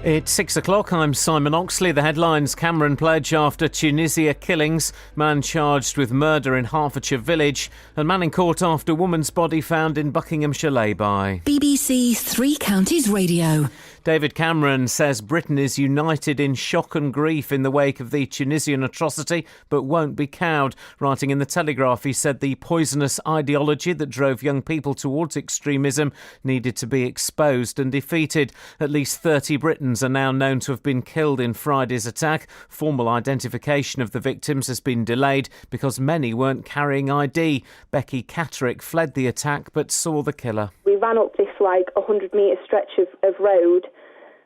It's 6 o'clock. I'm Simon Oxley. The headlines: Cameron pledge after Tunisia killings, man charged with murder in Hertfordshire village, and man in court after woman's body found in Buckinghamshire lay-by. BBC Three Counties Radio. David Cameron says Britain is united in shock and grief in the wake of the Tunisian atrocity, but won't be cowed. Writing in The Telegraph, he said the poisonous ideology that drove young people towards extremism needed to be exposed and defeated. At least 30 Britons are now known to have been killed in Friday's attack. Formal identification of the victims has been delayed because many weren't carrying ID. Becky Catterick fled the attack but saw the killer. We ran up this 100-metre stretch of road,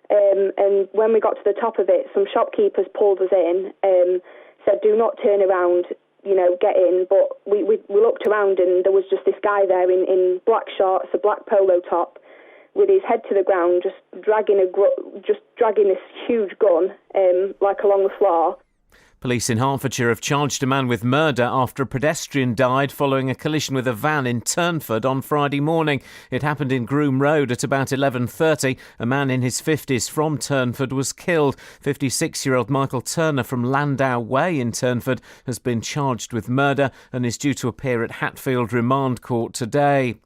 and when we got to the top of it, some shopkeepers pulled us in, said do not turn around, get in. But we looked around and there was just this guy there in black shorts, a black polo top, with his head to the ground, just dragging this huge gun along the floor. Police in Hertfordshire have charged a man with murder after a pedestrian died following a collision with a van in Turnford on Friday morning. It happened in Groom Road at about 11:30. A man in his 50s from Turnford was killed. 56-year-old Michael Turner from Landau Way in Turnford has been charged with murder and is due to appear at Hatfield Remand Court today.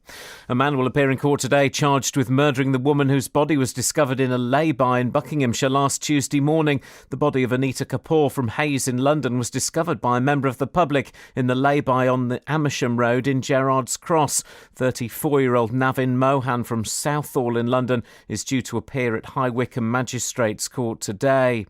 A man will appear in court today charged with murdering the woman whose body was discovered in a lay-by in Buckinghamshire last Tuesday morning. The body of Anita Kapoor from Hayes in London was discovered by a member of the public in the lay-by on the Amersham Road in Gerrard's Cross. 34-year-old Navin Mohan from Southall in London is due to appear at High Wycombe Magistrates Court today.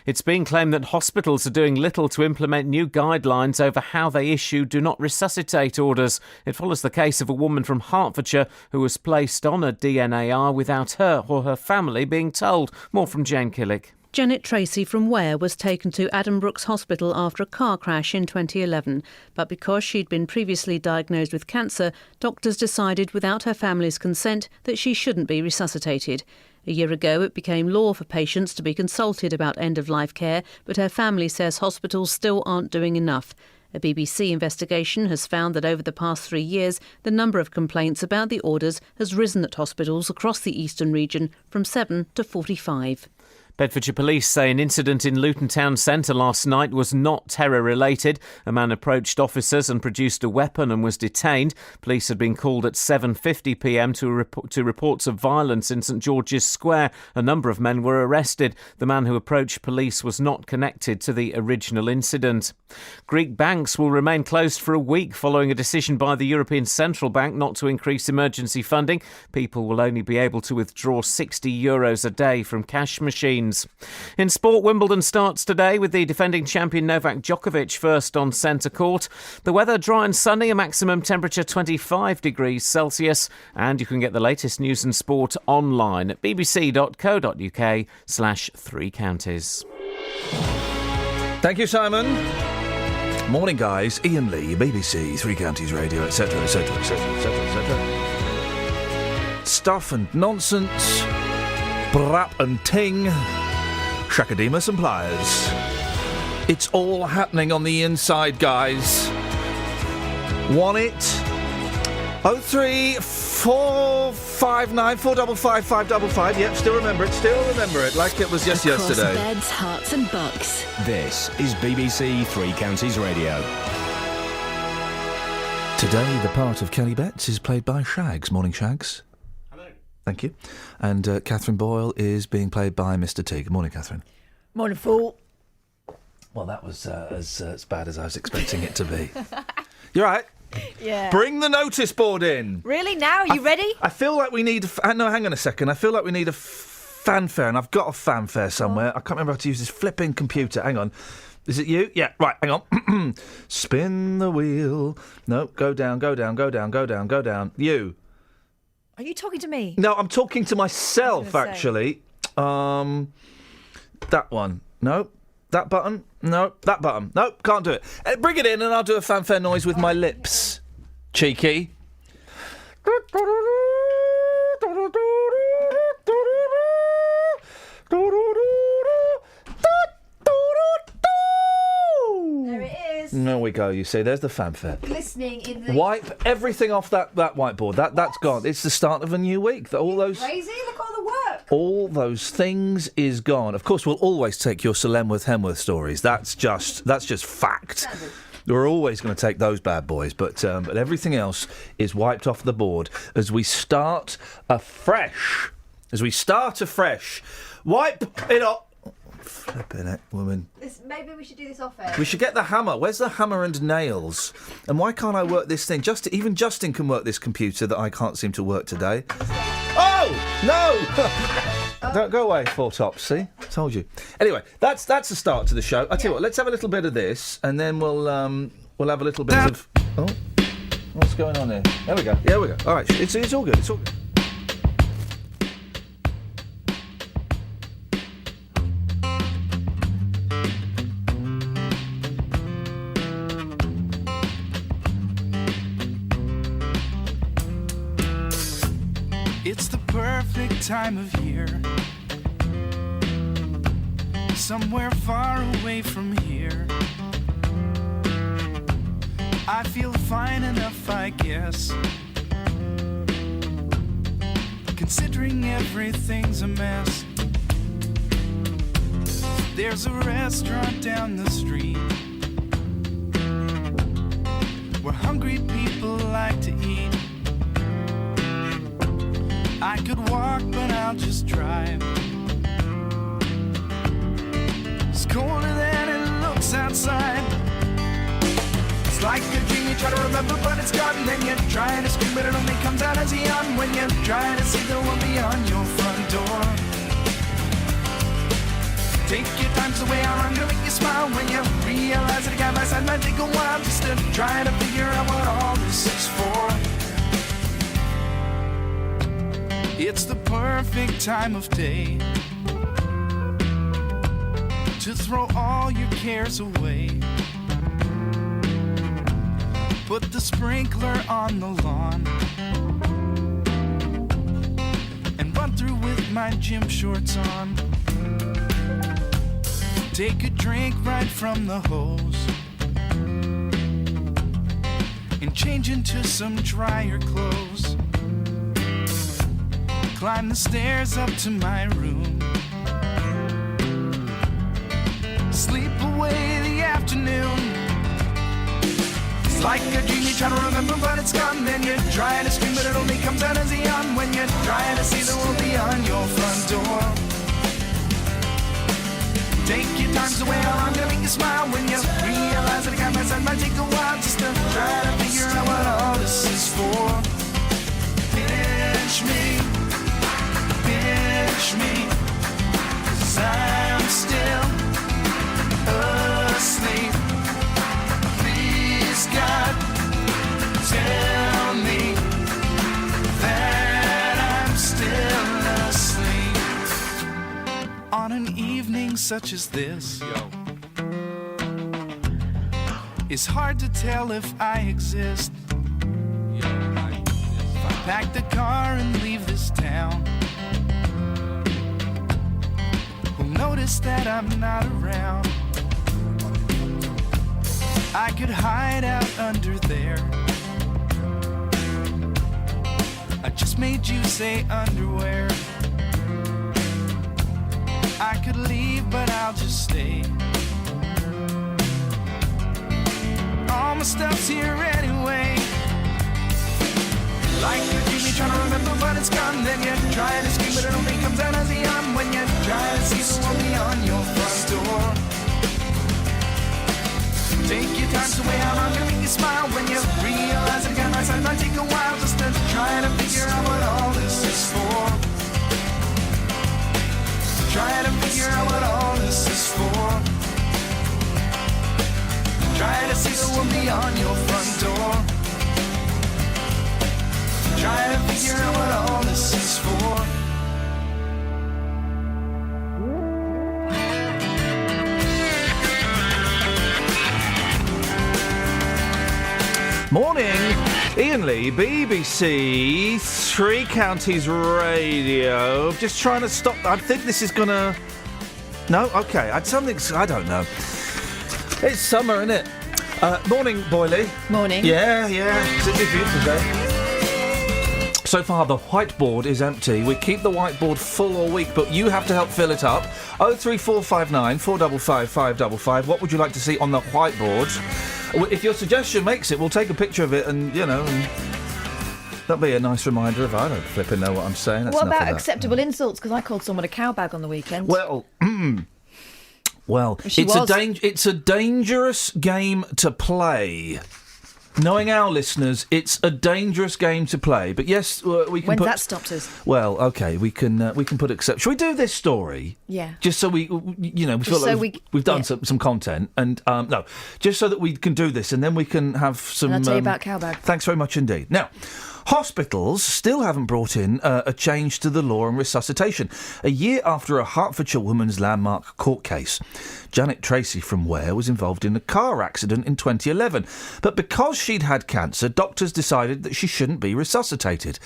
It's being claimed that hospitals are doing little to implement new guidelines over how they issue do not resuscitate orders. It follows the case of a woman from Hertfordshire who was placed on a DNAR without her or her family being told. More from Jane Killick. Janet Tracy from Ware was taken to Addenbrooke's Hospital after a car crash in 2011. But because she'd been previously diagnosed with cancer, doctors decided without her family's consent that she shouldn't be resuscitated. A year ago, it became law for patients to be consulted about end-of-life care, but her family says hospitals still aren't doing enough. A BBC investigation has found that over the past 3 years, the number of complaints about the orders has risen at hospitals across the eastern region from 7 to 45. Bedfordshire Police say an incident in Luton Town Centre last night was not terror-related. A man approached officers and produced a weapon and was detained. Police had been called at 7:50pm to reports of violence in St George's Square. A number of men were arrested. The man who approached police was not connected to the original incident. Greek banks will remain closed for a week following a decision by the European Central Bank not to increase emergency funding. People will only be able to withdraw €60 a day from cash machines. In sport, Wimbledon starts today with the defending champion Novak Djokovic first on centre court. The weather dry and sunny, a maximum temperature 25 degrees Celsius. And you can get the latest news and sport online at bbc.co.uk/Three Counties. Thank you, Simon. Morning, guys. Iain Lee, BBC, Three Counties Radio, etc., etc., etc., etc., etc. Stuff and nonsense, brap and ting, shakademus and pliers. It's all happening on the inside, guys. Want it? 03459 455 555. Yep, still remember it like it was just Across yesterday. beds, hearts and bucks. This is BBC Three Counties Radio. Today, the part of Kelly Betts is played by Shags. Morning, Shags. Hello. Thank you. And Catherine Boyle is being played by Mr. T. Good morning, Catherine. Morning, fool. Well, that was as bad as I was expecting it to be. You're right. Yeah. Bring the notice board in. Really? Now? Are you ready? I feel like we need... no, hang on a second. I feel like we need a fanfare, and I've got a fanfare somewhere. I can't remember how to use this flipping computer. Hang on. Is it you? Yeah, right, hang on. Spin the wheel. No, go down, go down, go down, go down, go down. You. Are you talking to me? No, I'm talking to myself, actually. That one. No. That button? No. That button? No, can't do it. Bring it in and I'll do a fanfare noise with my lips. Cheeky. There it is. There we go, you see. There's the fanfare. Glistening in the... Wipe everything off that whiteboard. That's gone. It's the start of a new week. All those... Crazy? Look at all the work. All those things is gone. Of course, we'll always take your Sir Lemworth Hemworth stories. That's just fact. We're always going to take those bad boys, but everything else is wiped off the board as we start afresh. Wipe it up. Flipping it, woman. Maybe we should do this off air. We should get the hammer. Where's the hammer and nails? And why can't I work this thing? Even Justin can work this computer that I can't seem to work today. Oh! No! Don't go away, Four Tops, see? Told you. Anyway, that's the start to the show. I tell you what, let's have a little bit of this, and then we'll have a little bit of... Oh, what's going on here? There we go. All right, it's all good, it's all good. It's the perfect time of year. Somewhere far away from here. I feel fine enough, I guess. Considering everything's a mess. There's a restaurant down the street where hungry people like to eat. I could walk, but I'll just drive. It's colder than it looks outside. It's like a dream you try to remember, but it's gone. Then you're trying to scream, but it only comes out as a yawn when you're trying to see the one beyond your front door. Take your time, so way I'm gonna make you smile when you realize that a guy by side might take a while just to try to figure out what all this is for. It's the perfect time of day to throw all your cares away. Put the sprinkler on the lawn and run through with my gym shorts on. Take a drink right from the hose and change into some drier clothes. Climb the stairs up to my room. Sleep away the afternoon. It's like a dream you try to remember, but it's gone. Then you're trying to scream, but it only comes out as a yawn when you're trying to see the world beyond your front door. Take your time, so way I'm gonna make you smile when you realize that a guy by side might take a while just to try to figure out what all this is for. Pinch me. Pinch me, 'cause I'm still asleep. Please, God, tell me that I'm still asleep. On an evening such as this, it's hard to tell if I exist. If I pack the car and leave this town, notice that I'm not around. I could hide out under there. I just made you say underwear. I could leave, but I'll just stay. All my stuff's here anyway. Like a dream you trying to remember, but it's gone. Then you're trying to scream, but it only comes out as a yawn when you're trying to see the one beyond your front door. Take your time, so way I'm gonna make you smile when you realize that a guy by side might take a while just to try to figure out what all this is for. Try to figure out what all this is for. Try to see the one beyond your front door. Try to figure out what all this is for. Morning, Iain Lee, BBC Three Counties Radio. Just trying to stop. I think this is gonna. No, okay. I don't know. It's summer, isn't it? Morning, Boyley. Morning. Yeah. It's a beautiful day. So far, the whiteboard is empty. We keep the whiteboard full all week, but you have to help fill it up. 03459 455 555. What would you like to see on the whiteboard? If your suggestion makes it, we'll take a picture of it and, that'll be a nice reminder of I don't flipping know what I'm saying. That's What enough about of that. acceptable insults? Because I called someone a cowbag on the weekend. Well, She it's was. it's a dangerous game to play. Knowing our listeners, it's a dangerous game to play. But yes, we can When's put... that stopped us? Well, OK, we can put accept... Shall we do this story? Yeah. Just so we feel so like we've done yeah. some content. And, no, just so that we can do this and then we can have some... And I'll tell you about cowbag. Thanks very much indeed. Now... Hospitals still haven't brought in a change to the law on resuscitation. A year after a Hertfordshire woman's landmark court case. Janet Tracy from Ware was involved in a car accident in 2011. But because she'd had cancer, doctors decided that she shouldn't be resuscitated.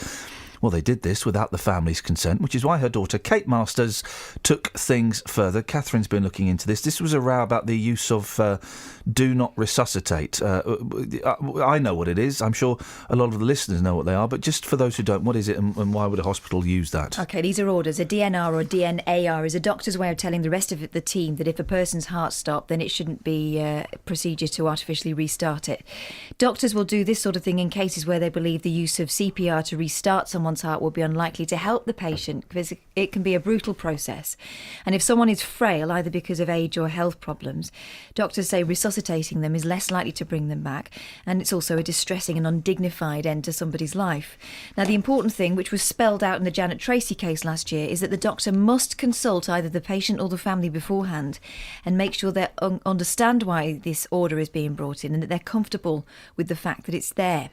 Well, they did this without the family's consent, which is why her daughter, Kate Masters, took things further. Catherine's been looking into this. This was a row about the use of do not resuscitate. I know what it is. I'm sure a lot of the listeners know what they are. But just for those who don't, what is it and why would a hospital use that? OK, these are orders. A DNR or a DNAR is a doctor's way of telling the rest of the team that if a person's heart stopped, then it shouldn't be a procedure to artificially restart it. Doctors will do this sort of thing in cases where they believe the use of CPR to restart someone's heart will be unlikely to help the patient because it can be a brutal process. And if someone is frail, either because of age or health problems, doctors say resuscitating them is less likely to bring them back, and it's also a distressing and undignified end to somebody's life. Now, the important thing, which was spelled out in the Janet Tracy case last year, is that the doctor must consult either the patient or the family beforehand and make sure they understand why this order is being brought in and that they're comfortable with the fact that it's there.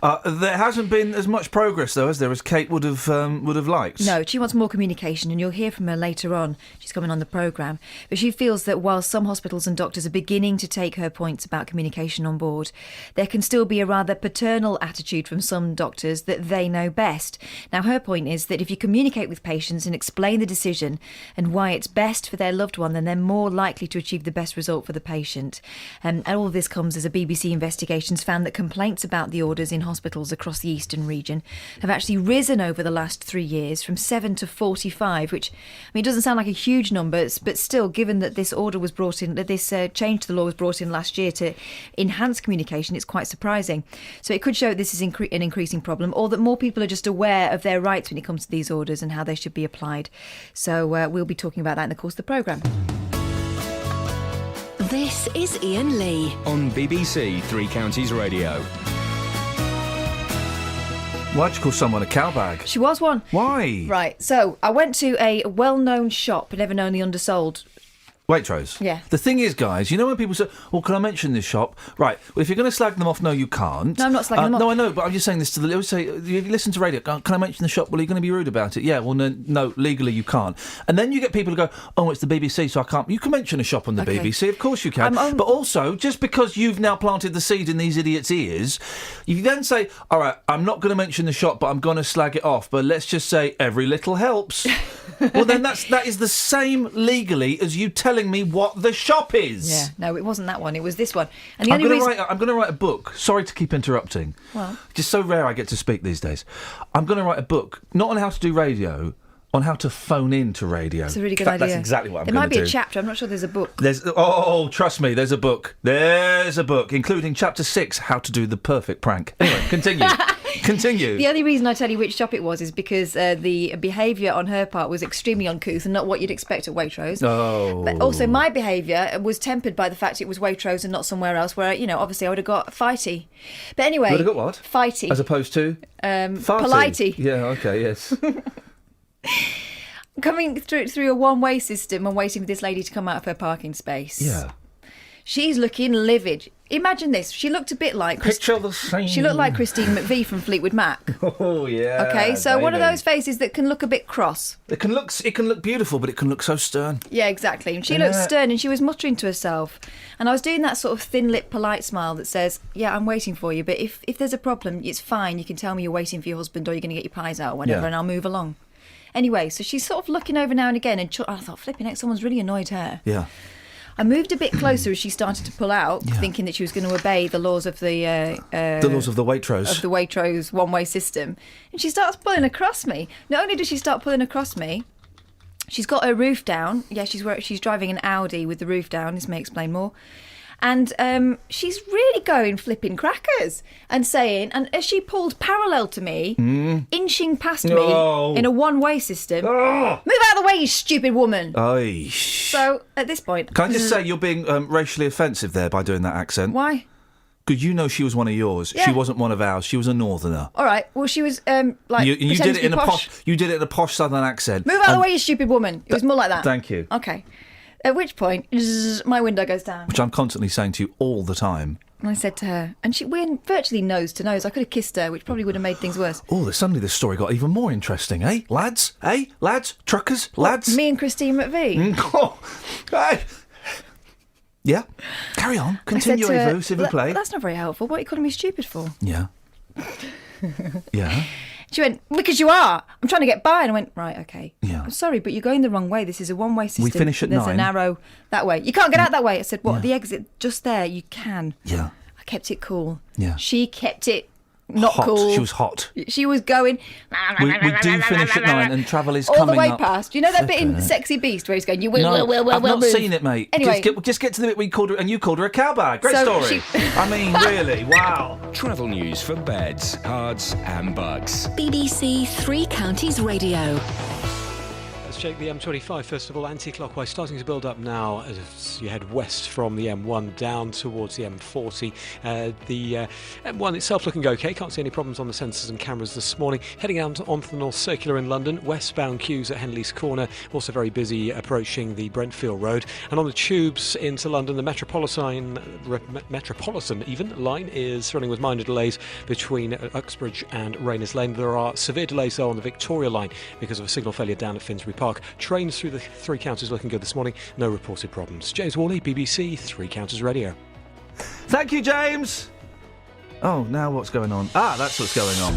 There hasn't been as much progress, though, as there as Kate would have liked. No, she wants more communication, and you'll hear from her later on. She's coming on the programme. But she feels that while some hospitals and doctors are beginning to take her points about communication on board, there can still be a rather paternal attitude from some doctors that they know best. Now, her point is that if you communicate with patients and explain the decision and why it's best for their loved one, then they're more likely to achieve the best result for the patient. And all of this comes as a BBC investigation's found that complaints about the orders in hospitals across the eastern region have actually risen over the last 3 years from 7 to 45, which, it doesn't sound like a huge number, but still, given that this order was brought in, that this change to the law was brought in last year to enhance communication, it's quite surprising. So it could show this is an increasing problem, or that more people are just aware of their rights when it comes to these orders and how they should be applied. So we'll be talking about that in the course of the programme. This is Iain Lee On BBC Three Counties Radio. Why'd you call someone a cowbag? She was one. Why? Right, so I went to a well-known shop, never known the undersold. Waitrose. Yeah. The thing is, guys, you know when people say, well, can I mention this shop? Right, well, if you're going to slag them off, no, you can't. No, I'm not slagging them off. No, I know, but I'm just saying this to the... They always say, if you listen to radio, can I mention the shop? Well, are you going to be rude about it? Yeah, well, no, legally you can't. And then you get people who go, oh, it's the BBC, so I can't... You can mention a shop on the BBC, of course you can. But also, just because you've now planted the seed in these idiots' ears, you then say, all right, I'm not going to mention the shop, but I'm going to slag it off. But let's just say every little helps. Well, then that is the same legally as you telling me what the shop is. Yeah, no, it wasn't that one. It was this one. And the I'm only going to write a book. Sorry to keep interrupting. Well, just so rare I get to speak these days. I'm going to write a book, not on how to do radio, on how to phone in to radio. It's a really good idea. That's exactly what I'm There going to do. might be a chapter. I'm not sure there's a book. Trust me, there's a book. There's a book, including chapter 6, How to Do the Perfect Prank. Anyway, continue. Continue. The only reason I tell you which shop it was is because the behaviour on her part was extremely uncouth and not what you'd expect at Waitrose. Oh. But also my behaviour was tempered by the fact it was Waitrose and not somewhere else where, obviously I would have got fighty. But anyway... You would have got what? Fighty. As opposed to? Politey. Yeah, okay, yes. Coming through a one-way system and waiting for this lady to come out of her parking space. Yeah. She's looking livid. Imagine this. She looked a bit like... Picture the scene. She looked like Christine McVie from Fleetwood Mac. Oh, yeah. Okay, so one of baby. those faces that can look a bit cross. It can look beautiful, but it can look so stern. Yeah, exactly. And she looked stern and she was muttering to herself. And I was doing that sort of thin-lipped, polite smile that says, yeah, I'm waiting for you, but if there's a problem, it's fine. You can tell me you're waiting for your husband or you're going to get your pies out or whatever, and I'll move along. Anyway, so she's sort of looking over now and again, and I thought, flipping heck, someone's really annoyed her. Yeah. I moved a bit closer as she started to pull out, thinking that she was going to obey the laws of the laws of the Waitrose. Of the Waitrose one-way system. And she starts pulling across me. Not only does she start pulling across me, she's got her roof down. Yeah, she's driving an Audi with the roof down. This may explain more. And she's really going flipping crackers and saying, and as she pulled parallel to me, inching past me in a one-way system, move out of the way, you stupid woman. Aye. So at this point... Can I just say you're being racially offensive there by doing that accent? Why? Because you know she was one of yours. Yeah. She wasn't one of ours. She was a northerner. All right. Well, she was like you pretending did to it be in posh. You did it in a posh southern accent. Move out of the way, you stupid woman. It was more like that. Thank you. Okay. At which point, my window goes down. Which I'm constantly saying to you all the time. And I said to her, and we're virtually nose to nose. I could have kissed her, which probably would have made things worse. Oh, suddenly this story got even more interesting, eh? Lads? Eh? Lads? Truckers? Lads? Me and Christine McVie. Hey. Yeah? Carry on. Continue, Evo, s'il vous plaît. That's not very helpful. What are you calling me stupid for? Yeah. Yeah. She went, because you are. I'm trying to get by. And I went, right, okay. Yeah. I'm sorry, but you're going the wrong way. This is a one-way system. We finish at There's 9. an arrow that way. You can't get out that way. I said, what, the exit just there? You can. Yeah. I kept it cool. Yeah. She kept it not hot. cool. She was hot. She was going... We do finish at 9 and travel is all coming the way up. past. You know that bit in Sexy Beast where he's going, you will, I've not move. seen it, mate. Anyway. Just get to the bit where you called her, and you called her a cowbag. Great story. I mean, really, wow. Travel news for beds, cards and bugs. BBC Three Counties Radio. Let's check the M25 first of all, anti-clockwise, starting to build up now as you head west from the M1 down towards the M40. The M1 itself looking okay, can't see any problems on the sensors and cameras this morning. Heading out onto the North Circular in London, westbound queues at Henley's Corner, also very busy approaching the Brentfield Road. And on the tubes into London, the Metropolitan line is running with minor delays between Uxbridge and Rayners Lane. There are severe delays though on the Victoria line because of a signal failure down at Finsbury Park. Trains through the Three Counties looking good this morning. No reported problems. James Worley, BBC Three Counties Radio. Thank you, James. Oh, now what's going on? That's what's going on.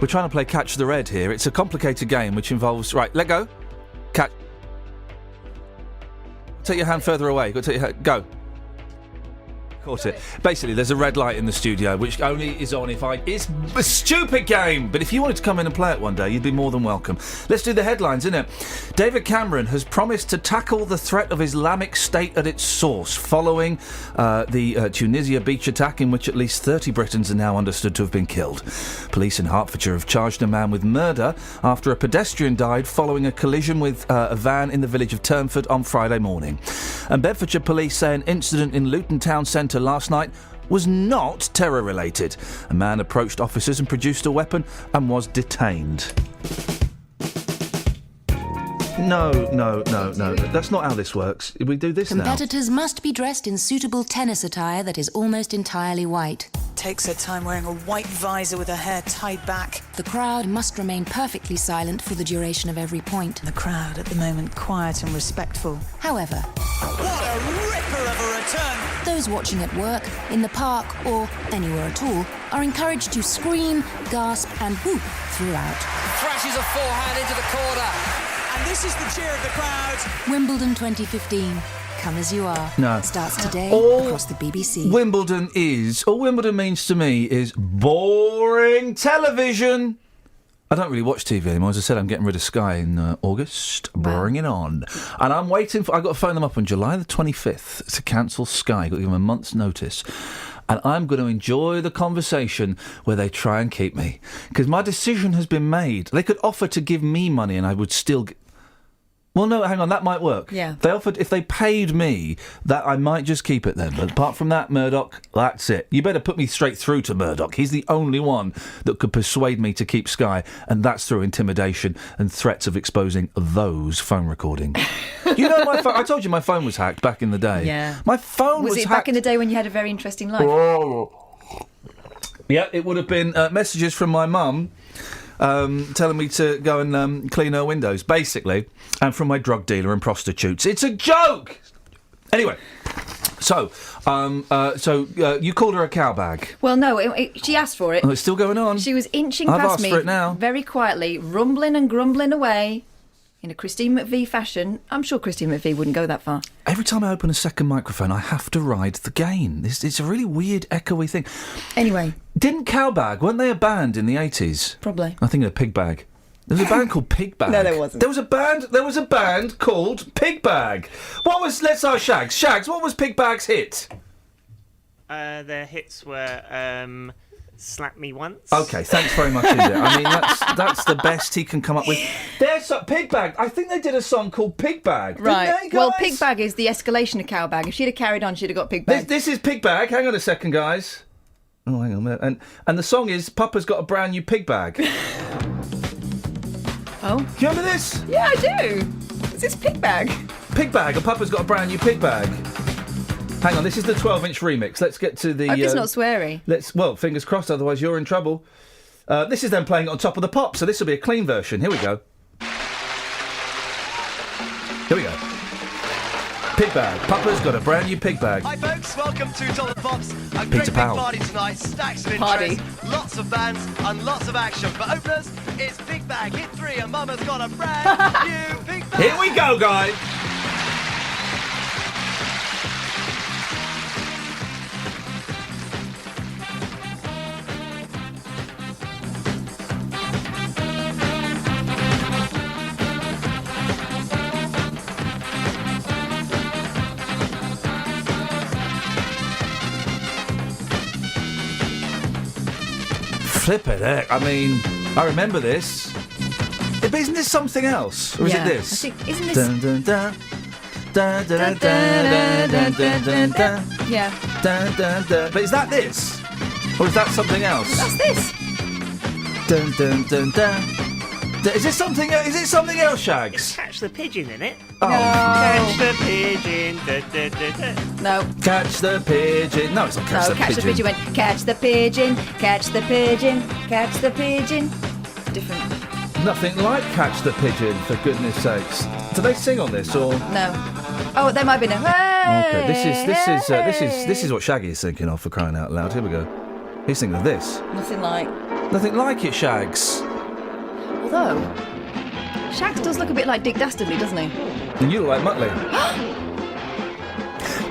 We're trying to play Catch the Red here. It's a complicated game which involves... Right, let go. Catch. Take your hand further away. Got to take your hand... Go. Caught it. Basically, there's a red light in the studio, which only is on if I... It's a stupid game! But if you wanted to come in and play it one day, you'd be more than welcome. Let's do the headlines, innit? David Cameron has promised to tackle the threat of Islamic State at its source, following the Tunisia beach attack in which at least 30 Britons are now understood to have been killed. Police in Hertfordshire have charged a man with murder after a pedestrian died following a collision with a van in the village of Turnford on Friday morning. And Bedfordshire police say an incident in Luton Town Centre last night was not terror-related. A man approached officers and produced a weapon and was detained. No. That's not how this works. We do this now. Competitors must be dressed in suitable tennis attire that is almost entirely white. Takes her time wearing a white visor with her hair tied back. The crowd must remain perfectly silent for the duration of every point. The crowd at the moment quiet and respectful. However, what a ripper of a return! Those watching at work, in the park or anywhere at all are encouraged to scream, gasp and whoop throughout. Crashes a forehand into the corner. And this is the cheer of the crowd. Wimbledon 2015. Come as you are. No. Starts today across the BBC. All Wimbledon means to me is boring television. I don't really watch TV anymore. As I said, I'm getting rid of Sky in August. Bring it on. And I'm waiting for... I've got to phone them up on July the 25th to cancel Sky. I've got to give them a month's notice. And I'm going to enjoy the conversation where they try and keep me. Because my decision has been made. They could offer to give me money and I would still... Well, no, hang on, that might work. Yeah. They offered, if they paid me, that I might just keep it then. But apart from that, Murdoch, that's it. You better put me straight through to Murdoch. He's the only one that could persuade me to keep Sky, and that's through intimidation and threats of exposing those phone recordings. You know my phone... I told you my phone was hacked back in the day. Yeah. My phone was it hacked... back in the day when you had a very interesting life? Yeah, it would have been messages from my mum... telling me to go and clean her windows, basically, and from my drug dealer and prostitutes. It's a joke! Anyway, so you called her a cowbag. Well, no, she asked for it. Oh, it's still going on. She was inching I've past asked me for it now. very quietly, rumbling and grumbling away. in a Christine McVie fashion. I'm sure Christine McVie wouldn't go that far. Every time I open a second microphone, I have to ride the gain. It's a really weird, echoey thing. Anyway. Didn't Cowbag, weren't they a band in the 80s? Probably. I'm thinking of Pigbag. There was a band called Pigbag. No, there wasn't. There was a band called Pigbag. Let's ask Shags. Shags, what was Pigbag's hit? Their hits were Slap Me Once. Okay, thanks very much, indeed. I mean, that's the best he can come up with. There's Pigbag. I think they did a song called Pigbag. Right. Didn't they, guys? Well, Pigbag is the escalation of Cowbag. If she'd have carried on, she'd have got Pigbag. This is Pigbag. Hang on a second, guys. Oh, hang on a minute. And the song is Papa's Got a Brand New Pigbag. Oh. Do you remember this? Yeah, I do. Is this Pigbag? Pigbag, and Papa's Got a Brand New Pigbag. Hang on, this is the 12-inch remix. Let's get to the... I hope it's not sweary. Well, fingers crossed, otherwise you're in trouble. This is them playing it on top of the pop, so this will be a clean version. Here we go. Here we go. Pigbag. Papa's got a brand new Pigbag. Hi folks, welcome to Top of the Pops. A Peter great big Powell. party tonight, stacks of Party. interest, lots of bands and lots of action. For openers, it's Pigbag, hit 3 and Mama's got a brand new Pigbag. Here we go, guys. Flippin' heck. I mean, I remember this. But isn't this something else? Or is it this? I think, isn't this... Dun, dun, dun. Dun, dun, dun, dun, dun, dun, dun. Yeah. Dun, dun, dun. But is that this? Or is that something else? That's this. Dun, dun, dun, dun. Is it something else, Shags? Catch the Pigeon in it. Oh. Catch the Pigeon. Da, da, da, da. No. Catch the Pigeon. No, it's not Catch the Catch Pigeon. the Pigeon went, catch the pigeon, catch the pigeon, catch the pigeon. Different. Nothing like Catch the Pigeon, for goodness sakes. Do they sing on this, or...? No. Oh, there might be no. Hey, Okay, this is what Shaggy is thinking of, for crying out loud. Here we go. He's thinking of this. Nothing like. Nothing like it, Shags. Although, Shags does look a bit like Dick Dastardly, doesn't he? And you look like Muttley.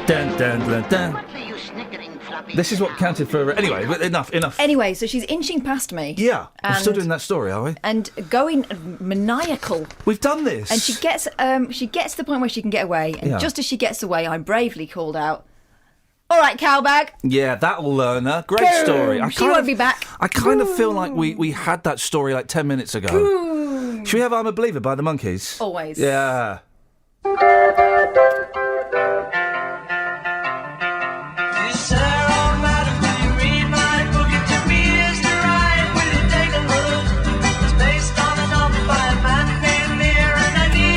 Dun, dun, dun, dun. This is what counted for... Anyway, enough. Anyway, so she's inching past me. Yeah, we're still And- doing that story, are we? And going maniacal. We've done this. And she gets to the point where she can get away. And Yeah. just as she gets away, I bravely called out, "All right, Cowbag." Yeah, that'll learn her. Great Boom. story. She won't be back. I kind of feel like we had that story like 10 minutes ago. Boom. Should we have I'm a Believer by the Monkees? Always. Yeah.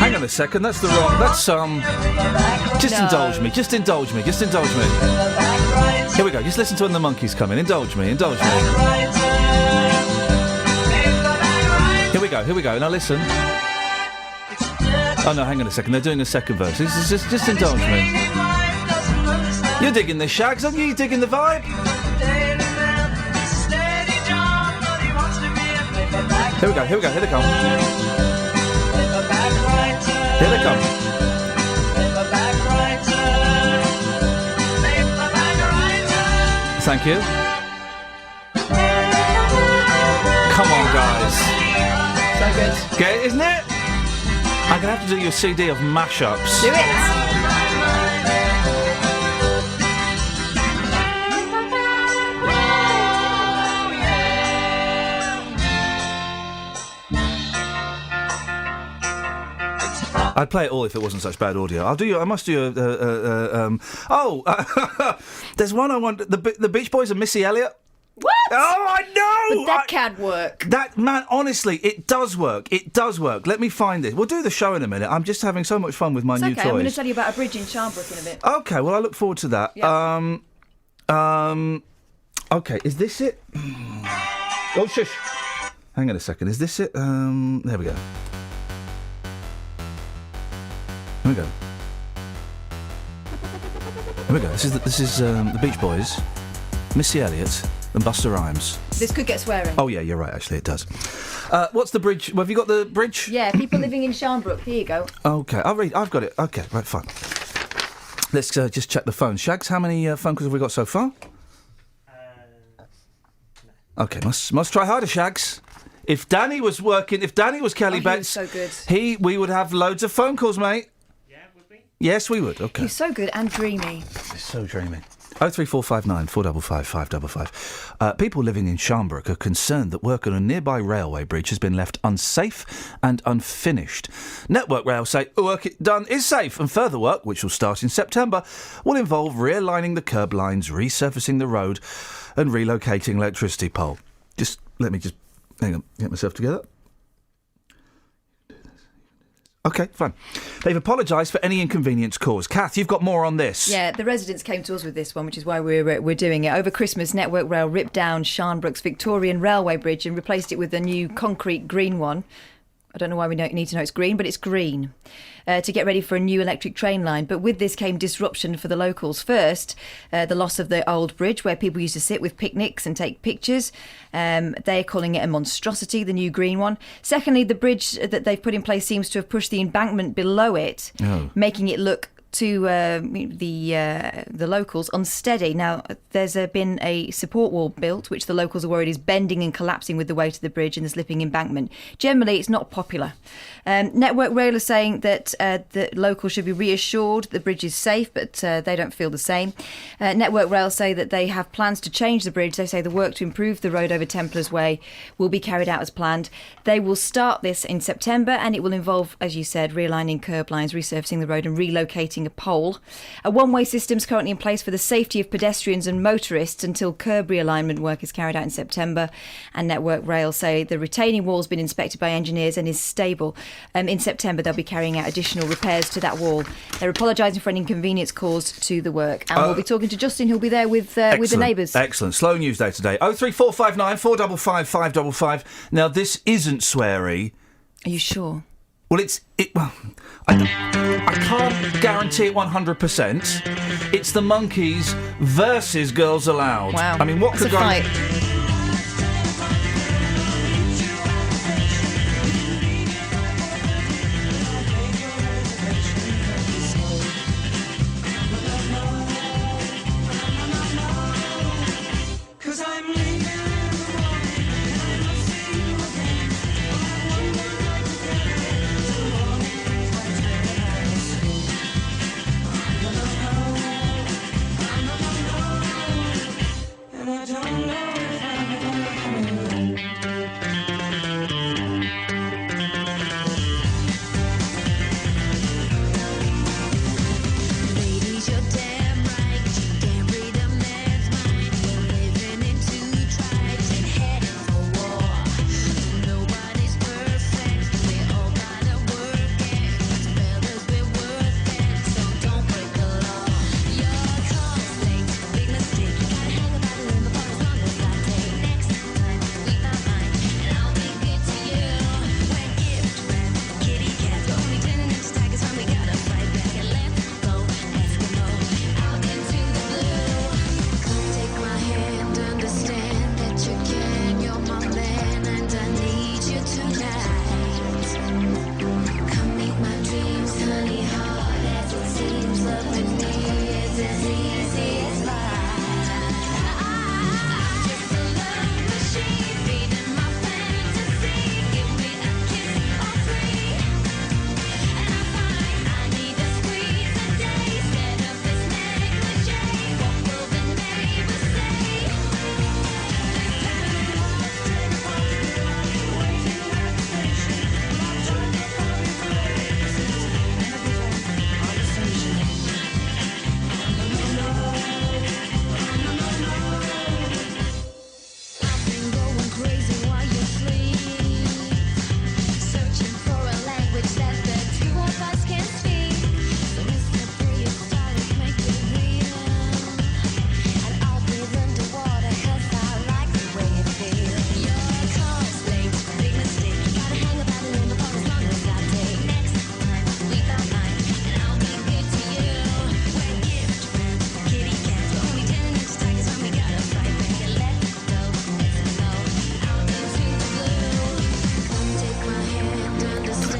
Hang on a second, that's the wrong... That's, Just No. indulge me. Here we go, just listen to when the Monkees come in. Indulge me. Here we go. Now listen. Oh no, hang on a second. They're doing a second verse. Just indulge me. You're digging this, Shags, aren't you? You digging the vibe? Here we go. Here they come. Thank you. Come on, guys. So good. Okay, isn't it? I'm going to have to do you a CD of mashups. Do it. I'd play it all if it wasn't such bad audio. I must do there's one I want. The Beach Boys and Missy Elliott. What? Oh, I know! But that can't work. That, man, honestly, it does work. Let me find it. We'll do the show in a minute. I'm just having so much fun with my It's new okay, toys. I'm going to tell you about a bridge in Sharnbrook in a bit. Okay, well, I look forward to that. Yeah. Okay, is this it? Oh, shush. Hang on a second. Is this it? There we go. Here we go. This is the Beach Boys, Missy Elliott, and Busta Rhymes. This could get swearing. Oh yeah, you're right. Actually, it does. What's the bridge? Have you got the bridge? Yeah, people living in Sharnbrook. Here you go. Okay, I'll read. I've got it. Okay, right, fine. Let's just check the phone. Shags, how many phone calls have we got so far? Okay, must try harder, Shags. If Danny was Kelly Betts, so good. we would have loads of phone calls, mate. Yeah, would we? Yes, we would. Okay. He's so good and dreamy. He's so dreamy. 03459 455 555. People living in Sharnbrook are concerned that work on a nearby railway bridge has been left unsafe and unfinished. Network Rail say work done is safe, and further work, which will start in September, will involve realigning the curb lines, resurfacing the road and relocating electricity pole. Let me hang on, get myself together. OK, fine. They've apologised for any inconvenience caused. Kath, you've got more on this. Yeah, the residents came to us with this one, which is why we're doing it. Over Christmas, Network Rail ripped down Sharnbrook's Victorian Railway Bridge and replaced it with a new concrete green one. I don't know why we need to know it's green, but it's green. To get ready for a new electric train line. But with this came disruption for the locals. First, the loss of the old bridge where people used to sit with picnics and take pictures. They're calling it a monstrosity, the new green one. Secondly, the bridge that they've put in place seems to have pushed the embankment below it, making it look to the locals unsteady. Now, there's been a support wall built, which the locals are worried is bending and collapsing with the weight of the bridge and the slipping embankment. Generally, it's not popular. Network Rail is saying that the locals should be reassured the bridge is safe, but they don't feel the same. Network Rail say that they have plans to change the bridge. They say the work to improve the road over Templars Way will be carried out as planned. They will start this in September, and it will involve, as you said, realigning curb lines, resurfacing the road and relocating a pole. A one-way system is currently in place for the safety of pedestrians and motorists until curb realignment work is carried out in September. And Network Rail say the retaining wall has been inspected by engineers and is stable. In September, they'll be carrying out additional repairs to that wall. They're apologising for any inconvenience caused to the work. And we'll be talking to Justin, who'll be there with the neighbours. Excellent. Slow news day today. 03459 455 555. Now, this isn't sweary. Are you sure? Well, I can't guarantee it 100%. It's the Monkees versus Girls Aloud. Wow. I mean, what That's could a go... fight. I don't know if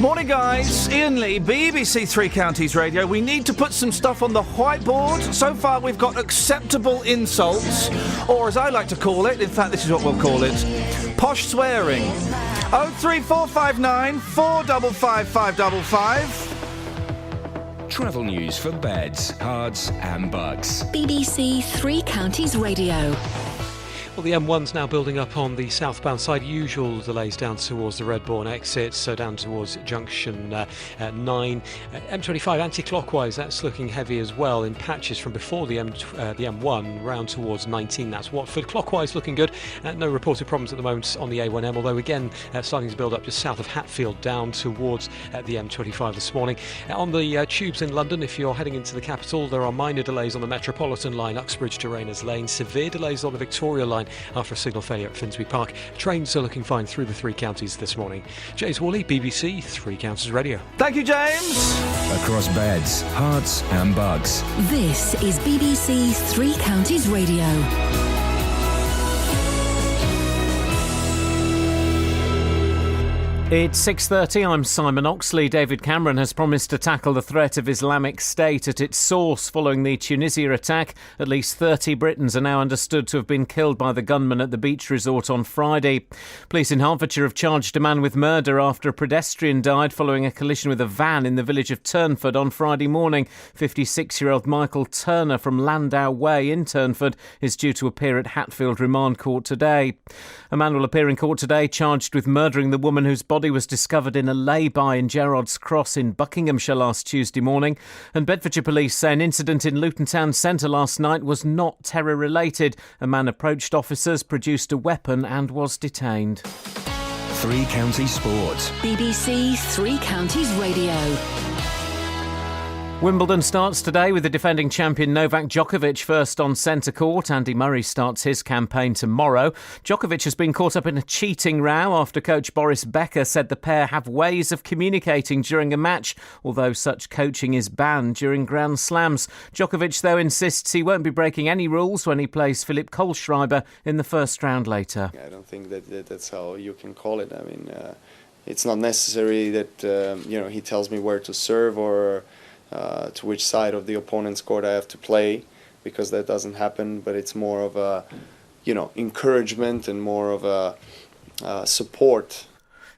Morning, guys. Iain Lee, BBC Three Counties Radio. We need to put some stuff on the whiteboard. So far, we've got acceptable insults, or as I like to call it, in fact, this is what we'll call it, posh swearing. 03459 455 555. Travel news for beds, cards and bugs. BBC Three Counties Radio. Well, the M1's now building up on the southbound side. Usual delays down towards the Redbourne exit, so down towards junction 9. M25 anti-clockwise, that's looking heavy as well in patches from before the M1 round towards 19. That's Watford. Clockwise looking good. No reported problems at the moment on the A1M, although again starting to build up just south of Hatfield down towards the M25 this morning. On the tubes in London, if you're heading into the capital, there are minor delays on the Metropolitan line, Uxbridge to Rayners Lane. Severe delays on the Victoria line after a signal failure at Finsbury Park. Trains are looking fine through the Three Counties this morning. James Worley, BBC Three Counties Radio. Thank you, James. Across beds, hearts and bugs. This is BBC Three Counties Radio. It's 6:30. I'm Simon Oxley. David Cameron has promised to tackle the threat of Islamic State at its source following the Tunisia attack. At least 30 Britons are now understood to have been killed by the gunman at the beach resort on Friday. Police in Hertfordshire have charged a man with murder after a pedestrian died following a collision with a van in the village of Turnford on Friday morning. 56-year-old Michael Turner from Landau Way in Turnford is due to appear at Hatfield Remand Court today. A man will appear in court today charged with murdering the woman whose body was discovered in a lay-by in Gerrard's Cross in Buckinghamshire last Tuesday morning. And Bedfordshire police say an incident in Luton Town Centre last night was not terror-related. A man approached officers, produced a weapon and was detained. Three Counties Sports. BBC Three Counties Radio. Wimbledon starts today with the defending champion Novak Djokovic first on centre court. Andy Murray starts his campaign tomorrow. Djokovic has been caught up in a cheating row after coach Boris Becker said the pair have ways of communicating during a match, although such coaching is banned during Grand Slams. Djokovic, though, insists he won't be breaking any rules when he plays Philipp Kohlschreiber in the first round later. I don't think that's how you can call it. I mean, it's not necessary that he tells me where to serve or to which side of the opponent's court I have to play, because that doesn't happen. But it's more of a, encouragement and more of a support.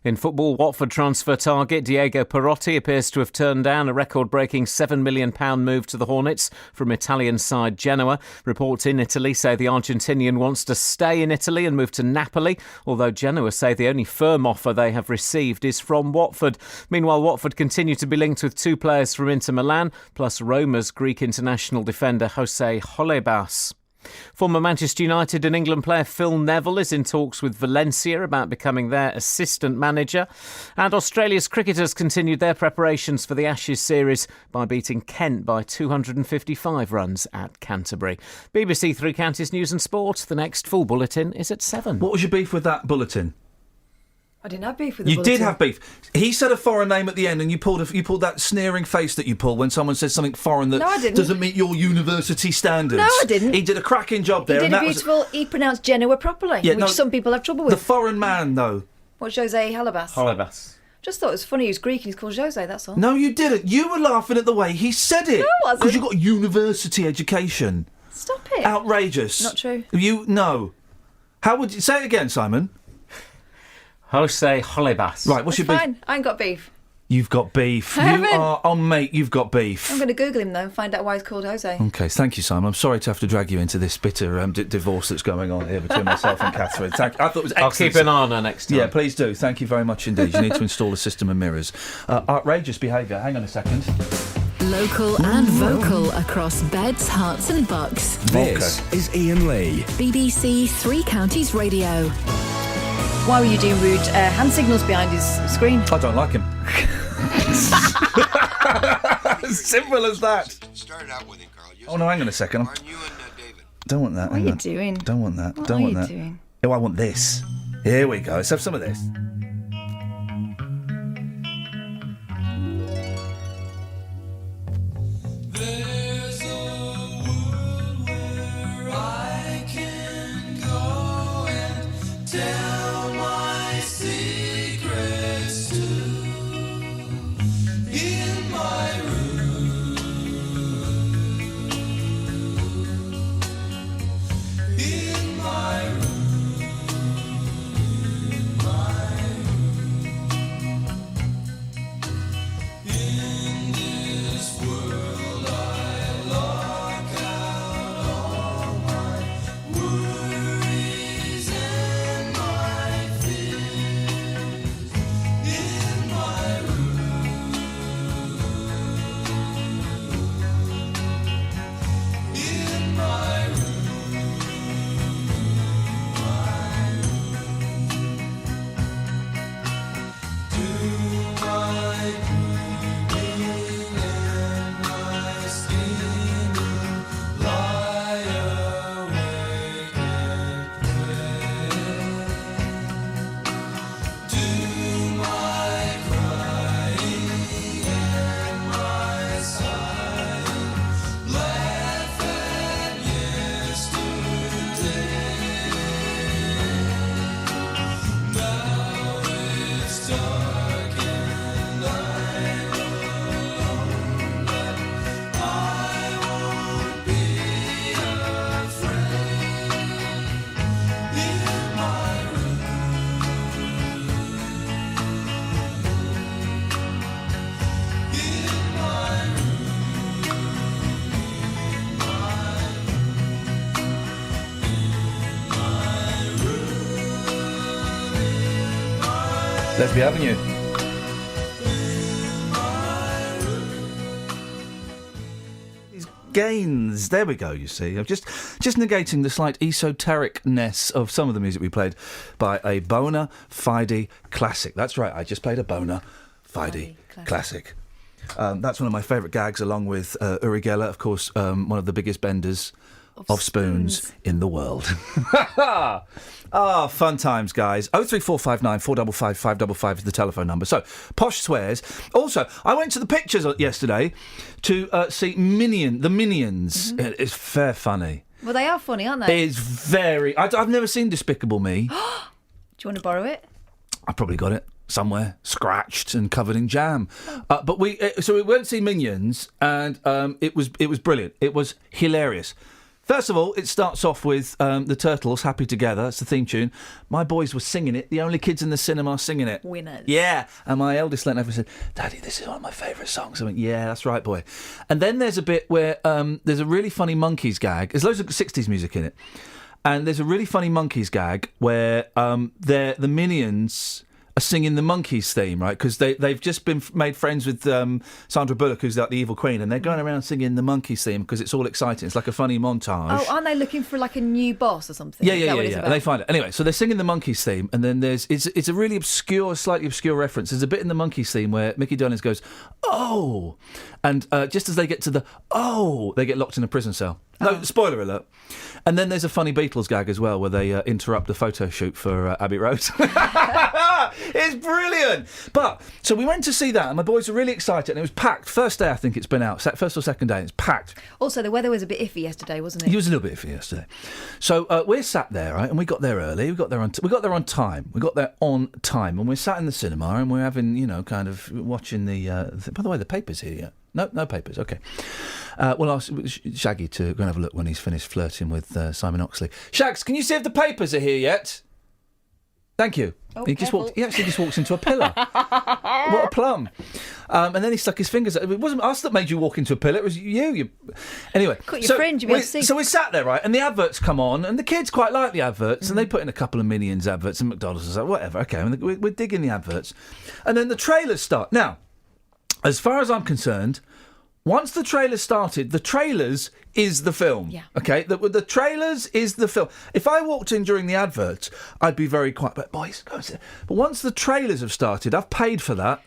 In football, Watford transfer target Diego Perotti appears to have turned down a record-breaking £7 million move to the Hornets from Italian side Genoa. Reports in Italy say the Argentinian wants to stay in Italy and move to Napoli, although Genoa say the only firm offer they have received is from Watford. Meanwhile, Watford continue to be linked with two players from Inter Milan, plus Roma's Greek international defender Jose Holebas. Former Manchester United and England player Phil Neville is in talks with Valencia about becoming their assistant manager. And Australia's cricketers continued their preparations for the Ashes series by beating Kent by 255 runs at Canterbury. BBC Three Counties News and Sport. The next full bulletin is at 7. What was your beef with that bulletin? I didn't have beef with the You bulletin. did have beef. He said a foreign name at the end, and you pulled that sneering face that you pull when someone says something foreign that No, I didn't. doesn't meet your university standards. No, I didn't. He did a cracking job there. He and did a that beautiful. He pronounced Genoa properly, Yeah, which no, some people have trouble with. The foreign man, though. What's Jose Halabas? Holebas. Just thought it was funny. He was Greek and he's called Jose. That's all. No, you didn't. You were laughing at the way he said it. No, I wasn't. Because you got university education. Stop it. Outrageous. Not true. No. How would you say it again, Simon? Jose Holebas. Right, what's That's your beef? fine. I ain't got beef. You've got beef. I You haven't. are on, mate. You've got beef. I'm going to Google him though and find out why he's called Jose. Okay, thank you, Simon. I'm sorry to have to drag you into this bitter divorce that's going on here between myself and Catherine. I thought it was excellent. I'll keep an eye on her next time. Yeah, please do. Thank you very much indeed. You need to install a system of mirrors. Outrageous behaviour. Hang on a second. Local and vocal across beds, hearts and bucks. This is Iain Lee. BBC Three Counties Radio. Why were you doing rude hand signals behind his screen? I don't like him. As simple as that. Started out with him, Carl. Oh no, hang on a second. Aren't you and David? Don't want that. What are you doing? Don't want that. What Don't are want you that. doing? Oh, I want this. Here we go. Let's have some of this. There's a world where I can go and tell my secrets to. Leslie Avenue. Gains. There we go, you see. I'm just negating the slight esotericness of some of the music we played by a bona fide classic. That's right, I just played a bona fide classic. That's one of my favourite gags, along with Uri Geller, of course, one of the biggest benders of spoons in the world. Fun times, guys. 03459 455 555 is the telephone number. So, Posh swears. Also, I went to the pictures yesterday to see the Minions. Mm-hmm. It's fair funny. Well, they are funny, aren't they? It's very... I've never seen Despicable Me. Do you want to borrow it? I probably got it somewhere, scratched and covered in jam. But we went to see Minions, and it was brilliant. It was hilarious. First of all, it starts off with the Turtles, Happy Together. It's the theme tune. My boys were singing it. The only kids in the cinema singing it. Winners. Yeah. And my eldest leant over and said, Daddy, this is one of my favourite songs. I went, yeah, that's right, boy. And then there's a bit where there's a really funny Monkeys gag. There's loads of 60s music in it. And there's a really funny Monkeys gag where the Minions are singing the Monkeys theme, right? Because they've just been made friends with Sandra Bullock, who's like the evil queen, and they're going around singing the Monkeys theme because it's all exciting. It's like a funny montage. Oh, aren't they looking for like a new boss or something? Yeah. And they find it. Anyway, so they're singing the Monkeys theme, and then it's a really obscure, slightly obscure reference. There's a bit in the Monkeys theme where Mickey Dolenz goes, oh! And just as they get to the oh, they get locked in a prison cell. No, spoiler alert. And then there's a funny Beatles gag as well where they interrupt a photo shoot for Abbey Road. It's brilliant. But, so we went to see that and my boys were really excited and it was packed. First day I think it's been out. First or second day, it's packed. Also, the weather was a bit iffy yesterday, wasn't it? It was a little bit iffy yesterday. So we're sat there, right, and we got there early. We got there on time. And we're sat in the cinema and we're having, kind of watching the... by the way, the paper's here yet. No papers, OK. We'll ask Shaggy to go and have a look when he's finished flirting with Simon Oxley. Shags, can you see if the papers are here yet? Thank you. Oh, he actually just walks into a pillar. What a plum. And then he stuck his fingers... It wasn't us that made you walk into a pillar, it was you. Anyway. Cut your fringe, you'll be able to see. So we sat there, right, and the adverts come on, and the kids quite like the adverts, and they put in a couple of Minions adverts and McDonald's and stuff, whatever, OK, and we're digging the adverts. And then the trailers start. Now, as far as I'm concerned... Once the trailers started, the trailers is the film. Yeah. OK? The trailers is the film. If I walked in during the adverts, I'd be very quiet. But, boys, go and sit. But once the trailers have started, I've paid for that.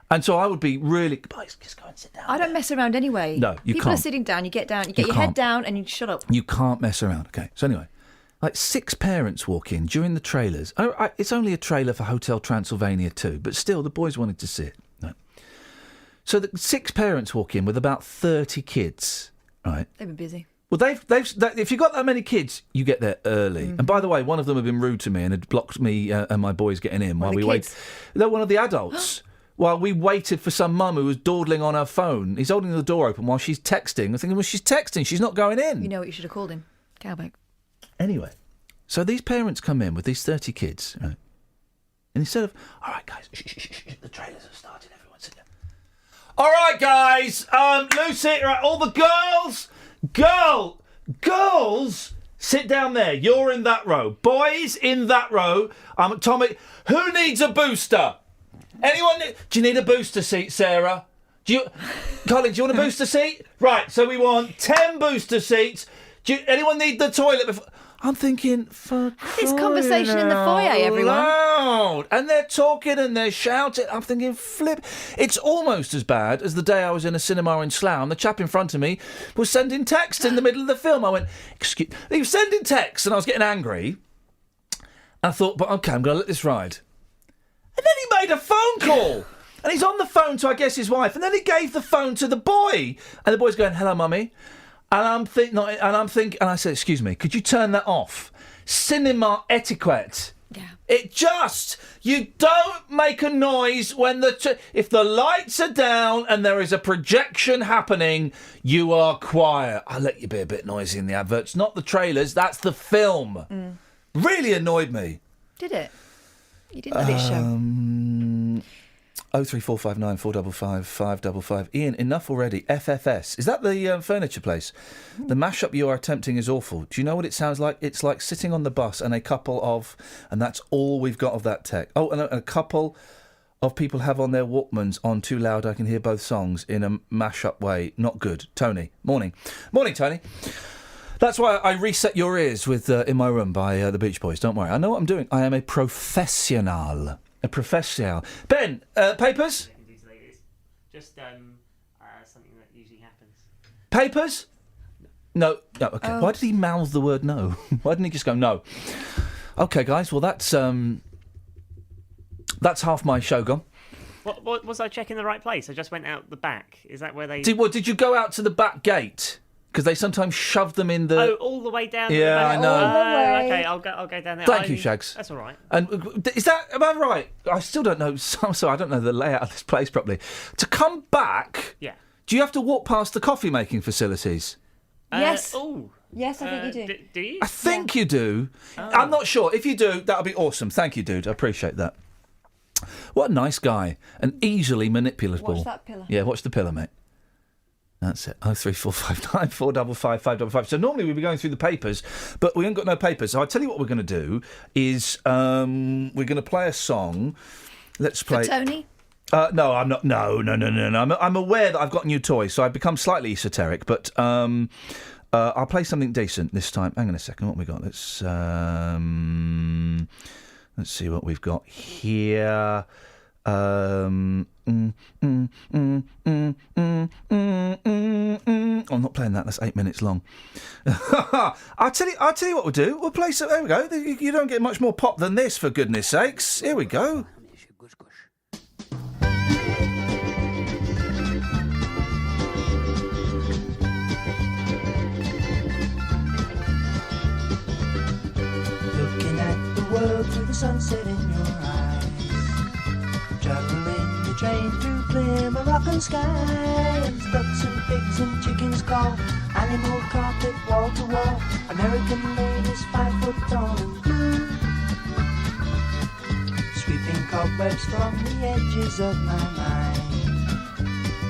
And so I would be really... Boys, just go and sit down. I don't mess around anyway. No, you People can't. are sitting down, you get down, you get your head down and you shut up. You can't mess around. OK, so anyway... Like 6 parents walk in during the trailers. It's only a trailer for Hotel Transylvania 2, but still, the boys wanted to see it. So the 6 parents walk in with about 30 kids, right? They've been busy. Well, if you've got that many kids, you get there early. Mm-hmm. And by the way, one of them had been rude to me and had blocked me and my boys getting in while we waited. No, one of the adults. While we waited for some mum who was dawdling on her phone. He's holding the door open while she's texting. I'm thinking, well, she's texting. She's not going in. You know what you should have called him? Cowback. Anyway, so these parents come in with these 30 kids, right? And instead of, all right, guys, shh, the trailers have started. Everyone sit down. All right, guys, Lucy, right, all the girls, sit down there. You're in that row. Boys, in that row. Tommy, who needs a booster? Anyone? Do you need a booster seat, Sarah? Colin, do you want a booster seat? Right, so we want 10 booster seats. Anyone need the toilet before... I'm thinking, for this conversation in the foyer, everyone. Loud. And they're talking and they're shouting. I'm thinking, flip. It's almost as bad as the day I was in a cinema in Slough and the chap in front of me was sending texts in the middle of the film. I went, excuse... He was sending texts and I was getting angry. And I thought, but OK, I'm going to let this ride. And then he made a phone call. And he's on the phone to, I guess, his wife. And then he gave the phone to the boy. And the boy's going, hello, mummy. And I said, excuse me, could you turn that off? Cinema etiquette. Yeah. You don't make a noise when if the lights are down and there is a projection happening, you are quiet. I'll let you be a bit noisy in the adverts, not the trailers, that's the film. Mm. Really annoyed me. Did it? You didn't let it show. 03459 455 555. Ian, enough already. FFS. Is that the furniture place? The mashup you are attempting is awful. Do you know what it sounds like? It's like sitting on the bus and a couple of... And that's all we've got of that tech. Oh, and a couple of people have on their Walkmans on too loud. I can hear both songs in a mashup way. Not good. Tony. Morning. Morning, Tony. That's why I reset your ears with In My Room by the Beach Boys. Don't worry. I know what I'm doing. I am a professional. A professional. Ben, papers? Just something that usually happens. Papers? No. Okay. Oh. Why did he mouth the word no? Why didn't he just go no? Okay, guys. Well, that's half my show gone. What was I checking the right place? I just went out the back. Is that where they... Did you go out to the back gate? Because they sometimes shove them in the... Oh, all the way down. Yeah, the back. I know. Oh, okay, I'll go down there. Thank you, Shags. That's all right. And am I right? I still don't know. I'm sorry, I don't know the layout of this place properly. To come back, Yeah. do you have to walk past the coffee making facilities? Yes. Oh. Yes, I think you do. Do you? I think you do. I'm not sure. If you do, that'll be awesome. Thank you, dude. I appreciate that. What a nice guy. And easily manipulable. Watch that pillar. Yeah, watch the pillar, mate. That's it. 03459 455 555. So normally we'd be going through the papers, but we ain't got no papers. So I'll tell you what we're going to do is we're going to play a song. Let's play... For Tony? No, I'm not. No. I'm aware that I've got new toys, so I've become slightly esoteric, but I'll play something decent this time. Hang on a second. What have we got? Let's see what we've got here. I'm not playing that. That's 8 minutes long. I'll tell you what we'll do. We'll play some. There we go. You don't get much more pop than this, for goodness sakes. Here we go. Looking at the world through the sunset in your eyes. Traveling the train through clear Moroccan skies. Ducks and pigs and chickens call. Animal carpet wall to wall. American ladies 5 foot tall and blue. Sweeping cobwebs from the edges of my mind.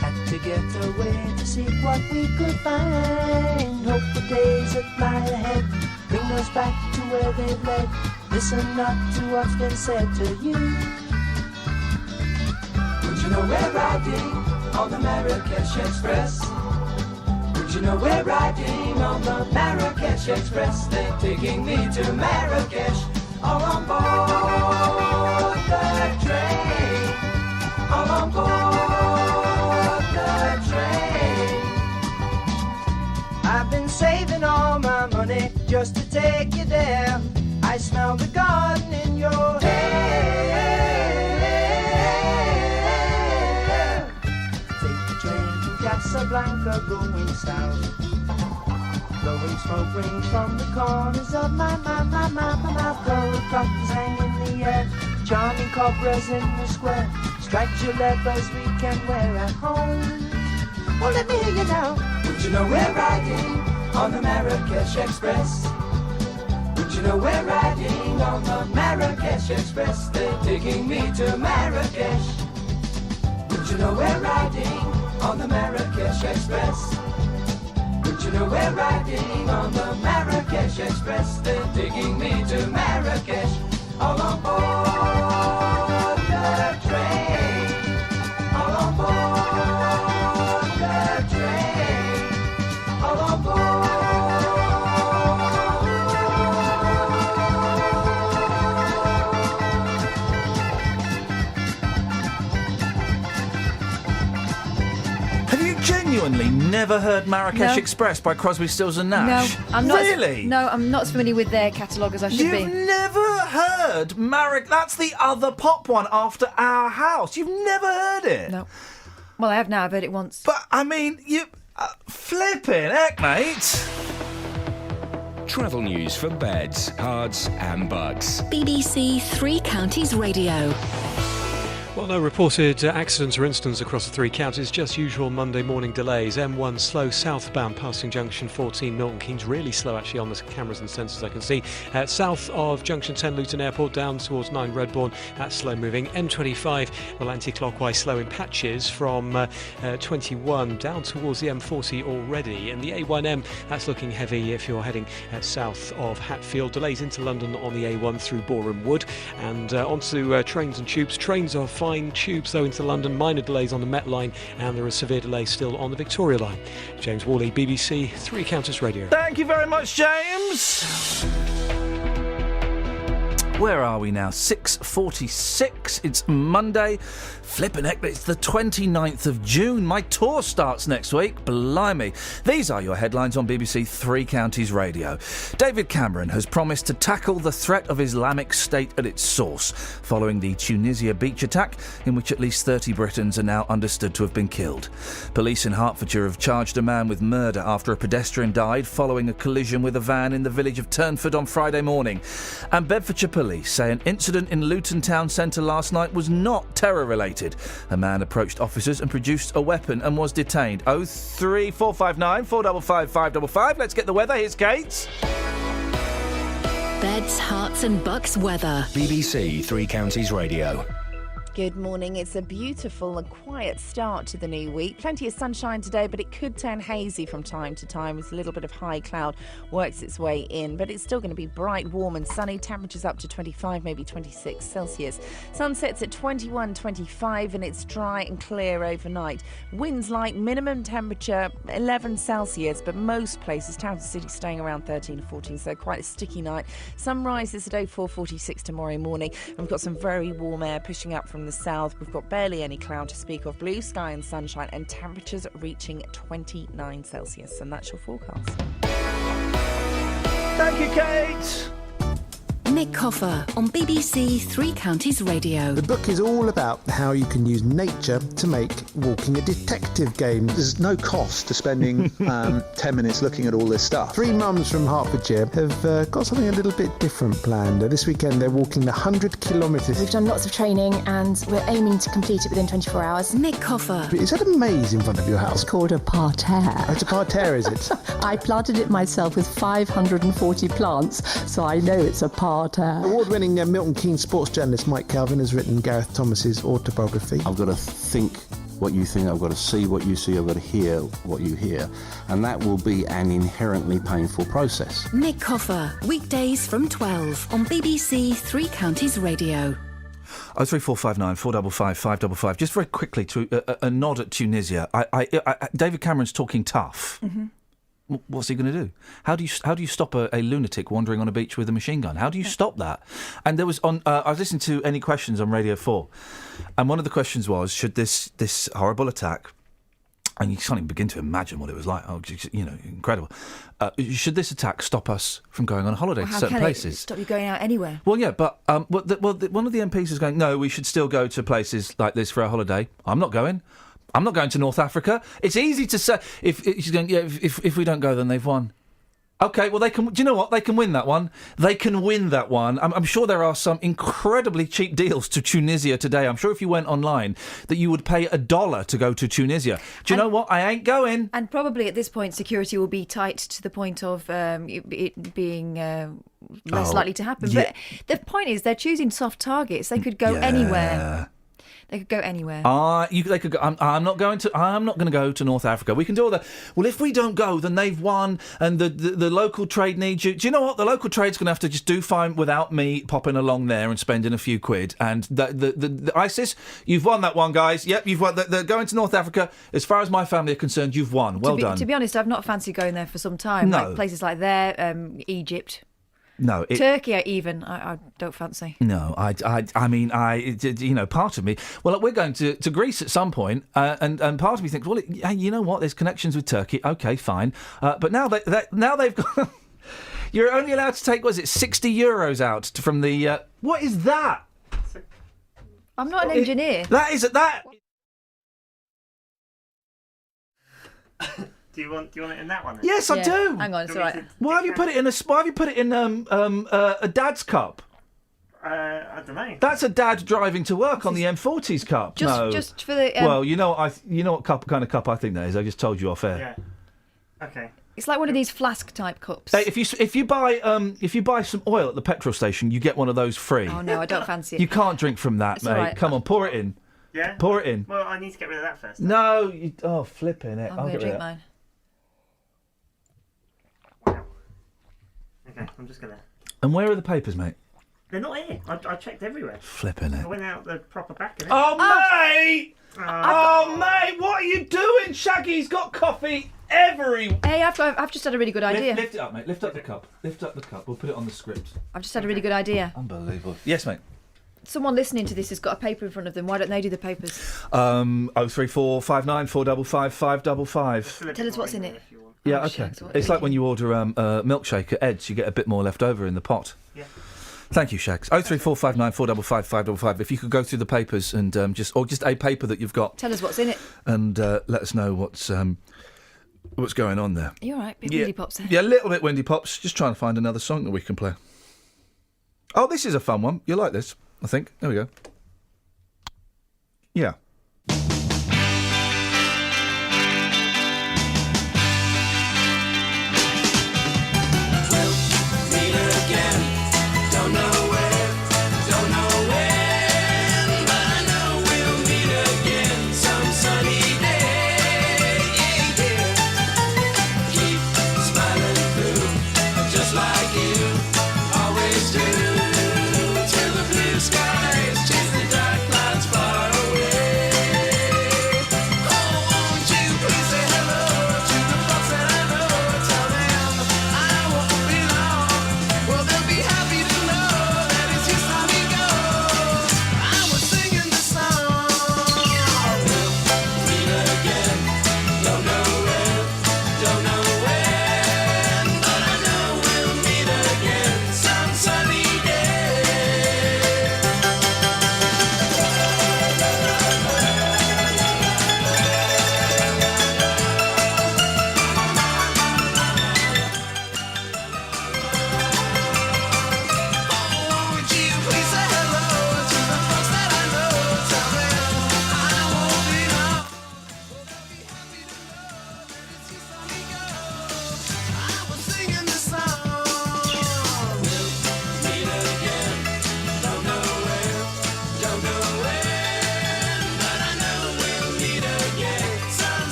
Had to get away to see what we could find. Hope the days that lie ahead bring us back to where they've led. Listen not to what's been said to you. Would you know we're riding on the Marrakesh Express? Would you know we're riding on the Marrakesh Express? They're taking me to Marrakesh, all on board the train. All on board the train. I've been saving all my money just to take you there. I smell the garden in your hair. Take the train from Casablanca going south. Blowing smoke rings from the corners of my mouth. Gold cockles hang in the air. Charming cobras in the square. Striped jalebas we can wear at home. Well, let me hear you now. Would you know we're riding on the Marrakesh Express? Would you know we're riding on the Marrakesh Express? They're taking me to Marrakesh. Would you know we're riding on the Marrakesh Express? Would you know we're riding on the Marrakesh Express? They're taking me to Marrakesh, all on board the train. All on board the train. All on board. Genuinely never heard Marrakesh Express by Crosby, Stills and Nash? No, I'm not. Really? No, I'm not as familiar with their catalogue as I should be. You've never heard Marrakesh? That's the other pop one after Our House. You've never heard it? No. Well, I have now. I've heard it once. But, I mean, you... flipping heck, mate. Travel news for beds, cards and bugs. BBC Three Counties Radio. Well, no reported accidents or incidents across the three counties, just usual Monday morning delays. M1 slow southbound passing junction 14 Milton Keynes, really slow actually on the cameras and sensors I can see. South of junction 10 Luton Airport down towards 9 Redbourne, that's slow moving. M25, well, anti-clockwise slow in patches from 21 down towards the M40 already. And the A1M, that's looking heavy if you're heading south of Hatfield. Delays into London on the A1 through Boreham Wood. And onto trains and tubes. Trains are fine, tubes though into London, minor delays on the Met line, and there are severe delays still on the Victoria line. James Worley, BBC Three Counties Radio. Thank you very much, James. Where are we now? 6:46. It's Monday. Flippin' heck, it's the 29th of June. My tour starts next week. Blimey. These are your headlines on BBC Three Counties Radio. David Cameron has promised to tackle the threat of Islamic State at its source, following the Tunisia beach attack, in which at least 30 Britons are now understood to have been killed. Police in Hertfordshire have charged a man with murder after a pedestrian died following a collision with a van in the village of Turnford on Friday morning. And Bedfordshire Police say an incident in Luton town centre last night was not terror-related. A man approached officers and produced a weapon and was detained. 03459 455 555. Let's get the weather. Here's Kate. Beds, Herts and Bucks weather. BBC Three Counties Radio. Good morning. It's a beautiful and quiet start to the new week. Plenty of sunshine today, but it could turn hazy from time to time as a little bit of high cloud works its way in. But it's still going to be bright, warm and sunny. Temperatures up to 25, maybe 26 Celsius. Sunsets at 21, 25 and it's dry and clear overnight. Winds light, minimum temperature 11 Celsius, but most places, town and city, staying around 13 or 14, so quite a sticky night. Sunrise is at 04:46 tomorrow morning. And we've got some very warm air pushing up from the south. We've got barely any cloud to speak of, blue sky and sunshine, and temperatures reaching 29 Celsius. And that's your forecast. Thank you, Kate. Nick Coffer on BBC Three Counties Radio. The book is all about how you can use nature to make walking a detective game. There's no cost to spending 10 minutes looking at all this stuff. Three mums from Hertfordshire have got something a little bit different planned. This weekend they're walking the 100 kilometres. We've done lots of training and we're aiming to complete it within 24 hours. Nick Coffer. Is that a maze in front of your house? It's called a parterre. Oh, it's a parterre, is it? I planted it myself with 540 plants, so I know it's a parterre. Award-winning Milton Keynes sports journalist Mike Calvin has written Gareth Thomas's autobiography. I've got to think what you think, I've got to see what you see, I've got to hear what you hear, and that will be an inherently painful process. Nick Coffer, weekdays from 12 on BBC Three Counties Radio. 03459 455 555. Just very quickly to a nod at Tunisia. David Cameron's talking tough. Mm-hmm. What's he going to do? How do you stop a lunatic wandering on a beach with a machine gun? How do you stop that? And there was I was listening to Any Questions on Radio 4, and one of the questions was, should this horrible attack, and you can't even begin to imagine what it was like. Oh, incredible. Should this attack stop us from going on holiday to certain places? Stop you going out anywhere? Well, yeah, but one of the MPs is going, no, we should still go to places like this for a holiday. I'm not going. I'm not going to North Africa. It's easy to say if we don't go, then they've won. Okay, well, they can. Do you know what? They can win that one. They can win that one. I'm sure there are some incredibly cheap deals to Tunisia today. I'm sure if you went online that you would pay $1 to go to Tunisia. Do you know what? I ain't going. And probably at this point, security will be tight to the point of it being less likely to happen. Yeah. But the point is, they're choosing soft targets. They could go anywhere. They could go anywhere. They could go. I'm not going to go to North Africa. We can do all that. Well, if we don't go, then they've won, and the local trade needs you. Do you know what? The local trade's going to have to just do fine without me popping along there and spending a few quid. And the ISIS, you've won that one, guys. Yep, you've won. They're going to North Africa. As far as my family are concerned, you've won. Well done. To be honest, I've not fancied going there for some time. No. Like places like there, Egypt. No, Turkey, I don't fancy. No, I mean, part of me. Well, we're going to Greece at some point, and part of me thinks, well, you know what? There's connections with Turkey. Okay, fine. But now they've got. You're only allowed to take, was it €60 out from the? What is that? I'm not an engineer. That is that. Do you want it in that one? Then? Yes, I do. Hang on, it's all right. Why have you put it in a dad's cup? I don't know. That's a dad driving to work on the M40's cup. Just for the. Well, you know what kind of cup I think that is. I just told you off air. Yeah. Okay. It's like one of these flask type cups. Hey, if you buy some oil at the petrol station, you get one of those free. Oh no, I don't fancy it. You can't drink from that, It's mate. all right. Come on, pour it in. Yeah? Pour it in. Well, I need to get rid of that first. No, flipping it. I'm I'll going to get rid drink of mine. Okay, I'm just going to... And where are the papers, mate? They're not here. I checked everywhere. Flipping it. I went out the proper back of it. Oh, mate! Mate, what are you doing? Shaggy's got coffee everywhere. Hey, I've just had a really good idea. Lift it up, mate. Lift up the cup. Lift up the cup. We'll put it on the script. I've just had a really good idea. Unbelievable. Yes, mate. Someone listening to this has got a paper in front of them. Why don't they do the papers? 03459 455 555. Tell us what's in it. Yeah, okay. It's like when you order a milkshake at Ed's, you get a bit more left over in the pot. Yeah. Thank you, Shags. 03459 455 555. If you could go through the papers and just a paper that you've got. Tell us what's in it. And let us know what's going on there. You're right. Bit windy pops there. Yeah, a little bit windy pops. Just trying to find another song that we can play. Oh, this is a fun one. You'll like this, I think. There we go. Yeah.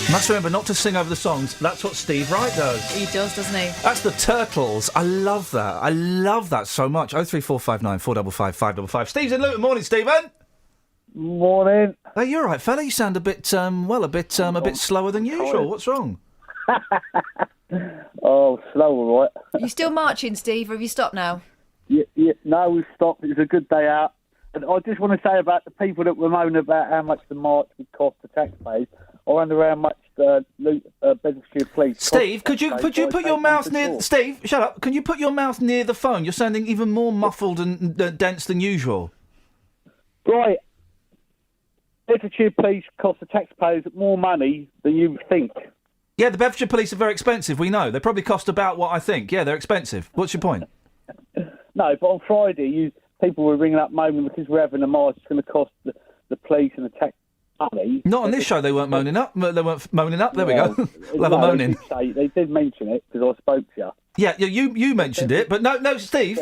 Must remember not to sing over the songs. That's what Steve Wright does. He does, doesn't he? That's the Turtles. I love that. I love that so much. 03459 455 555. Steve's in Luton. Morning, Stephen. Morning. Hey, you're all right, fella. You sound a bit slower than usual. What's wrong? Oh, slow, all right. Are you still marching, Steve, or have you stopped now? Yeah, no, we've stopped. It was a good day out. And I just want to say about the people that were moaning about how much the march would cost the taxpayers. I wonder how much Bedfordshire Police. Steve, could you put your mouth near? Steve, shut up. Can you put your mouth near the phone? You're sounding even more muffled and dense than usual. Right. Bedfordshire Police cost the taxpayers more money than you think. Yeah, the Bedfordshire Police are very expensive. We know they probably cost about what I think. Yeah, they're expensive. What's your point? No, but on Friday, people were ringing up moaning because we're having a march. It's going to cost the police and the tax money. Not on this show. They weren't moaning up. They weren't moaning up. There we go. We'll have a moaning. They did mention it because I spoke to you. Yeah, you mentioned it, but no, Steve,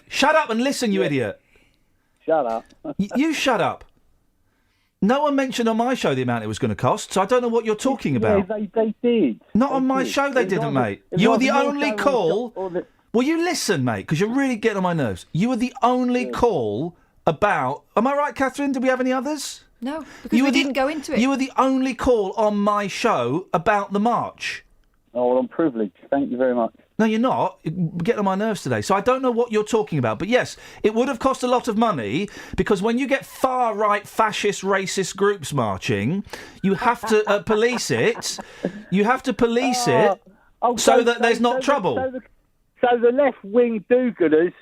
shut up and listen, you idiot. Shut up. You shut up. No one mentioned on my show the amount it was going to cost, so I don't know what you're talking about. Yeah, they did. Not on my show, they didn't, mate. You were the only call. Will you listen, mate? Because you're really getting on my nerves. You were the only call about. Am I right, Catherine? Did we have any others? No, because we didn't go into it. You were the only call on my show about the march. Oh, well, I'm privileged. Thank you very much. No, you're not. You're getting on my nerves today. So I don't know what you're talking about. But yes, it would have cost a lot of money because when you get far-right, fascist, racist groups marching, you have to police it. You have to police it. Oh, so that there's not trouble. So the left-wing do-gooders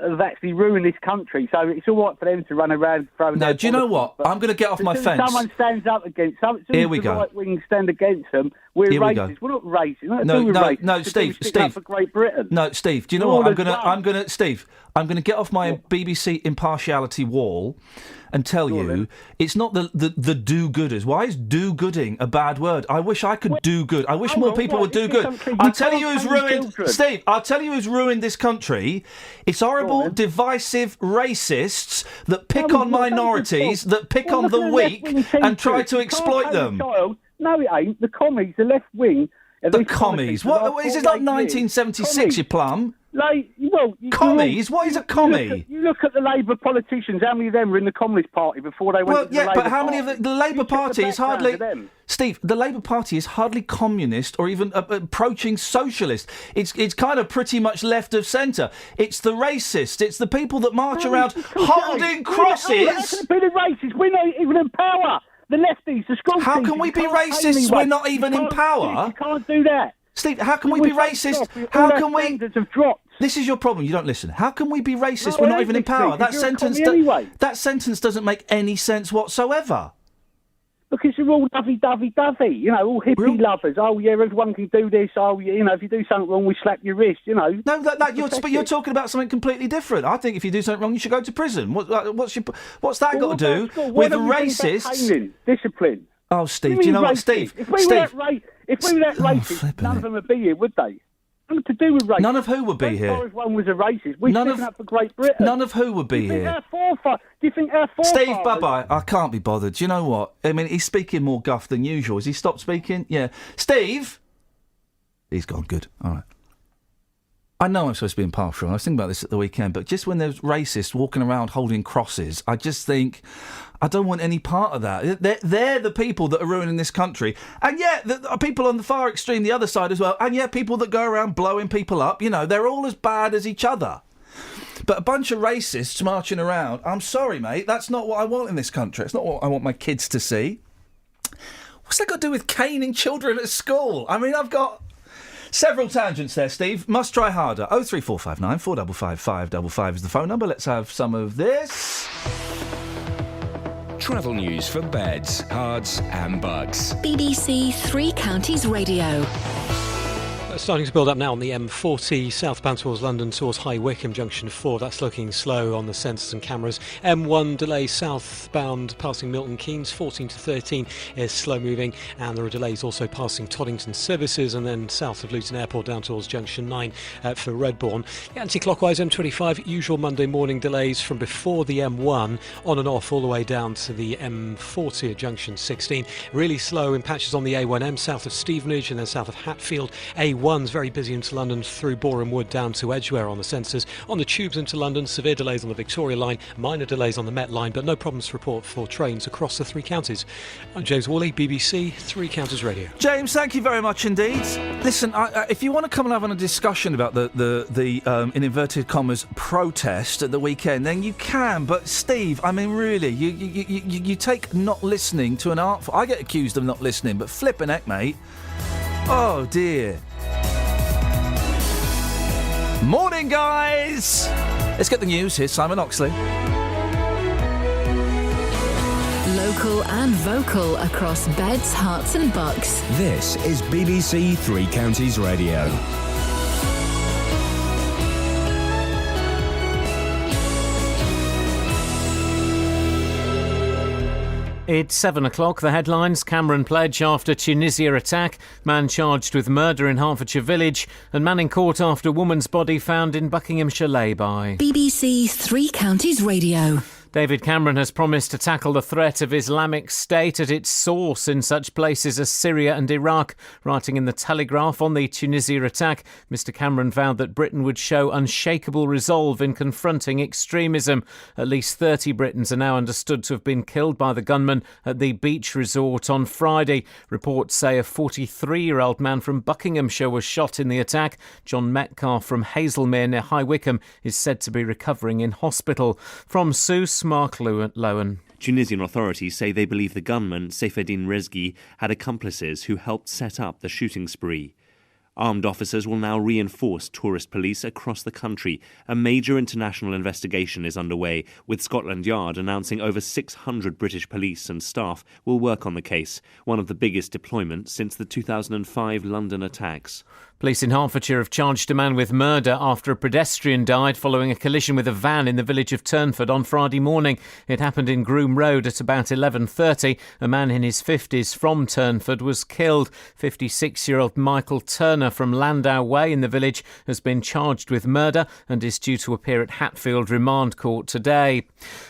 have actually ruined this country, so it's all right for them to run around throwing. No, do you know what? I'm going to get off my fence. Someone stands up against them. Here we go. The right wing stand against them. We're Here we racist. go. We're not racist. No, Steve. For Great Britain. No, Steve. Do you know what? I'm going to get off my BBC impartiality wall and tell you it's not the do-gooders. Why is do-gooding a bad word? I wish I could do good. I wish more people would do good. I'll tell you who's ruined... Steve, I'll tell you who's ruined this country. It's horrible, divisive racists that pick on minorities, that pick on the weak and try to exploit them. No, it ain't. The commies, the left wing... The commies? What is this, like 1976, you plum? Commies? What is a commie? You look at the Labour politicians. How many of them were in the Communist Party before they went to the Labour Party? But how many of the Labour Party is hardly... Steve, the Labour Party is hardly communist or even approaching socialist. It's kind of pretty much left of centre. It's the racists. It's the people that march around holding crosses. How can it be the racists? We're not even in power. The lefties, the school How can we be racist? We're not even in power. You can't do that. Steve, how can we be racist? How can we... This is your problem. You don't listen. How can we be racist? We're not even in power. That sentence doesn't make any sense whatsoever. Because you're all lovey-dovey-dovey, you know, all hippie lovers. Oh, yeah, everyone can do this. Oh, you know, if you do something wrong, we slap your wrist, you know. No, you're talking about something completely different. I think if you do something wrong, you should go to prison. What's that got to do with racists? Discipline. Oh, Steve, do you know what, Steve? If we were that racist, none of them would be here, would they? Nothing to do with racism. None of who would be here? If one was a racist, we're sticking up for Great Britain. None of who would be here? Do you think our forefathers... Steve, bye-bye. I can't be bothered. Do you know what? I mean, he's speaking more guff than usual. Has he stopped speaking? Yeah. Steve? He's gone. Good. All right. I know I'm supposed to be impartial. I was thinking about this at the weekend, but just when there's racists walking around holding crosses, I just think... I don't want any part of that. They're the people that are ruining this country. And yet, the people on the far extreme, the other side as well, and yet people that go around blowing people up, you know, they're all as bad as each other. But a bunch of racists marching around, I'm sorry, mate, that's not what I want in this country. It's not what I want my kids to see. What's that got to do with caning children at school? I mean, I've got... several tangents there, Steve. Must try harder. 03459 455 555 is the phone number. Let's have some of this. Travel news for beds, cards and bugs. BBC Three Counties Radio. Starting to build up now on the M40 southbound towards London towards High Wycombe Junction 4. That's looking slow on the sensors and cameras. M1 delay southbound passing Milton Keynes 14 to 13 is slow moving, and there are delays also passing Toddington Services and then south of Luton Airport down towards Junction 9 for Redbourne. Anti-clockwise M25, usual Monday morning delays from before the M1 on and off all the way down to the M40 at Junction 16. Really slow in patches on the A1M south of Stevenage and then south of Hatfield. A1's very busy into London through Boreham Wood down to Edgware on the sensors. On the tubes into London, severe delays on the Victoria line, minor delays on the Met line, but no problems to report for trains across the three counties. I'm James Worley, BBC Three Counties Radio. James, thank you very much indeed. Listen, if you want to come and have a discussion about the in inverted commas protest at the weekend, then you can. But Steve, I mean, really, you take not listening to an art. I get accused of not listening, but flipping heck, mate. Oh dear. Morning, guys! Let's get the news. Here's Simon Oxley. Local and vocal across beds, hearts and bucks. This is BBC Three Counties Radio. It's 7 o'clock. The headlines: Cameron pledge after Tunisia attack, man charged with murder in Hertfordshire village, and man in court after woman's body found in Buckinghamshire lay-by. BBC Three Counties Radio. David Cameron has promised to tackle the threat of Islamic State at its source in such places as Syria and Iraq. Writing in the Telegraph on the Tunisia attack, Mr Cameron vowed that Britain would show unshakable resolve in confronting extremism. At least 30 Britons are now understood to have been killed by the gunman at the beach resort on Friday. Reports say a 43-year-old man from Buckinghamshire was shot in the attack. John Metcalfe from Hazelmere near High Wycombe is said to be recovering in hospital. From Sousse, Mark Lowen. Tunisian authorities say they believe the gunman, Saifeddin Rezghi, had accomplices who helped set up the shooting spree. Armed officers will now reinforce tourist police across the country. A major international investigation is underway, with Scotland Yard announcing over 600 British police and staff will work on the case, one of the biggest deployments since the 2005 London attacks. Police in Hertfordshire have charged a man with murder after a pedestrian died following a collision with a van in the village of Turnford on Friday morning. It happened in Groom Road at about 11:30. A man in his 50s from Turnford was killed. 56-year-old Michael Turner from Landau Way in the village has been charged with murder and is due to appear at Hatfield Remand Court today.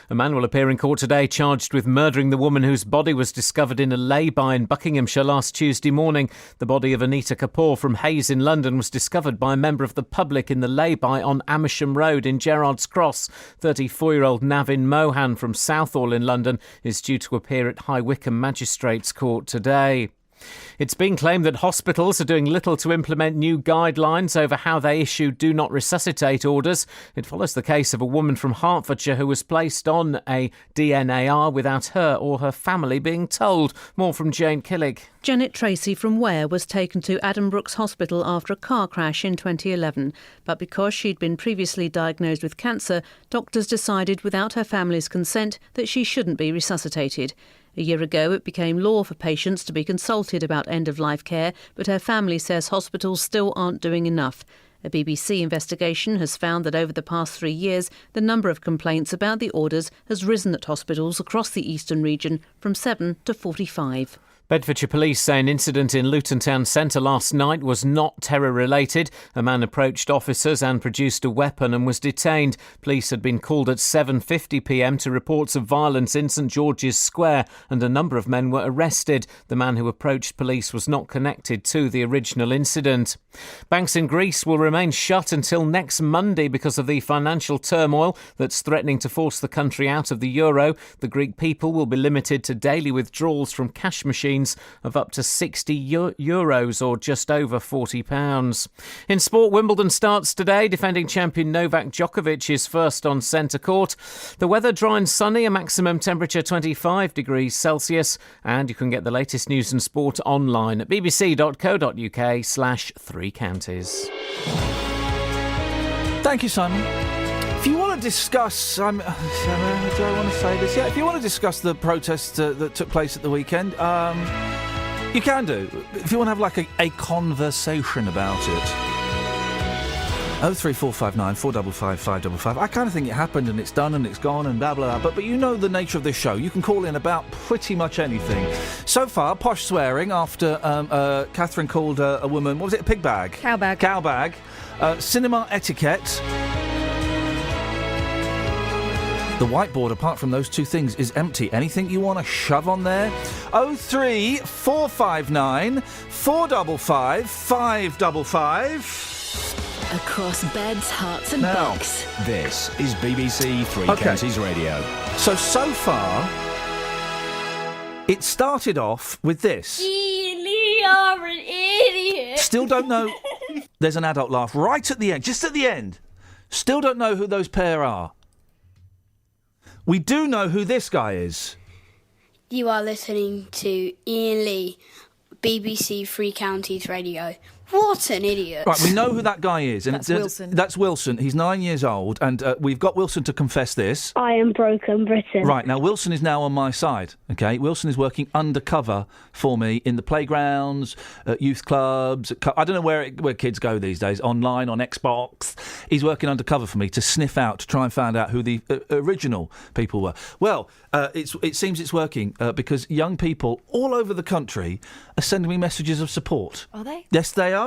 A man will appear in court today charged with murdering the woman whose body was discovered in a lay-by in Buckinghamshire last Tuesday morning. The body of Anita Kapoor from Hayes in London was discovered by a member of the public in the lay-by on Amersham Road in Gerrards Cross. 34-year-old Navin Mohan from Southall in London is due to appear at High Wycombe Magistrates Court today. It's been claimed that hospitals are doing little to implement new guidelines over how they issue do not resuscitate orders. It follows the case of a woman from Hertfordshire who was placed on a DNAR without her or her family being told. More from Jane Killick. Janet Tracy from Ware was taken to Addenbrooke's Hospital after a car crash in 2011. But because she'd been previously diagnosed with cancer, doctors decided without her family's consent that she shouldn't be resuscitated. A year ago, it became law for patients to be consulted about end-of-life care, but her family says hospitals still aren't doing enough. A BBC investigation has found that over the past 3 years, the number of complaints about the orders has risen at hospitals across the eastern region from 7 to 45. Bedfordshire Police say an incident in Luton Town Centre last night was not terror-related. A man approached officers and produced a weapon and was detained. Police had been called at 7:50pm to reports of violence in St George's Square, and a number of men were arrested. The man who approached police was not connected to the original incident. Banks in Greece will remain shut until next Monday because of the financial turmoil that's threatening to force the country out of the euro. The Greek people will be limited to daily withdrawals from cash machines of up to €60 or just over £40. In sport, Wimbledon starts today. Defending champion Novak Djokovic is first on centre court. The weather dry and sunny, a maximum temperature 25 degrees Celsius. And you can get the latest news and sport online at bbc.co.uk/3 counties. Thank you, Simon. If you want to discuss, do I want to say this? Yeah, if you want to discuss the protests that took place at the weekend, you can do. If you want to have like a conversation about it. 03459 455 555. I kind of think it happened and it's done and it's gone and blah, blah, blah. But you know the nature of this show. You can call in about pretty much anything. So far, posh swearing after Catherine called a woman, what was it, a pig bag? Cow bag. Cow bag. Cinema etiquette. The whiteboard, apart from those two things, is empty. Anything you want to shove on there? 03459 455 555. Across beds, hearts and Now, bucks. This is BBC Three Counties Radio. So far, it started off with this. You're an idiot. Still don't know. There's an adult laugh right at the end, just at the end. Still don't know who those pair are. We do know who this guy is. You are listening to Iain Lee, BBC Three Counties Radio. What an idiot. Right, we know who that guy is. And That's Wilson. That's Wilson. He's 9 years old, and we've got Wilson to confess this. I am broken Britain. Right, now Wilson is now on my side, OK? Wilson is working undercover for me in the playgrounds, at youth clubs, I don't know where kids go these days, online, on Xbox. He's working undercover for me to sniff out, to try and find out who the original people were. Well, it seems it's working because young people all over the country are sending me messages of support. Are they? Yes, they are.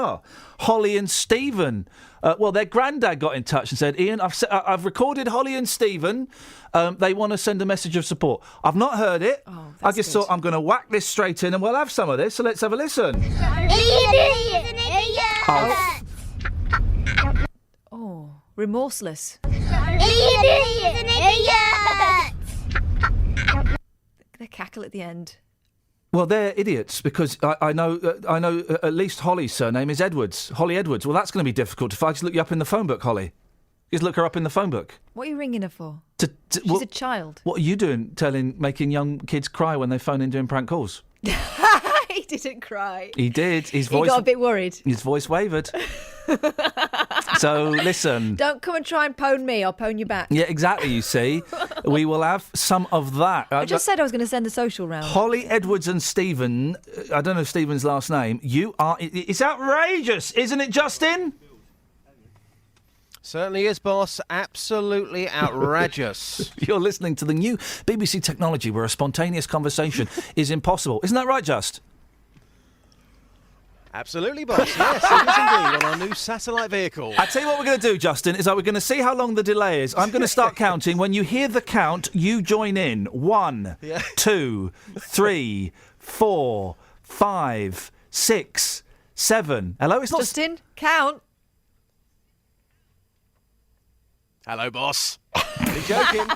Holly and Stephen. Well, their granddad got in touch and said, Iain, I've recorded Holly and Stephen. They want to send a message of support. I've not heard it. I just thought I'm going to whack this straight in and we'll have some of this. So let's have a listen. Oh, remorseless. The cackle at the end. Well, they're idiots because I know at least Holly's surname is Edwards. Holly Edwards. Well, that's going to be difficult if I just look you up in the phone book, Holly. Just look her up in the phone book. What are you ringing her for? She's a child. What are you doing making young kids cry when they phone in doing prank calls? He didn't cry. He did. His He voice got a bit worried. His voice wavered. So listen. Don't come and try and pwn me. I'll pwn you back. Yeah, exactly. You see, we will have some of that. I just said I was going to send a social round. Holly, Edwards, and Stephen. I don't know Stephen's last name. You are. It's outrageous, isn't it, Justin? Certainly is, boss. Absolutely outrageous. You're listening to the new BBC technology where a spontaneous conversation is impossible. Isn't that right, Just? Absolutely, boss. Yes, it is indeed, on our new satellite vehicle. I tell you what we're going to do, Justin, is that we're going to see how long the delay is. I'm going to start counting. When you hear the count, you join in. 1, 2, 3, 4, 5, 6, 7. Hello, it's not... Justin, count. Hello, boss. You're joking.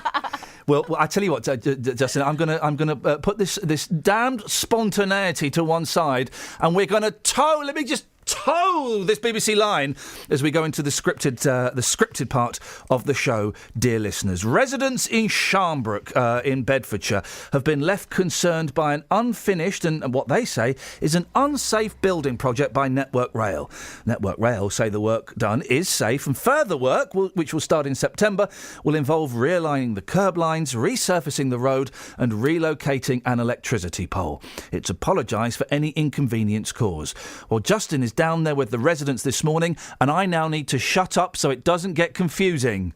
Well, I tell you what, Justin, I'm gonna put this damned spontaneity to one side, and we're gonna tow. Let me just tow this BBC line as we go into the scripted part of the show. Dear listeners, residents in Sharnbrook in Bedfordshire have been left concerned by an unfinished and what they say is an unsafe building project by Network Rail. Network Rail say the work done is safe, and further work, which will start in September, will involve realigning the curb lines, resurfacing the road and relocating an electricity pole. It's apologised for any inconvenience caused. Well, Justin is down there with the residents this morning, and I now need to shut up so it doesn't get confusing.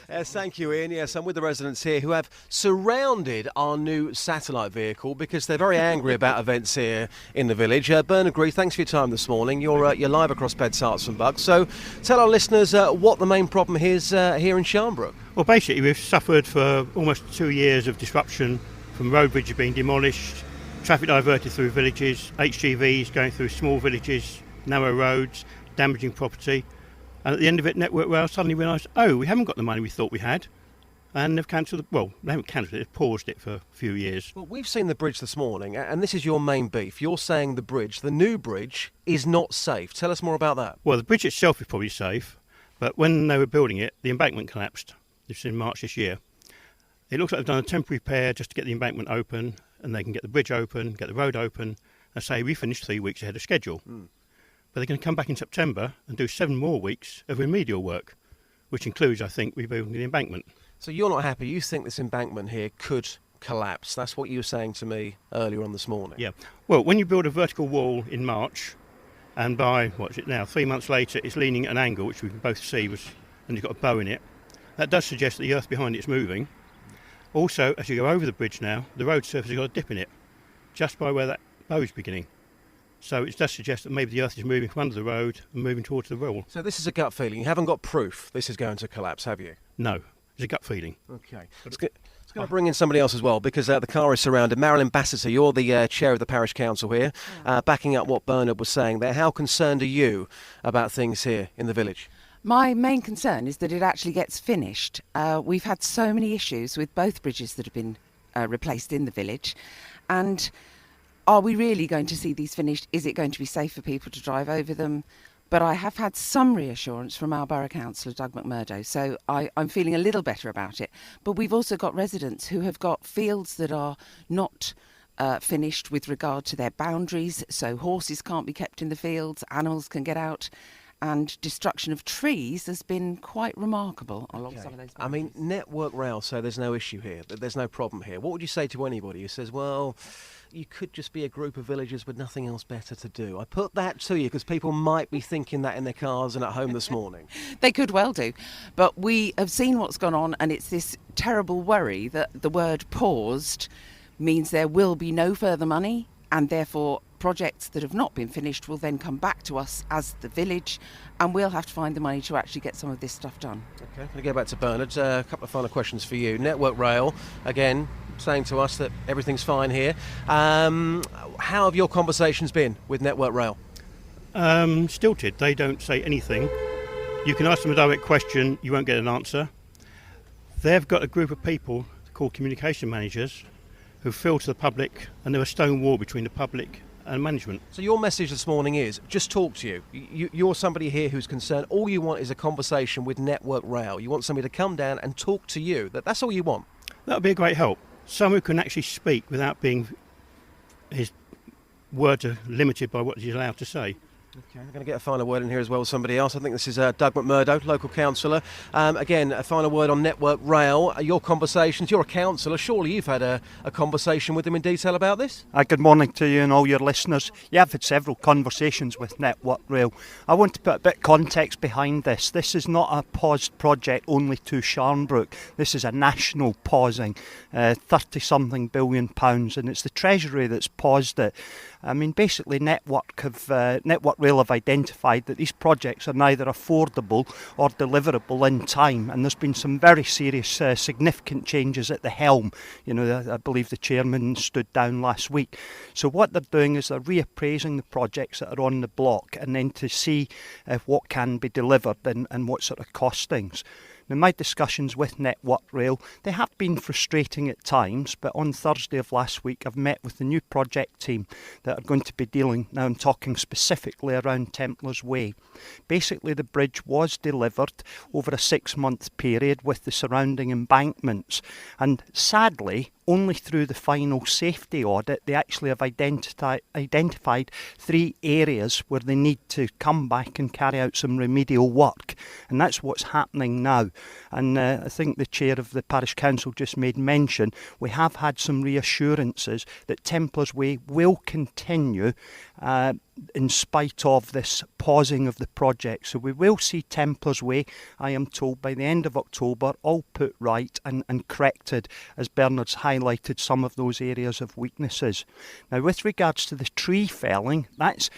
Yes, thank you, Ian. Yes, I'm with the residents here who have surrounded our new satellite vehicle because they're very angry about events here in the village. Bernard Gree, thanks for your time this morning. You're live across Beds, Herts and Bucks. So tell our listeners what the main problem is here in Sharnbrook. Well, basically, we've suffered for almost 2 years of disruption from road bridges being demolished, traffic diverted through villages, HGVs going through small villages, narrow roads, damaging property. And at the end of it, Network Rail suddenly realised, we haven't got the money we thought we had. And they've cancelled it. Well, they haven't cancelled it, they've paused it for a few years. Well, we've seen the bridge this morning, and this is your main beef. You're saying the new bridge, is not safe. Tell us more about that. Well, the bridge itself is probably safe, but when they were building it, the embankment collapsed. This is in March this year. It looks like they've done a temporary repair just to get the embankment open, and they can get the bridge open, get the road open, and say we finished 3 weeks ahead of schedule. But they're going to come back in September and do 7 more weeks of remedial work, which includes, I think, rebuilding the embankment. So you're not happy. You think this embankment here could collapse. That's what you were saying to me earlier on this morning. Yeah. Well, when you build a vertical wall in March, and by, 3 months later, it's leaning at an angle, which we can both see, and you've got a bow in it, that does suggest that the earth behind it is moving. Also, as you go over the bridge now, the road surface has got a dip in it, just by where that bow is beginning. So it does suggest that maybe the earth is moving from under the road and moving towards the wall. So this is a gut feeling. You haven't got proof this is going to collapse, have you? No, it's a gut feeling. Okay. It's going to bring in somebody else as well, because the car is surrounded. Marilyn Bassiter, you're the chair of the parish council here, backing up what Bernard was saying there. How concerned are you about things here in the village? My main concern is that it actually gets finished. We've had so many issues with both bridges that have been replaced in the village, and are we really going to see these finished? Is it going to be safe for people to drive over them? But I have had some reassurance from our borough councillor, Doug McMurdo, so I'm feeling a little better about it. But we've also got residents who have got fields that are not finished with regard to their boundaries, so horses can't be kept in the fields, animals can get out, and destruction of trees has been quite remarkable along some of those boundaries. I mean, Network Rail say there's no issue here, that there's no problem here. What would you say to anybody who says, well, you could just be a group of villagers with nothing else better to do? I put that to you because people might be thinking that in their cars and at home this morning. They could well do. But we have seen what's gone on, and it's this terrible worry that the word paused means there will be no further money, and therefore projects that have not been finished will then come back to us as the village, and we'll have to find the money to actually get some of this stuff done. Okay, I'm going to go back to Bernard. A couple of final questions for you. Network Rail, again, saying to us that everything's fine here. How have your conversations been with Network Rail? Stilted. They don't say anything. You can ask them a direct question, you won't get an answer. They've got a group of people called communication managers who filter the public, and there's a stone wall between the public and management. So your message this morning is, just talk to you. You're somebody here who's concerned. All you want is a conversation with Network Rail. You want somebody to come down and talk to you. That's all you want. That would be a great help. Someone who can actually speak without being his words are limited by what he's allowed to say. Okay, I'm going to get a final word in here as well as somebody else. I think this is Doug McMurdo, local councillor. Again, a final word on Network Rail. Your conversations, you're a councillor. Surely you've had a conversation with them in detail about this? Good morning to you and all your listeners. Yeah, I've had several conversations with Network Rail. I want to put a bit of context behind this. This is not a paused project only to Sharnbrook. This is a national pausing, 30-something billion pounds, and it's the Treasury that's paused it. I mean, basically, Network Rail have identified that these projects are neither affordable or deliverable in time, and there's been some very serious, significant changes at the helm. You know, I believe the chairman stood down last week. So what they're doing is they're reappraising the projects that are on the block, and then to see what can be delivered and what sort of costings. Now, my discussions with Network Rail, they have been frustrating at times, but on Thursday of last week I've met with the new project team that are going to be dealing, now I'm talking specifically around Templars Way. Basically, the bridge was delivered over a 6-month period with the surrounding embankments, and sadly, only through the final safety audit, they actually have identified 3 areas where they need to come back and carry out some remedial work. And that's what's happening now. And I think the chair of the parish council just made mention, we have had some reassurances that Templars Way will continue in spite of this pausing of the project. So we will see Templars Way, I am told, by the end of October, all put right and corrected, as Bernard's highlighted some of those areas of weaknesses. Now, with regards to the tree felling, that's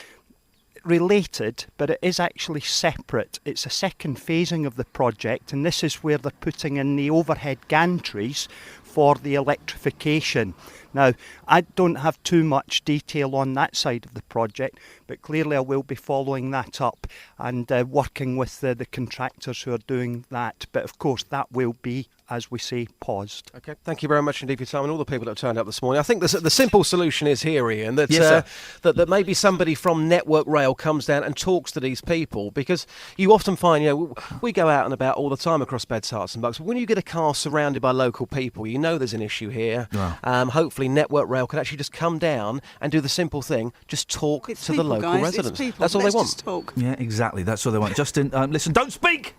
related, but it is actually separate. It's a second phasing of the project, and this is where they're putting in the overhead gantries for the electrification. Now, I don't have too much detail on that side of the project, but clearly I will be following that up and working with the contractors who are doing that. But of course, that will be, as we say, paused. Okay, thank you very much indeed for your time and all the people that have turned up this morning. I think the simple solution is here, Ian, that, Yes, that maybe somebody from Network Rail comes down and talks to these people, because you often find, you know, we go out and about all the time across Beds, Herts and Bucks. When you get a car surrounded by local people, you know there's an issue here. Wow. Hopefully Network Rail can actually just come down and do the simple thing, just talk to the local residents. That's all they want. Just talk. Yeah, exactly. That's all they want. Justin, listen, don't speak!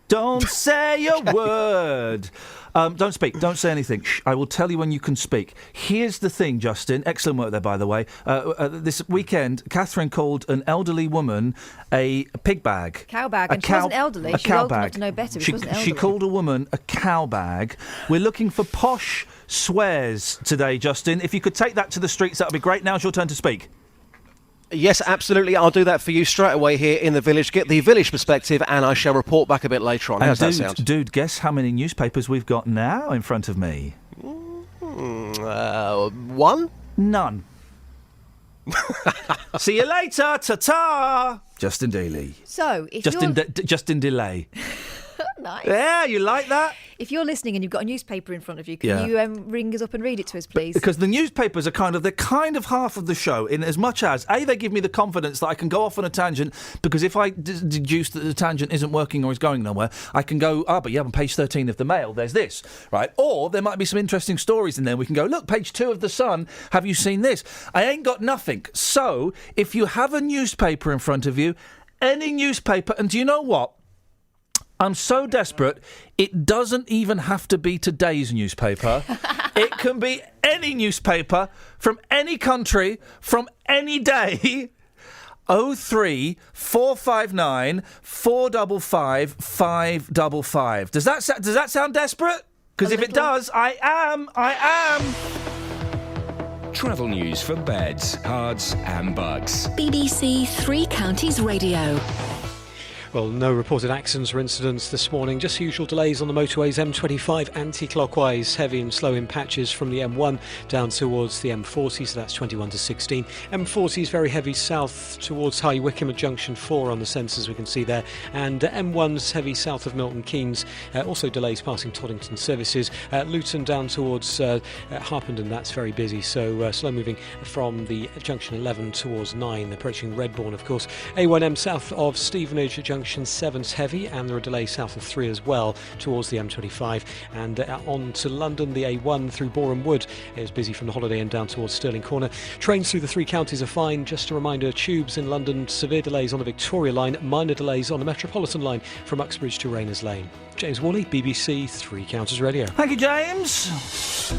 Don't say a word. Don't speak. Don't say anything. Shh, I will tell you when you can speak. Here's the thing, Justin. Excellent work there, by the way. This weekend, Catherine called an elderly woman a pig bag. Cow bag. And she wasn't elderly. She was old enough to know better, but she wasn't elderly. She called a woman a cow bag. We're looking for posh swears today, Justin. If you could take that to the streets, that would be great. Now's your turn to speak. Yes, absolutely. I'll do that for you straight away here in the village. Get the village perspective, and I shall report back a bit later on. How's that sound? Dude, guess how many newspapers we've got now in front of me? 1? None. See you later. Ta-ta. Justin Daly. So, if Justin Delay. Nice. Yeah, you like that? If you're listening and you've got a newspaper in front of you, can you ring us up and read it to us, please? Because the newspapers are kind of half of the show, in as much as, A, they give me the confidence that I can go off on a tangent, because if I deduce that the tangent isn't working or is going nowhere, I can go, but yeah, on page 13 of the Mail, there's this, right? Or there might be some interesting stories in there. We can go, look, page 2 of the Sun, have you seen this? I ain't got nothing. So, if you have a newspaper in front of you, any newspaper, and do you know what? I'm so desperate, it doesn't even have to be today's newspaper. It can be any newspaper from any country, from any day. 03 459 455 555. Does that sound desperate? Because if it does, I am. Travel news for beds, cards and bugs. BBC Three Counties Radio. Well, no reported accidents or incidents this morning. Just usual delays on the motorways. M25 anti-clockwise, heavy and slow in patches from the M1 down towards the M40, so that's 21 to 16. M40 is very heavy south towards High Wycombe at junction 4 on the sensors we can see there. And M1's heavy south of Milton Keynes. Also delays passing Toddington services. Luton down towards Harpenden, that's very busy. So slow moving from the junction 11 towards 9, approaching Redbourne, of course. A1M south of Stevenage at junction Junction 7's heavy, and there are delays south of 3 as well towards the M25. And on to London, the A1 through Boreham Wood is busy from the Holiday Inn down towards Stirling Corner. Trains through the 3 counties are fine. Just a reminder, tubes in London, severe delays on the Victoria line, minor delays on the Metropolitan line from Uxbridge to Rayners Lane. James Worley, BBC 3 Counties Radio. Thank you, James.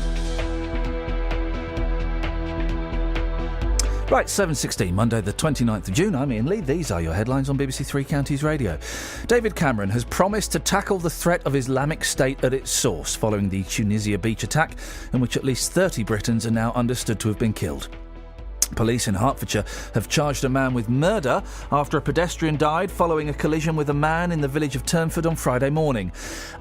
Right, 7:16, Monday the 29th of June. I'm Iain Lee. These are your headlines on BBC 3 Counties Radio. David Cameron has promised to tackle the threat of Islamic State at its source following the Tunisia beach attack, in which at least 30 Britons are now understood to have been killed. Police in Hertfordshire have charged a man with murder after a pedestrian died following a collision with a man in the village of Turnford on Friday morning.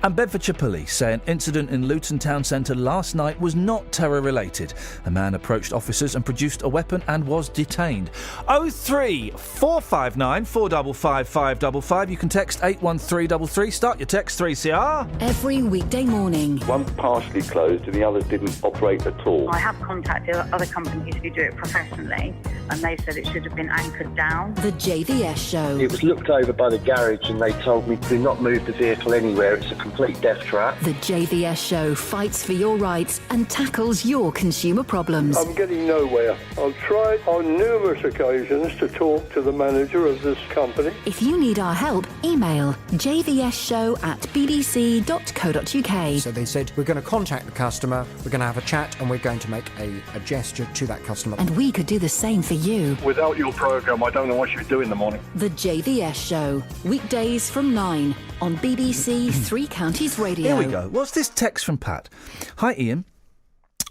And Bedfordshire Police say an incident in Luton Town Centre last night was not terror-related. A man approached officers and produced a weapon and was detained. 03459 455 555. You can text 81333. Start your text 3CR. Every weekday morning. One's partially closed and the others didn't operate at all. I have contacted other companies who do it professionally, and they said it should have been anchored down. The JVS Show. It was looked over by the garage and they told me do not move the vehicle anywhere. It's a complete death trap. The JVS Show fights for your rights and tackles your consumer problems. I'm getting nowhere. I've tried on numerous occasions to talk to the manager of this company. If you need our help, email jvsshow@bbc.co.uk. So they said, we're going to contact the customer, we're going to have a chat, and we're going to make a gesture to that customer. And we could do the same for you. Without your programme, I don't know what you'd do in the morning. The JVS Show, weekdays from 9 on BBC 3 Counties Radio. Here we go. What's this text from Pat? Hi, Ian.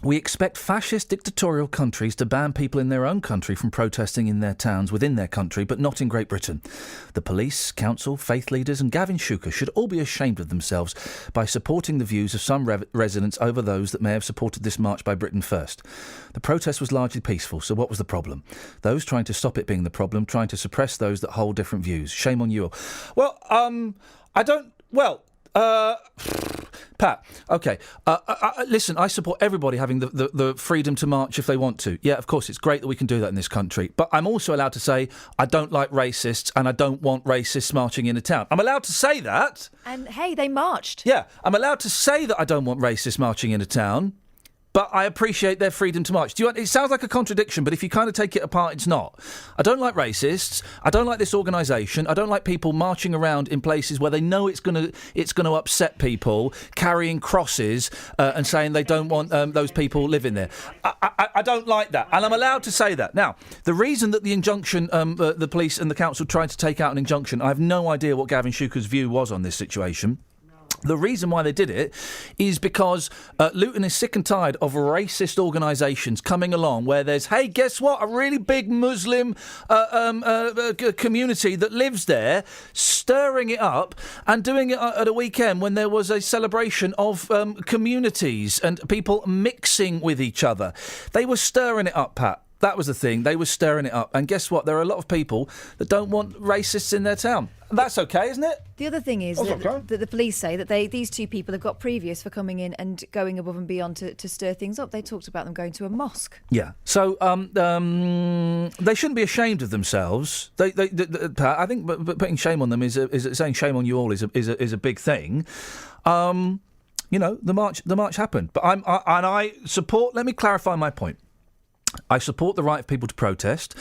We expect fascist dictatorial countries to ban people in their own country from protesting in their towns within their country, but not in Great Britain. The police, council, faith leaders and Gavin Shuker should all be ashamed of themselves by supporting the views of some residents over those that may have supported this march by Britain First. The protest was largely peaceful, so what was the problem? Those trying to stop it being the problem, trying to suppress those that hold different views. Shame on you all. Well, I don't... Well... Pat, OK. Listen, I support everybody having the freedom to march if they want to. Yeah, of course, it's great that we can do that in this country. But I'm also allowed to say I don't like racists and I don't want racists marching in a town. I'm allowed to say that. And, hey, they marched. Yeah, I'm allowed to say that I don't want racists marching in a town. But I appreciate their freedom to march. It sounds like a contradiction, but if you kind of take it apart, it's not. I don't like racists. I don't like this organisation. I don't like people marching around in places where they know it's going to upset people, carrying crosses and saying they don't want those people living there. I don't like that, and I'm allowed to say that. Now, the reason that the injunction, the police and the council tried to take out an injunction, I have no idea what Gavin Shuker's view was on this situation. The reason why they did it is because Luton is sick and tired of racist organisations coming along where there's, hey, guess what? A really big Muslim community that lives there, stirring it up and doing it at a weekend when there was a celebration of communities and people mixing with each other. They were stirring it up, Pat. That was the thing. They were stirring it up. And guess what? There are a lot of people that don't want racists in their town. That's okay, isn't it? The other thing is that the police say that these two people have got previous for coming in and going above and beyond to stir things up. They talked about them going to a mosque. Yeah. So they shouldn't be ashamed of themselves. I think putting shame on them is saying shame on you all is a big thing. The march happened. But I support. Let me clarify my point. I support the right of people to protest,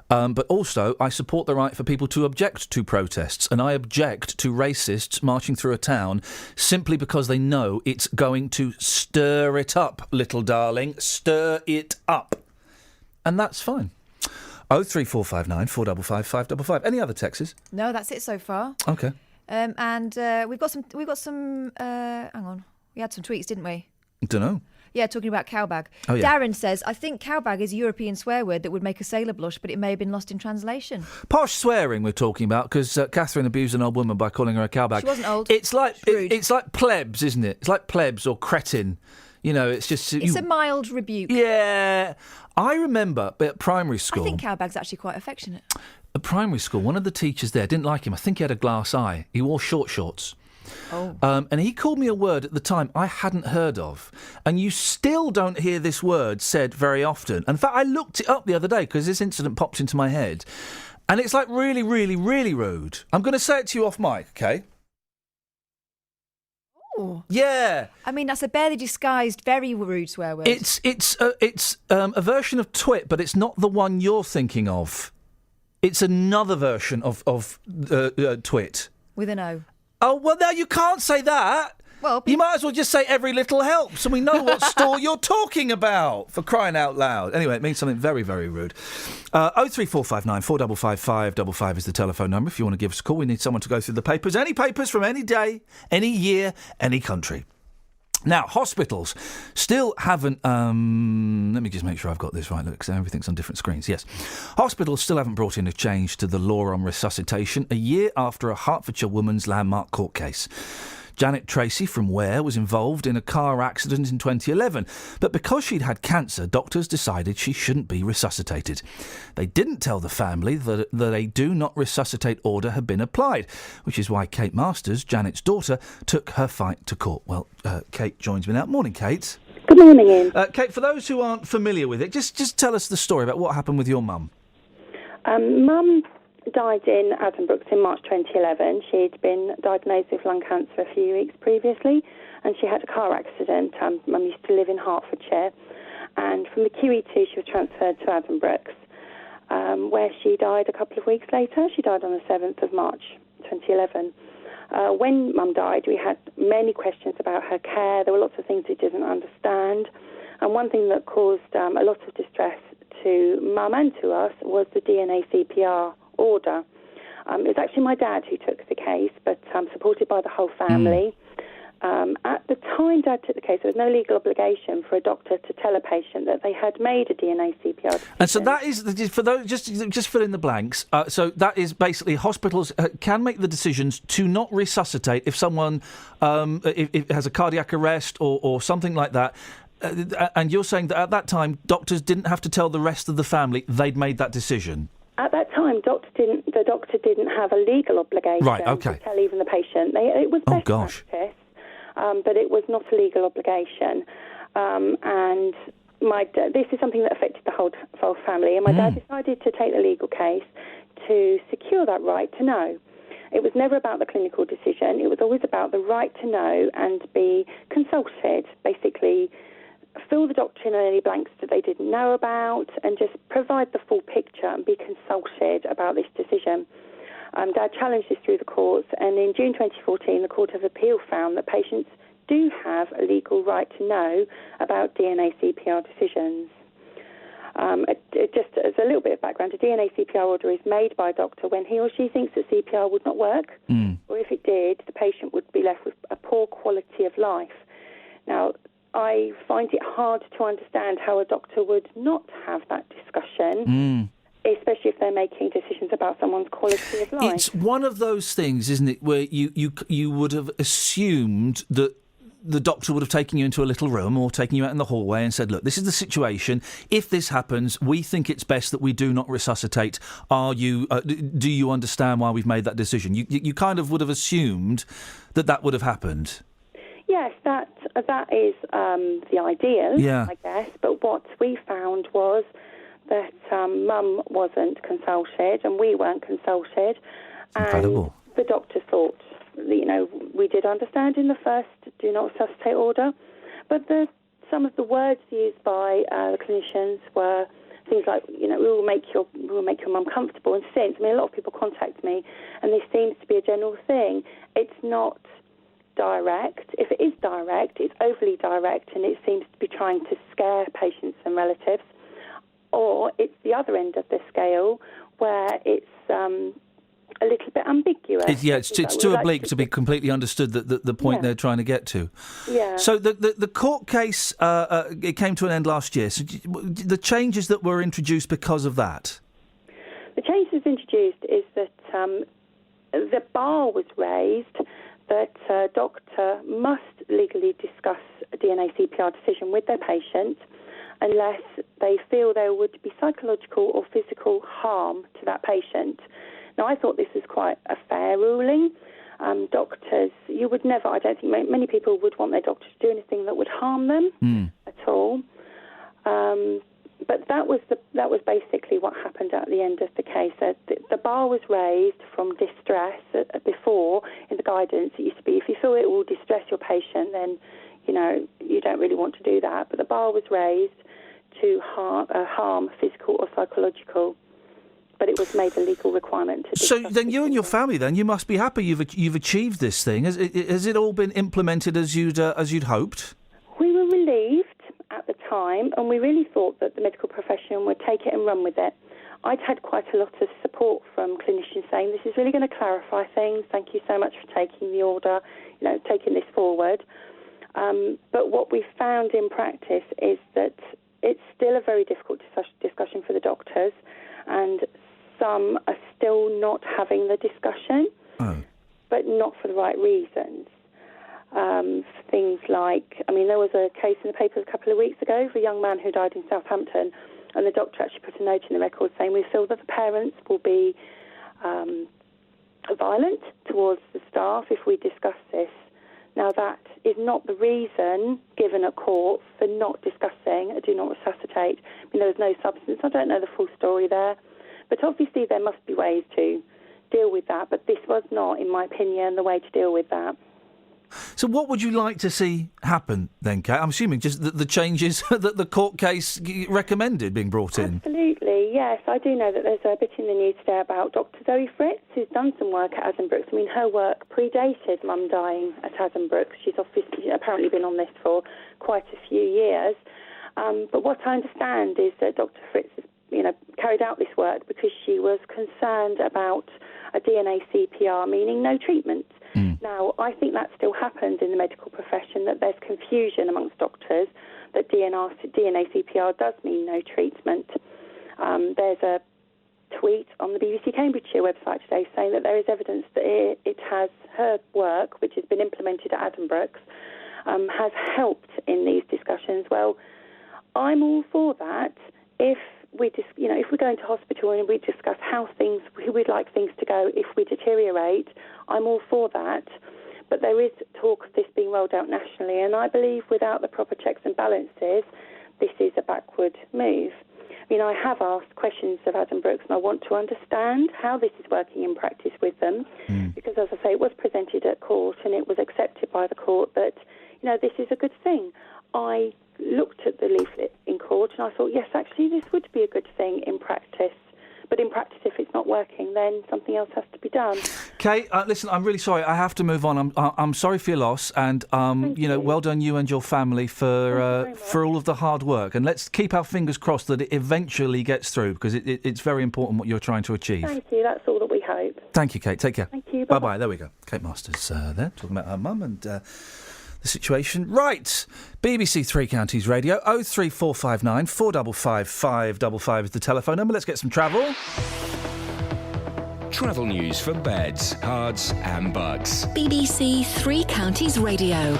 but also I support the right for people to object to protests. And I object to racists marching through a town simply because they know it's going to stir it up, little darling. Stir it up. And that's fine. 03459 455 555. Any other texts? No, that's it so far. OK. And we've got some. Hang on. We had some tweets, didn't we? Don't know. Yeah, talking about cowbag. Oh, yeah. Darren says, I think cowbag is a European swear word that would make a sailor blush, but it may have been lost in translation. Posh swearing we're talking about, because Catherine abused an old woman by calling her a cowbag. She wasn't old. It's like plebs, isn't it? It's like plebs or cretin. It's just... It's a mild rebuke. Yeah. I remember at primary school... I think cowbag's actually quite affectionate. At primary school, one of the teachers there didn't like him. I think he had a glass eye. He wore short shorts. Oh. And he called me a word at the time I hadn't heard of. And you still don't hear this word said very often. In fact, I looked it up the other day because this incident popped into my head. And it's like really, really, really rude. I'm going to say it to you off mic, okay? Oh. Yeah. I mean, that's a barely disguised, very rude swear word. It's a version of twit, but it's not the one you're thinking of. It's another version of twit. With an O. Oh, well, now you can't say that. Well, you might as well just say every little helps, and we know what store you're talking about, for crying out loud. Anyway, it means something very, very rude. 03459 455 555 is the telephone number if you want to give us a call. We need someone to go through the papers. Any papers from any day, any year, any country. Now, hospitals still haven't... let me just make sure I've got this right, look, because everything's on different screens. Yes. Hospitals still haven't brought in a change to the law on resuscitation a year after a Hertfordshire woman's landmark court case. Janet Tracy from Ware was involved in a car accident in 2011, but because she'd had cancer, doctors decided she shouldn't be resuscitated. They didn't tell the family that a do not resuscitate order had been applied, which is why Kate Masters, Janet's daughter, took her fight to court. Well, Kate joins me now. Morning, Kate. Good morning, Ian. Kate, for those who aren't familiar with it, just tell us the story about what happened with your mum. Mum died in Addenbrooke's in March 2011. She'd been diagnosed with lung cancer a few weeks previously, and she had a car accident. Mum used to live in Hertfordshire, and from the QE2 she was transferred to Addenbrooke's, where she died a couple of weeks later. She died on the 7th of March 2011. When Mum died, we had many questions about her care. There were lots of things we didn't understand, and one thing that caused a lot of distress to Mum and to us was the DNA CPR order. It was actually my dad who took the case, but supported by the whole family. At the time Dad took the case, there was no legal obligation for a doctor to tell a patient that they had made a DNA CPR decision. And so that is, for those, just fill in the blanks, so that is basically hospitals can make the decisions to not resuscitate if someone if has a cardiac arrest or something like that. And you're saying that at that time, doctors didn't have to tell the rest of the family they'd made that decision? At that time, the doctor didn't have a legal obligation to tell even the patient. It was best practice, but it was not a legal obligation. And this is something that affected the whole family, and my dad decided to take the legal case to secure that right to know. It was never about the clinical decision. It was always about the right to know and be consulted, basically fill the doctor in on any blanks that they didn't know about, and just provide the full picture and be consulted about this decision. Dad challenged this through the courts, and in June 2014, the Court of Appeal found that patients do have a legal right to know about DNA CPR decisions. Just as a little bit of background, a DNA CPR order is made by a doctor when he or she thinks that CPR would not work, or if it did, the patient would be left with a poor quality of life. Now, I find it hard to understand how a doctor would not have that discussion, especially if they're making decisions about someone's quality of life. It's one of those things, isn't it, where you would have assumed that the doctor would have taken you into a little room or taken you out in the hallway and said, look, this is the situation. If this happens, we think it's best that we do not resuscitate. Do you understand why we've made that decision? You kind of would have assumed that would have happened. Yes, that is the ideal, I guess. But what we found was that Mum wasn't consulted and we weren't consulted. Incredible. And the doctor thought, we did understand in the first do not resuscitate order, but some of the words used by the clinicians were things like, we will make your mum comfortable. And since, a lot of people contact me, and this seems to be a general thing. It's not direct. If it is direct, it's overly direct, and it seems to be trying to scare patients and relatives. Or it's the other end of the scale, where it's a little bit ambiguous. It's too oblique to be completely understood the point they're trying to get to. Yeah. So the court case it came to an end last year. So the changes that were introduced because of that. The change that's introduced is that the bar was raised that a doctor must legally discuss a DNA CPR decision with their patient unless they feel there would be psychological or physical harm to that patient. Now, I thought this was quite a fair ruling. Doctors, you would never, I don't think many people would want their doctor to do anything that would harm them at all. But that was basically what happened at the end of the case. The bar was raised from distress. Before, in the guidance, it used to be if you feel it will distress your patient, then you don't really want to do that. But the bar was raised to harm physical or psychological. But it was made a legal requirement to. So then, you and your family, then you must be happy you've achieved this thing. Has it all been implemented as you'd hoped? We were relieved at the time, and we really thought that the medical profession would take it and run with it. I'd had quite a lot of support from clinicians saying this is really going to clarify things. Thank you so much for taking the order, taking this forward. But what we found in practice is that it's still a very difficult discussion for the doctors, and some are still not having the discussion, but not for the right reasons. Things like, there was a case in the papers a couple of weeks ago for a young man who died in Southampton, and the doctor actually put a note in the record saying we feel that the parents will be violent towards the staff if we discuss this. Now, that is not the reason given at court for not discussing a do not resuscitate. There was no substance. I don't know the full story there. But obviously there must be ways to deal with that. But this was not, in my opinion, the way to deal with that. So what would you like to see happen then, Kate? I'm assuming just the changes that the court case recommended being brought in. Absolutely, yes. I do know that there's a bit in the news today about Dr Zoe Fritz, who's done some work at Addenbrooke's. Her work predated Mum dying at Addenbrooke's. She's apparently been on this for quite a few years. But what I understand is that Dr Fritz has carried out this work because she was concerned about a DNA CPR, meaning no treatment. Now, I think that still happens in the medical profession, that there's confusion amongst doctors that DNA CPR does mean no treatment. There's a tweet on the BBC Cambridgeshire website today saying that there is evidence that it has, her work, which has been implemented at Addenbrooke's, has helped in these discussions. Well, I'm all for that if we go into hospital and we discuss how we'd like things to go if we deteriorate, I'm all for that. But there is talk of this being rolled out nationally, and I believe without the proper checks and balances, this is a backward move. I have asked questions of Addenbrooke's, and I want to understand how this is working in practice with them, because, as I say, it was presented at court and it was accepted by the court that, this is a good thing. I looked at the leaflet in court and I thought, yes, actually, this would be a good thing in practice. But in practice, if it's not working, then something else has to be done. Kate, listen, I'm really sorry. I have to move on. I'm sorry for your loss, and well done you and your family for all of the hard work. And let's keep our fingers crossed that it eventually gets through, because it's very important what you're trying to achieve. Thank you. That's all that we hope. Thank you, Kate. Take care. Thank you. Bye-bye. There we go. Kate Masters there, talking about her mum and the situation. Right. BBC Three Counties Radio, 03459 455 555 is the telephone number. Let's get some travel. Travel news for beds, cards and bugs. BBC Three Counties Radio.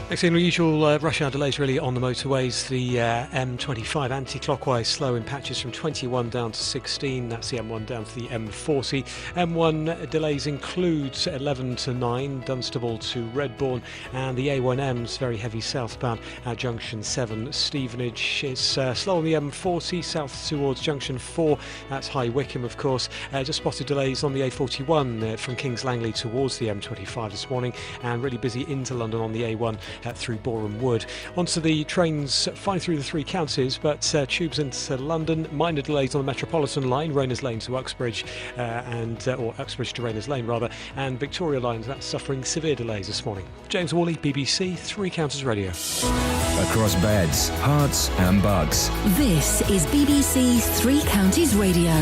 Next thing, the usual rush hour delays really on the motorways. The M25 anti-clockwise slow in patches from 21 down to 16. That's the M1 down to the M40. M1 delays includes 11 to 9, Dunstable to Redbourne, and the A1M's very heavy southbound at Junction 7, Stevenage. It's slow on the M40 south towards Junction 4. That's High Wycombe, of course. Just spotted delays on the A41 from Kings Langley towards the M25 this morning, and really busy into London on the A1 through Boreham Wood. Onto the trains, fine through the three counties, but tubes into London, minor delays on the Metropolitan line, Rayners Lane to Uxbridge, or Uxbridge to Rayners Lane rather, and Victoria Line, that's suffering severe delays this morning. James Worley, BBC Three Counties Radio. Across beds, hearts and bugs. This is BBC Three Counties Radio.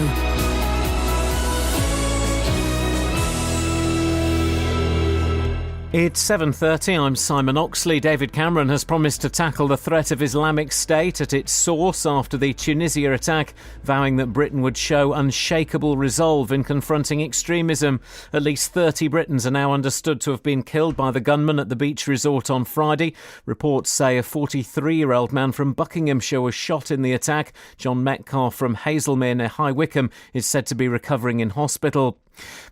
It's 7:30. I'm Simon Oxley. David Cameron has promised to tackle the threat of Islamic State at its source after the Tunisia attack, vowing that Britain would show unshakable resolve in confronting extremism. At least 30 Britons are now understood to have been killed by the gunman at the beach resort on Friday. Reports say a 43-year-old man from Buckinghamshire was shot in the attack. John Metcalfe from Hazelmere near High Wycombe is said to be recovering in hospital.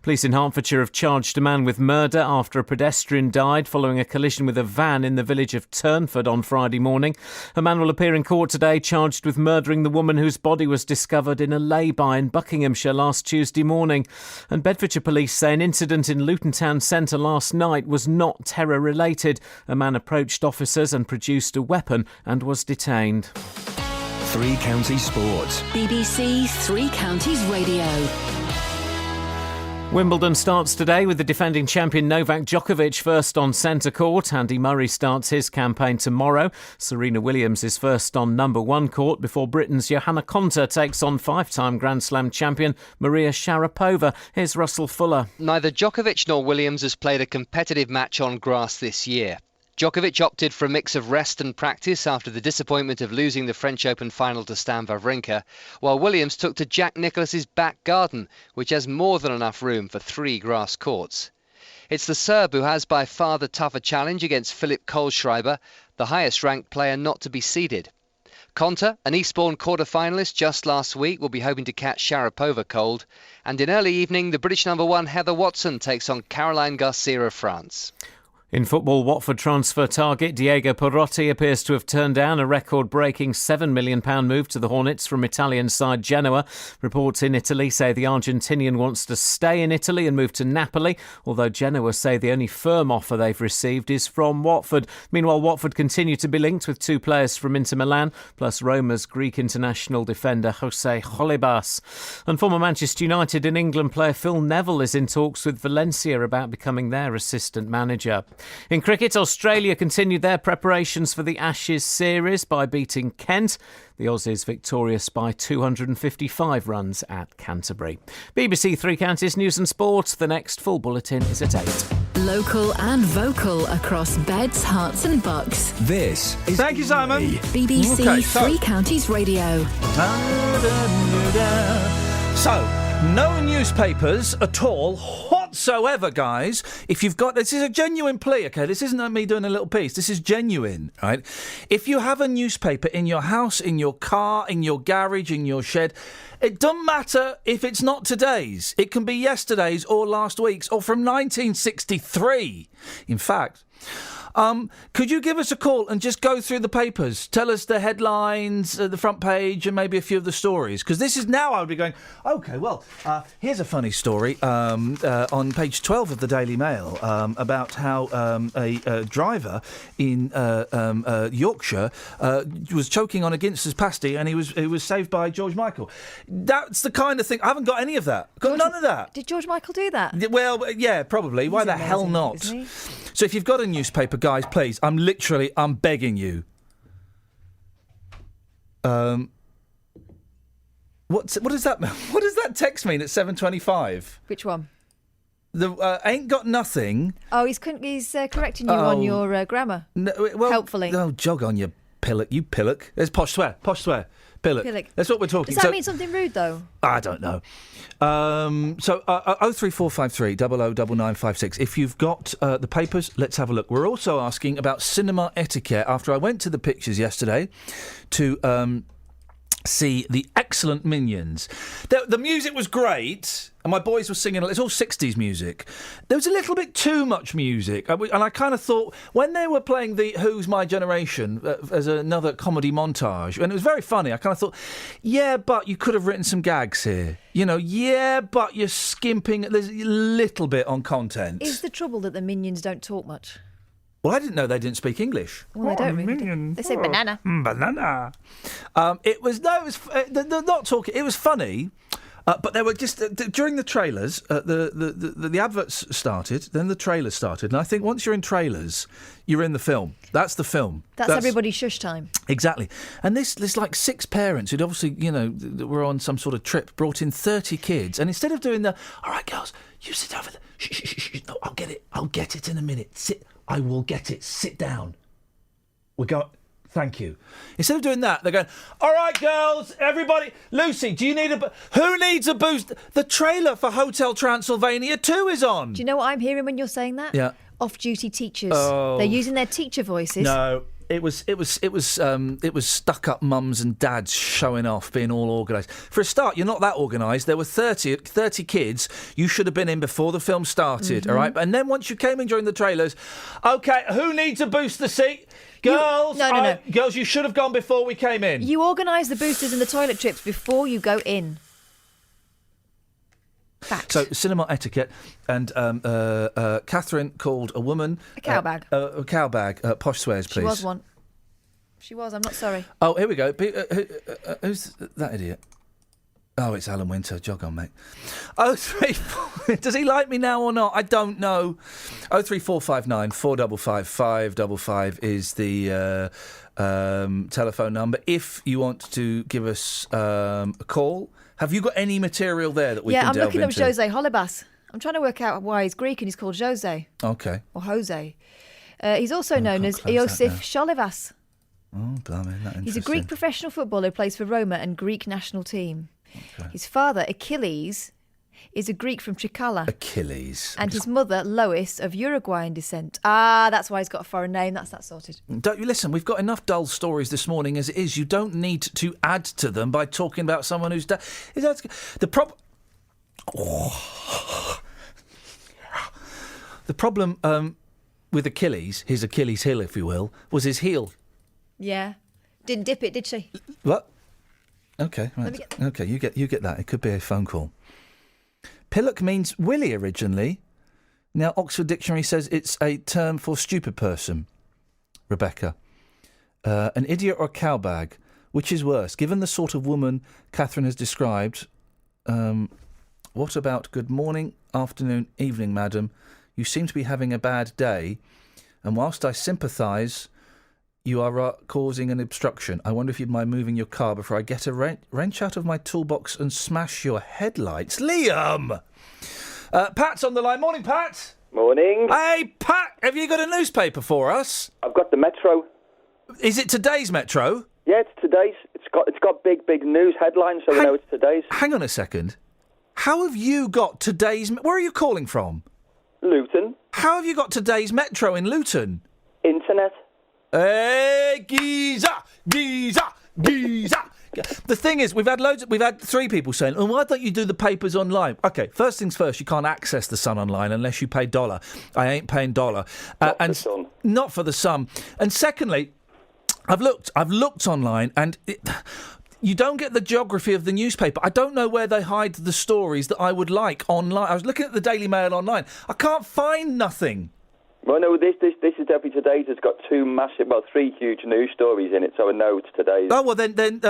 Police in Hertfordshire have charged a man with murder after a pedestrian died following a collision with a van in the village of Turnford on Friday morning. A man will appear in court today charged with murdering the woman whose body was discovered in a lay-by in Buckinghamshire last Tuesday morning. And Bedfordshire police say an incident in Luton Town Centre last night was not terror-related. A man approached officers and produced a weapon and was detained. Three Counties Sports. BBC Three Counties Radio. Wimbledon starts today with the defending champion Novak Djokovic first on centre court. Andy Murray starts his campaign tomorrow. Serena Williams is first on number one court before Britain's Johanna Konta takes on five-time Grand Slam champion Maria Sharapova. Here's Russell Fuller. Neither Djokovic nor Williams has played a competitive match on grass this year. Djokovic opted for a mix of rest and practice after the disappointment of losing the French Open final to Stan Wawrinka, while Williams took to Jack Nicklaus's back garden, which has more than enough room for 3 grass courts. It's the Serb who has by far the tougher challenge against Philip Kohlschreiber, the highest-ranked player not to be seeded. Konta, an Eastbourne quarter-finalist just last week, will be hoping to catch Sharapova cold. And in early evening, the British number one Heather Watson takes on Caroline Garcia of France. In football, Watford transfer target Diego Perotti appears to have turned down a record-breaking £7 million move to the Hornets from Italian side Genoa. Reports in Italy say the Argentinian wants to stay in Italy and move to Napoli, although Genoa say the only firm offer they've received is from Watford. Meanwhile, Watford continue to be linked with 2 players from Inter Milan, plus Roma's Greek international defender Jose Jolibas. And former Manchester United and England player Phil Neville is in talks with Valencia about becoming their assistant manager. In cricket, Australia continued their preparations for the Ashes series by beating Kent. The Aussies victorious by 255 runs at Canterbury. BBC Three Counties News and Sport. The next full bulletin is at 8. Local and vocal across Beds, Herts and Bucks. This is... Thank you, Simon. BBC Okay, Three Counties Radio. So, no newspapers at all whatsoever, guys. If you've got... This is a genuine plea, OK? This isn't me doing a little piece. This is genuine, right? If you have a newspaper in your house, in your car, in your garage, in your shed, it doesn't matter if it's not today's. It can be yesterday's or last week's or from 1963. In fact... could you give us a call and just go through the papers? Tell us the headlines, the front page, and maybe a few of the stories. Because this is now I would be going, OK, well, here's a funny story on page 12 of the Daily Mail about how a driver in Yorkshire was choking on a Ginster's pasty and he was saved by George Michael. That's the kind of thing. I haven't got any of that. Got none of that. Did George Michael do that? Well, yeah, probably. Why the hell not? So if you've got a newspaper, guys, please, I'm begging you. What does that mean? What does that text mean at 7:25? Which one? The ain't got nothing. Oh, he's correcting you on your grammar. No, well, helpfully. Oh, jog on, you pillock. You pillock. There's posh swear. Pillock. That's what we're talking. Does that mean something rude, though? I don't know. 03453 009956. If you've got the papers, let's have a look. We're also asking about cinema etiquette. After I went to the pictures yesterday to see the excellent Minions. The music was great, and my boys were singing. It's all 60s music. There was a little bit too much music, and I kind of thought, when they were playing the Who's My Generation as another comedy montage, and it was very funny, I kind of thought, yeah, but you could have written some gags here. You know, yeah, but you're skimping. There's a little bit on content. Is the trouble that the Minions don't talk much? Well, I didn't know they didn't speak English. Well, they don't really. They say banana. Banana. They're not talking. It was funny, but they were just during the trailers. The adverts started, then the trailers started, and I think once you're in trailers, you're in the film. That's the film. That's everybody's shush time. Exactly. And this like 6 parents who'd obviously, were on some sort of trip, brought in 30 kids, and instead of doing all right, girls, you sit over there. Shh. No, I'll get it in a minute. Sit. I will get it. Sit down. Thank you. Instead of doing that, they're going, all right, girls, everybody. Lucy, do you need who needs a boost? The trailer for Hotel Transylvania 2 is on. Do you know what I'm hearing when you're saying that? Yeah. Off-duty teachers. Oh. They're using their teacher voices. No. It was stuck-up mums and dads showing off, being all organised. For a start, you're not that organised. There were 30 kids. You should have been in before the film started, all right? And then once you came in during the trailers, OK, who needs a booster seat? Girls, No. Girls, you should have gone before we came in. You organise the boosters and the toilet trips before you go in. Fact. So, cinema etiquette, and Catherine called a woman... A cow bag. A cow bag. Posh swears, please. She was one. She was, I'm not sorry. Oh, here we go. Who's that idiot? Oh, it's Alan Winter. Jog on, mate. 034... Does he like me now or not? I don't know. 03459 455 555 is the telephone number. If you want to give us a call... Have you got any material there that we can delve into? Yeah, I'm looking up Jose Holebas. I'm trying to work out why he's Greek and he's called Jose. OK. Or Jose. He's also known as Iosif Cholevas. Oh, blimey, isn't that interesting? He's a Greek professional footballer who plays for Roma and Greek national team. Okay. His father, Achilles, is a Greek from Trikala. Achilles. And his mother, Lois, of Uruguayan descent. Ah, that's why he's got a foreign name. That's that sorted. Don't you listen? We've got enough dull stories this morning as it is. You don't need to add to them by talking about someone who's the problem. The problem with Achilles, his Achilles heel, if you will, was his heel. Yeah, didn't dip it, did she? What? Okay, right. Okay, you get that. It could be a phone call. Pillock means willy originally. Now, Oxford Dictionary says it's a term for stupid person. Rebecca. An idiot or a cowbag. Which is worse? Given the sort of woman Catherine has described, what about good morning, afternoon, evening, madam? You seem to be having a bad day. And whilst I sympathise, you are causing an obstruction. I wonder if you'd mind moving your car before I get a wrench out of my toolbox and smash your headlights. Liam! Pat's on the line. Morning, Pat. Morning. Hey, Pat, have you got a newspaper for us? I've got the Metro. Is it today's Metro? Yeah, it's today's. It's got big news headlines, so we know it's today's. Hang on a second. How have you got today's... Where are you calling from? Luton. How have you got today's Metro in Luton? Internet. Hey, Giza! The thing is, we've had 3 people saying, "Oh, why don't you do the papers online?" Okay, first things first, you can't access the Sun online unless you pay $1. I ain't paying $1. Not for the Sun. And secondly, I've looked online, and you don't get the geography of the newspaper. I don't know where they hide the stories that I would like online. I was looking at the Daily Mail online. I can't find nothing. Well, no, this is definitely today's. It's got 3 huge news stories in it, so I know it's today's. Oh well, then,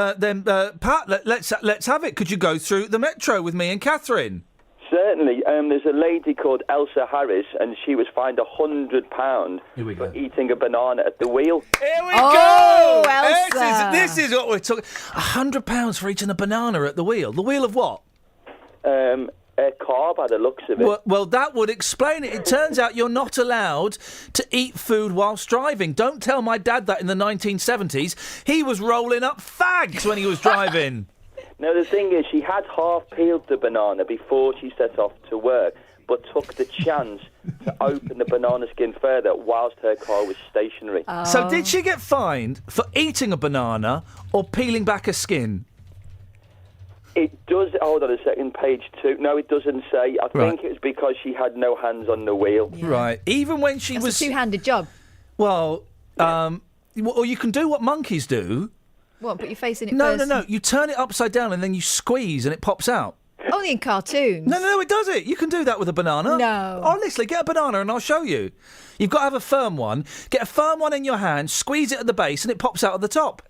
Pat, let's have it. Could you go through the Metro with me and Catherine? Certainly. There's a lady called Elsa Harris, and she was fined £100 for eating a banana at the wheel. Here we go! Elsa! This is what we're talking. £100 for eating a banana at the wheel. The wheel of what? A car, by the looks of it. Well, that would explain it. It turns out you're not allowed to eat food whilst driving. Don't tell my dad that in the 1970s. He was rolling up fags when he was driving. No, the thing is, she had half-peeled the banana before she set off to work, but took the chance to open the banana skin further whilst her car was stationary. Oh. So did she get fined for eating a banana or peeling back a skin? It does... Hold on a second, page 2. No, it doesn't say. I think it was because she had no hands on the wheel. Yeah. Right. Even when she That's was... a two-handed job. Well, or you can do what monkeys do. What, put your face in it first? No. You turn it upside down and then you squeeze and it pops out. Only in cartoons. No, it does it. You can do that with a banana. No. Honestly, get a banana and I'll show you. You've got to have a firm one. Get a firm one in your hand, squeeze it at the base and it pops out at the top.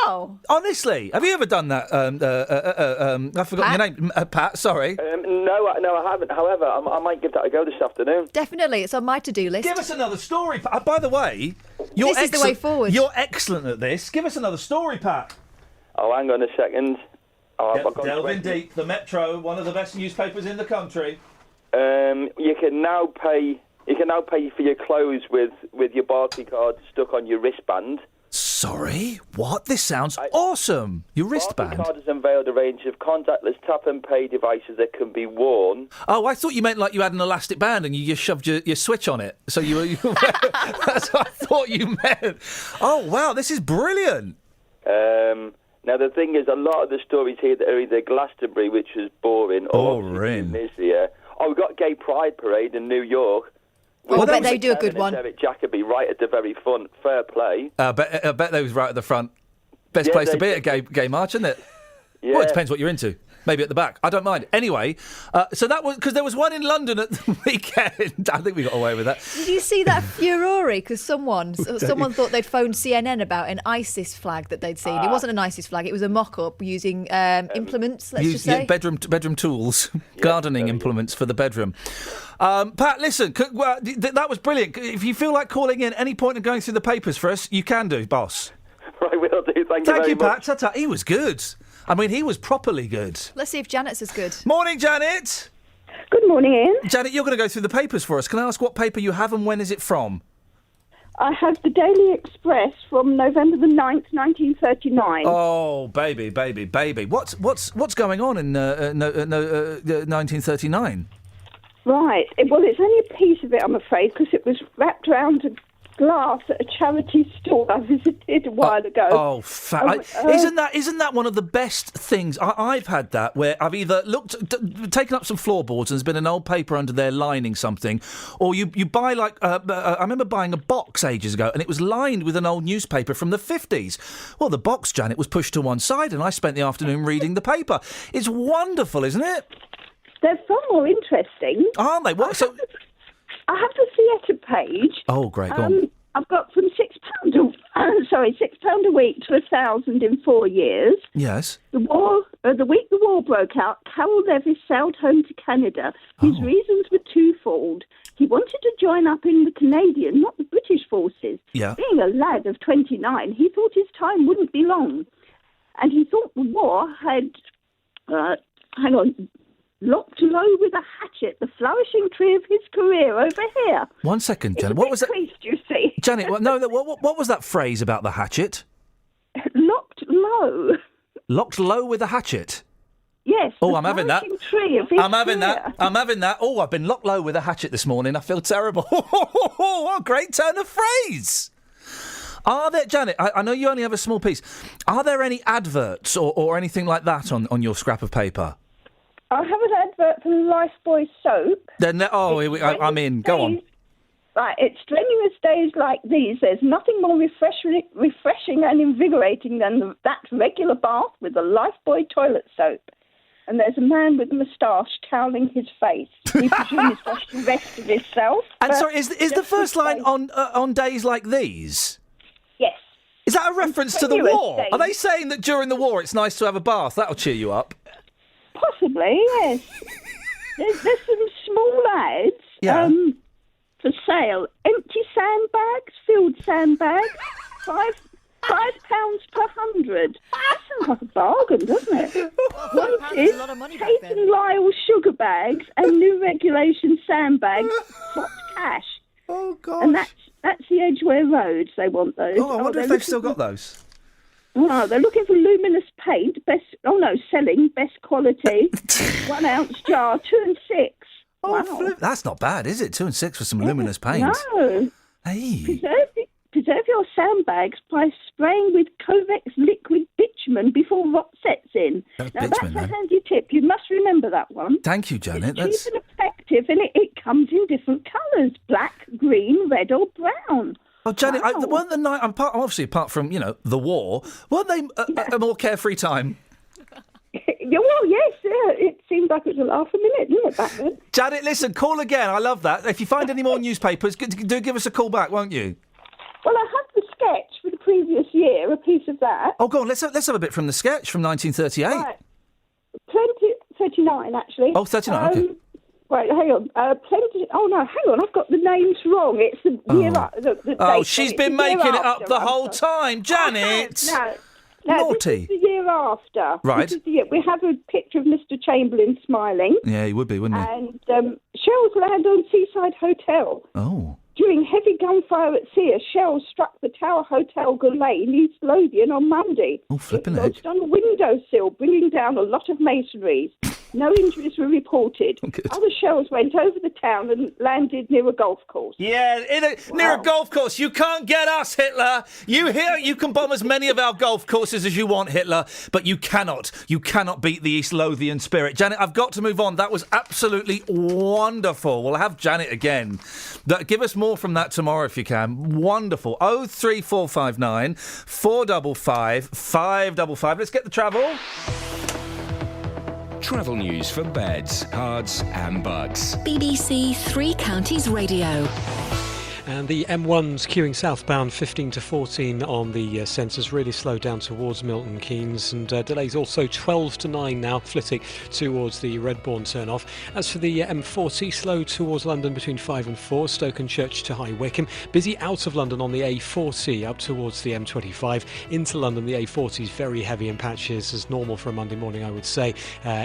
Wow. Honestly, have you ever done that? I've forgotten your name. Pat, sorry. No, I haven't. However, I might give that a go this afternoon. Definitely, it's on my to-do list. Give us another story. By the way, this is the way forward. You're excellent at this. Give us another story, Pat. Oh, hang on a second. Delve in deep. The Metro, one of the best newspapers in the country. You can now pay for your clothes with your Barclay card stuck on your wristband. Sorry, what? This sounds awesome. Your wristband. Barclaycard has unveiled a range of contactless tap-and-pay devices that can be worn. Oh, I thought you meant like you had an elastic band and you just shoved your switch on it. So you were... That's what I thought you meant. Oh, wow, this is brilliant. Now, the thing is, a lot of the stories here that are either Glastonbury, which was boring, or this year. Oh, we've got Gay Pride Parade in New York. I bet they do a good one. Derek Jacobi right at the very front. Fair play. I bet they was right at the front. Best place to be at a gay march, isn't it? Yeah. Well, it depends what you're into. Maybe at the back. I don't mind. Anyway, so that was... Because there was one in London at the weekend. I think we got away with that. Did you see that furore? Because someone thought they'd phoned CNN about an ISIS flag that they'd seen. It wasn't an ISIS flag. It was a mock-up using implements, let's just say. Bedroom tools. Gardening implements for the bedroom. Pat, listen, that was brilliant. If you feel like calling in any point of going through the papers for us, you can do, boss. Right, will do. Thank you very Pat. much. Ta-ta. He was good. I mean, he was properly good. Let's see if Janet's as good. Morning, Janet. Good morning, Ian. Janet, you're going to go through the papers for us. Can I ask what paper you have and when is it from? I have the Daily Express from November the 9th, 1939. Oh, baby. What's going on in 1939? Right. Well, it's only a piece of it, I'm afraid, because it was wrapped around a glass at a charity store I visited a while ago. Isn't that one of the best things? I've had that where I've either taken up some floorboards and there's been an old paper under there lining something, or you buy I remember buying a box ages ago and it was lined with an old newspaper from the 50s. Well, the box, Janet, was pushed to one side and I spent the afternoon reading the paper. It's wonderful, isn't it? They're far more interesting. Aren't they? What? I have the theatre page. Oh, great. Go on. I've got from £6 a week to 1,000 in 4 years. Yes. The week the war broke out, Carroll Levis sailed home to Canada. His reasons were twofold. He wanted to join up in the Canadian, not the British forces. Yeah. Being a lad of 29, he thought his time wouldn't be long. And he thought the war had, locked low with a hatchet the flourishing tree of his career over here. 1 second, Janet. What was that? You see. Janet, what was that phrase about the hatchet? Locked low. Locked low with a hatchet? Yes. Oh, I'm having that. Tree of his I'm having that. Oh, I've been locked low with a hatchet this morning. I feel terrible. What a great turn of phrase. Are there, Janet, I know you only have a small piece. Are there any adverts or anything like that on your scrap of paper? I have an advert for Lifebuoy soap. I'm in. Go on. Right, it's strenuous days like these. There's nothing more refreshing and invigorating than that regular bath with the Lifebuoy toilet soap. And there's a man with a moustache toweling his face. He presumably washed the rest of himself. And sorry, is the first line on days like these? Yes. Is that a reference to the war? Days. Are they saying that during the war it's nice to have a bath? That'll cheer you up. Possibly, yes. There's some small ads for sale. Empty sandbags, filled sandbags, £5 per 100. That sounds like a bargain, doesn't it? A lot of money back Kate then. and Lyle sugar bags and new regulation sandbags, hot cash. Oh, God. And that's the Edgware Road, they want those. Oh, I wonder if they've still got those. Oh, they're looking for luminous paint, selling best quality, 1 ounce jar, 2 and 6. Oh, wow. That's not bad, is it? 2 and 6 for some luminous paint. No. Hey. Preserve your sandbags by spraying with Covex liquid bitumen before rot sets in. That's Now, bitumen, that's a then. handy tip. You must remember that one. Thank you, Janet. It's cheap and effective, and it comes in different colours, black, green, red or brown. Oh, Janet, weren't the night... obviously, apart from, the war, weren't they a more carefree time? Well, yes, it seemed like it was a laugh a minute, didn't it, back then? Janet, listen, call again. I love that. If you find any more newspapers, do give us a call back, won't you? Well, I have the sketch for the previous year, a piece of that. Oh, go on, let's have a bit from the sketch from 1938. Right. 39, actually. Oh, 39, okay. Right, hang on. Oh, no, hang on. I've got the names wrong. It's the year up. Oh, she's been making it up the whole time. Janet! No, naughty. This is the year after. Right. This is the year. We have a picture of Mr. Chamberlain smiling. Yeah, he would be, wouldn't he? And Cheryl's Land on Seaside Hotel. Oh. During heavy gunfire at sea, a shell struck the Tower Hotel Goulet in East Lothian on Monday. Oh, flipping it lodged on a windowsill, bringing down a lot of masonries. No injuries were reported. Other shells went over the town and landed near a golf course. Yeah, near a golf course. You can't get us, Hitler. You can bomb as many of our golf courses as you want, Hitler, but you cannot beat the East Lothian spirit. Janet, I've got to move on. That was absolutely wonderful. We'll have Janet again. Give us more from that tomorrow if you can. Wonderful. 03459 455 555. Let's get the travel. Travel news for beds, cards and bugs. BBC Three Counties Radio. And the M1's queuing southbound 15 to 14 on the sensors, really slowed down towards Milton Keynes, and delays also 12 to 9 now, Flitwick towards the Redbourne turn-off. As for the M40, slow towards London between 5 and 4, Stoke and Church to High Wycombe. Busy out of London on the A40 up towards the M25. Into London, the A40 is very heavy in patches, as normal for a Monday morning, I would say,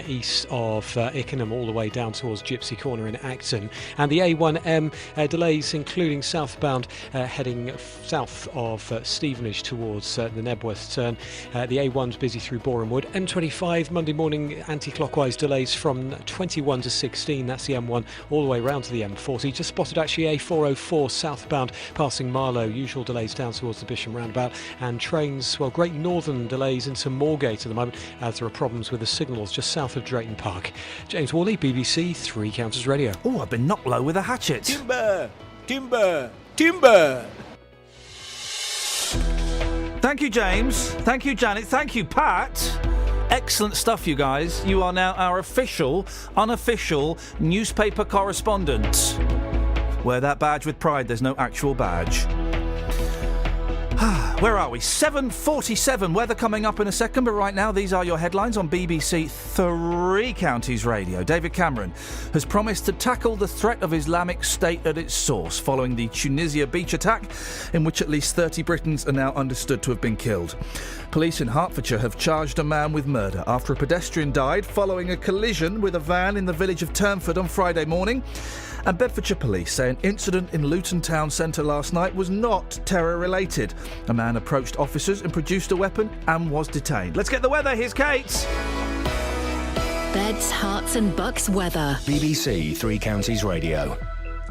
east of Ickenham all the way down towards Gypsy Corner in Acton. And the A1M delays, including southbound heading south of Stevenage towards the Nebworth turn. The A1's busy through Boreham Wood. M25 Monday morning anti-clockwise delays from 21 to 16. That's the M1 all the way round to the M40. Just spotted actually A404 southbound passing Marlow. Usual delays down towards the Bisham roundabout. And trains, well, Great Northern delays into Moorgate at the moment as there are problems with the signals just south of Drayton Park. James Worley, BBC Three Counties Radio. Oh, I've been knocked low with a hatchet. Timber! Timber! Timber! Thank you, James. Thank you, Janet. Thank you, Pat. Excellent stuff, you guys. You are now our unofficial newspaper correspondent. Wear that badge with pride. There's no actual badge. Where are we? 7:47. Weather coming up in a second, but right now these are your headlines on BBC Three Counties Radio. David Cameron has promised to tackle the threat of Islamic State at its source following the Tunisia beach attack, in which at least 30 Britons are now understood to have been killed. Police in Hertfordshire have charged a man with murder after a pedestrian died following a collision with a van in the village of Turnford on Friday morning. And Bedfordshire Police say an incident in Luton Town Centre last night was not terror-related. A man approached officers and produced a weapon and was detained. Let's get the weather. Here's Kate. Beds, Herts and Bucks weather. BBC Three Counties Radio.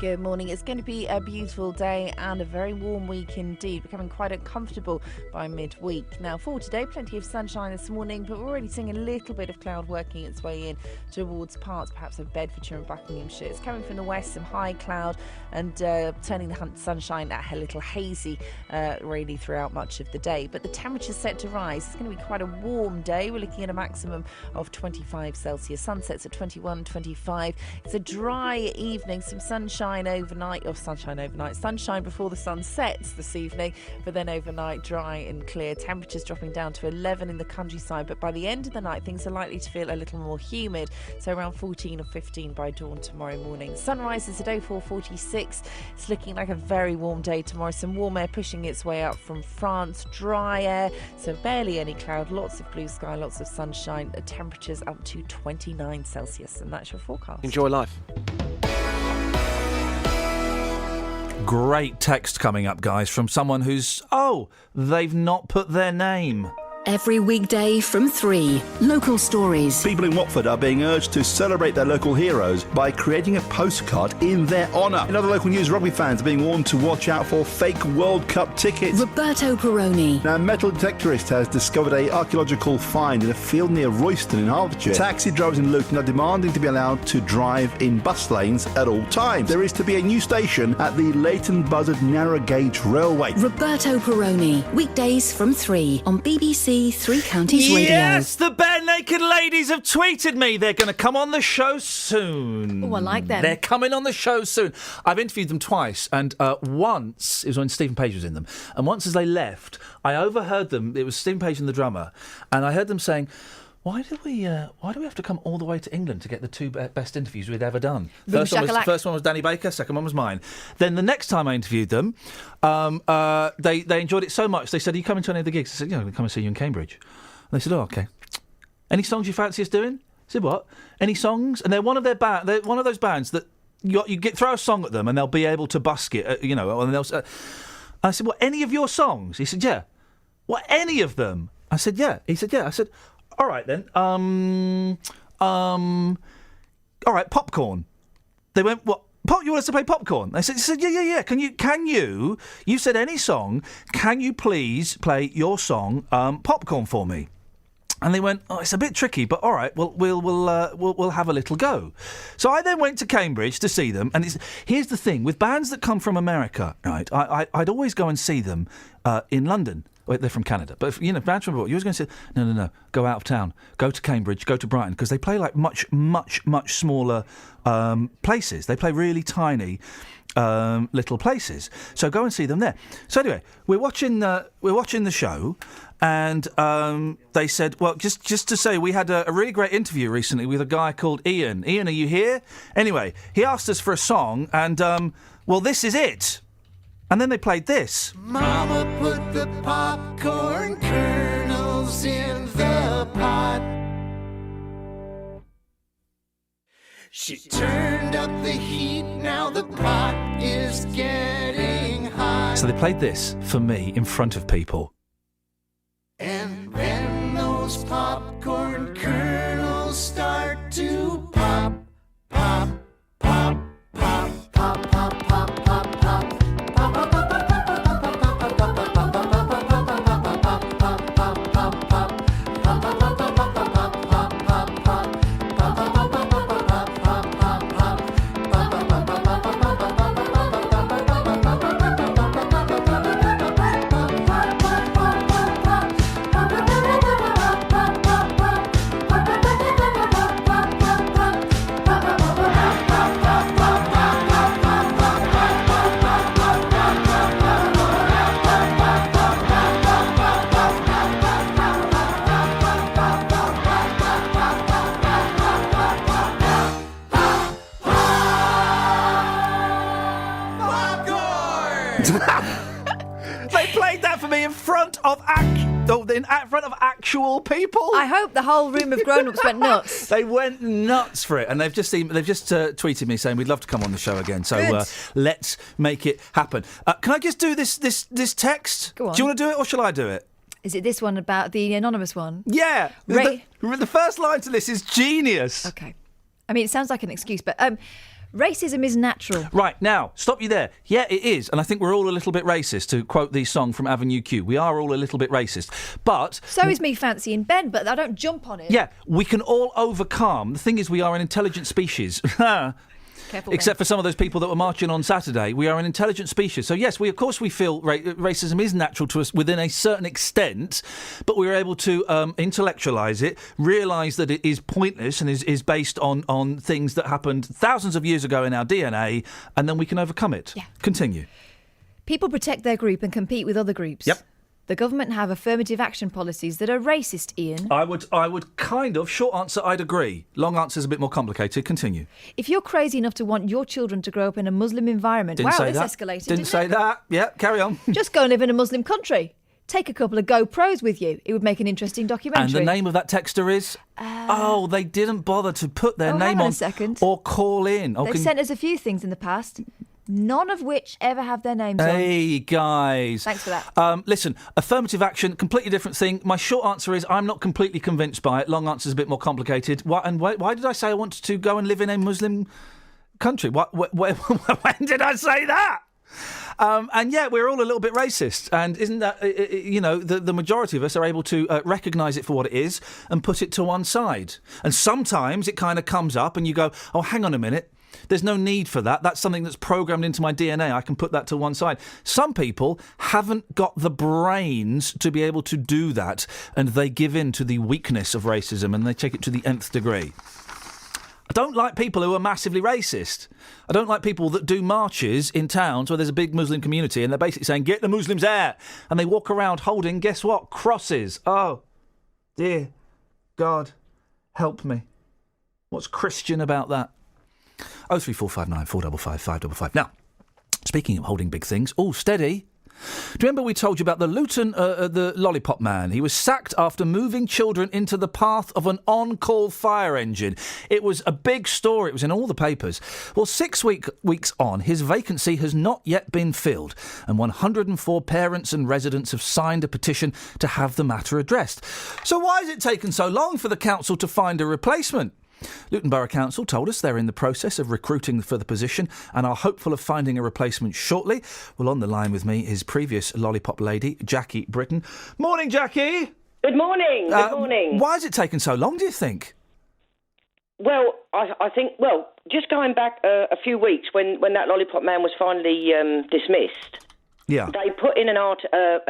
Good morning. It's going to be a beautiful day and a very warm week indeed, becoming quite uncomfortable by midweek. Now, for today, plenty of sunshine this morning, but we're already seeing a little bit of cloud working its way in towards parts, perhaps, of Bedfordshire and Buckinghamshire. It's coming from the west, some high cloud, and turning the sunshine a little hazy really throughout much of the day. But the temperature's set to rise. It's going to be quite a warm day. We're looking at a maximum of 25 Celsius. Sunsets at 21, 25. It's a dry evening, some sunshine before the sun sets this evening, but then overnight dry and clear. Temperatures dropping down to 11 in the countryside, but by the end of the night things are likely to feel a little more humid, so around 14 or 15 by dawn tomorrow morning. Sunrise is at 04:46. It's looking like a very warm day tomorrow. Some warm air pushing its way up from France, dry air, so barely any cloud, lots of blue sky, lots of sunshine. Temperatures up to 29 Celsius, and that's your forecast. Enjoy life. Great text coming up, guys, from someone who's, they've not put their name. Every weekday from 3. Local stories. People in Watford are being urged to celebrate their local heroes by creating a postcard in their honour. In other local news, rugby fans are being warned to watch out for fake World Cup tickets. Roberto Peroni. Now, a metal detectorist has discovered an archaeological find in a field near Royston in Hertfordshire. Taxi drivers in Luton are demanding to be allowed to drive in bus lanes at all times. There is to be a new station at the Leighton Buzzard Narrow Gauge Railway. Roberto Peroni. Weekdays from 3 on BBC Three Counties Radio. Yes, the Bare Naked Ladies have tweeted me. They're going to come on the show soon. Oh, I like them. They're coming on the show soon. I've interviewed them twice, and once, it was when Stephen Page was in them, and once as they left, I overheard them, it was Stephen Page and the drummer, and I heard them saying, why do we have to come all the way to England to get the two best interviews we'd ever done? First one was Danny Baker, second one was mine. Then the next time I interviewed them, they enjoyed it so much, they said, are you coming to any of the gigs? I said, we'll come and see you in Cambridge. And they said, oh, OK. Any songs you fancy us doing? I said, what? Any songs? And they're one of those bands that throw a song at them and they'll be able to busk it, and they'll. I said, "What, any of your songs?" He said, "Yeah." "What, any of them?" I said, "Yeah." He said, "Yeah." I said, "All right then. All right, Popcorn." They went, "What? You want us to play Popcorn?" I said, "Yeah. Can you? You said any song. Can you please play your song, Popcorn, for me?" And they went, "Oh, it's a bit tricky, but all right, we'll have a little go." So I then went to Cambridge to see them, and here's the thing with bands that come from America, right? I'd always go and see them in London. Well, they're from Canada, but bands from abroad, you're always going to say, no, go out of town, go to Cambridge, go to Brighton, because they play like much smaller places. They play really tiny little places. So go and see them there. So anyway, we're watching the show, and they said, well, just to say, we had a really great interview recently with a guy called Iain. Iain, are you here? Anyway, he asked us for a song, and well, this is it. And then they played this. Mama put the popcorn kernels in the pot. She turned up the heat, now the pot is getting hot. So they played this for me in front of people. And then those popcorn kernels start to pop, pop, pop, pop, pop, pop, pop, pop, pop. They played that for me in front of actual people. I hope the whole room of grown-ups went nuts. They went nuts for it, and they've just tweeted me saying we'd love to come on the show again. So let's make it happen. Can I just do this text? Go on. Do you want to do it, or shall I do it? Is it this one about the anonymous one? Yeah. The first line to this is genius. Okay. I mean, it sounds like an excuse, but racism is natural. Right, now, stop you there. Yeah, it is, and I think we're all a little bit racist, to quote the song from Avenue Q. We are all a little bit racist, but... So is me fancying Ben, but I don't jump on it. Yeah, we can all overcome. The thing is, we are an intelligent species. Careful, Except for some of those people that were marching on Saturday. We are an intelligent species. So, yes, we feel racism is natural to us within a certain extent, but we're able to intellectualise it, realise that it is pointless and is based on things that happened thousands of years ago in our DNA, and then we can overcome it. Yeah. Continue. People protect their group and compete with other groups. Yep. The government have affirmative action policies that are racist, Iain. I would kind of. Short answer, I'd agree. Long answer's a bit more complicated. Continue. If you're crazy enough to want your children to grow up in a Muslim environment... Didn't say this that. escalated, Didn't say it? that. Yeah, carry on. Just go and live in a Muslim country. Take a couple of GoPros with you. It would make an interesting documentary. And the name of that texter is... they didn't bother to put their name hang on on a second. or call in. They've sent us a few things in the past, none of which ever have their names on. Hey, guys. Thanks for that. Listen, affirmative action, completely different thing. My short answer is I'm not completely convinced by it. Long answer is a bit more complicated. Why did I say I wanted to go and live in a Muslim country? When did I say that? And yeah, we're all a little bit racist. And isn't that, the majority of us are able to recognise it for what it is and put it to one side. And sometimes it kind of comes up and you go, oh, hang on a minute. There's no need for that. That's something that's programmed into my DNA. I can put that to one side. Some people haven't got the brains to be able to do that, and they give in to the weakness of racism and they take it to the nth degree. I don't like people who are massively racist. I don't like people that do marches in towns where there's a big Muslim community and they're basically saying, get the Muslims out. And they walk around holding, guess what? Crosses. Oh, dear God, help me. What's Christian about that? 03459 455 555. Now, speaking of holding big things, steady. Do you remember we told you about the Luton, the lollipop man? He was sacked after moving children into the path of an on-call fire engine. It was a big story. It was in all the papers. Well, 6 weeks on, his vacancy has not yet been filled, and 104 parents and residents have signed a petition to have the matter addressed. So why has it taken so long for the council to find a replacement? Luton Borough Council told us they're in the process of recruiting for the position and are hopeful of finding a replacement shortly. Well, on the line with me is previous lollipop lady, Jackie Britton. Morning, Jackie! Good morning, good morning. Why has it taken so long, do you think? Well, I think, just going back a few weeks when that lollipop man was finally dismissed, yeah, they put in an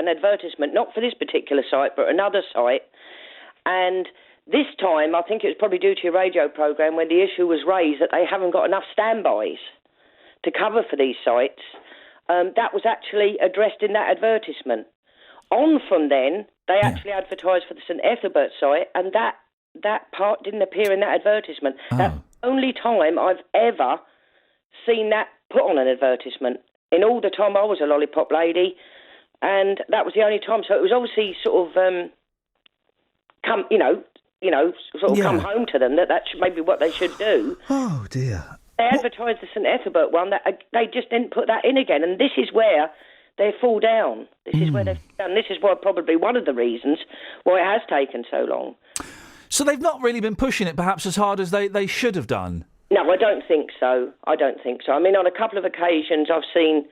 advertisement, not for this particular site, but another site, and this time, I think it was probably due to your radio programme when the issue was raised that they haven't got enough standbys to cover for these sites. That was actually addressed in that advertisement. On from then, they actually advertised for the St Ethelbert site, and that part didn't appear in that advertisement. Oh. That's the only time I've ever seen that put on an advertisement. In all the time I was a lollipop lady, and that was the only time. So it was obviously sort of come home to them, that's maybe what they should do. Oh, dear. They advertised the St Ethelbert one, they just didn't put that in again, and this is where they fall down. This is where they've done. This is why probably one of the reasons why it has taken so long. So they've not really been pushing it perhaps as hard as they should have done? No, I don't think so. I mean, on a couple of occasions I've seen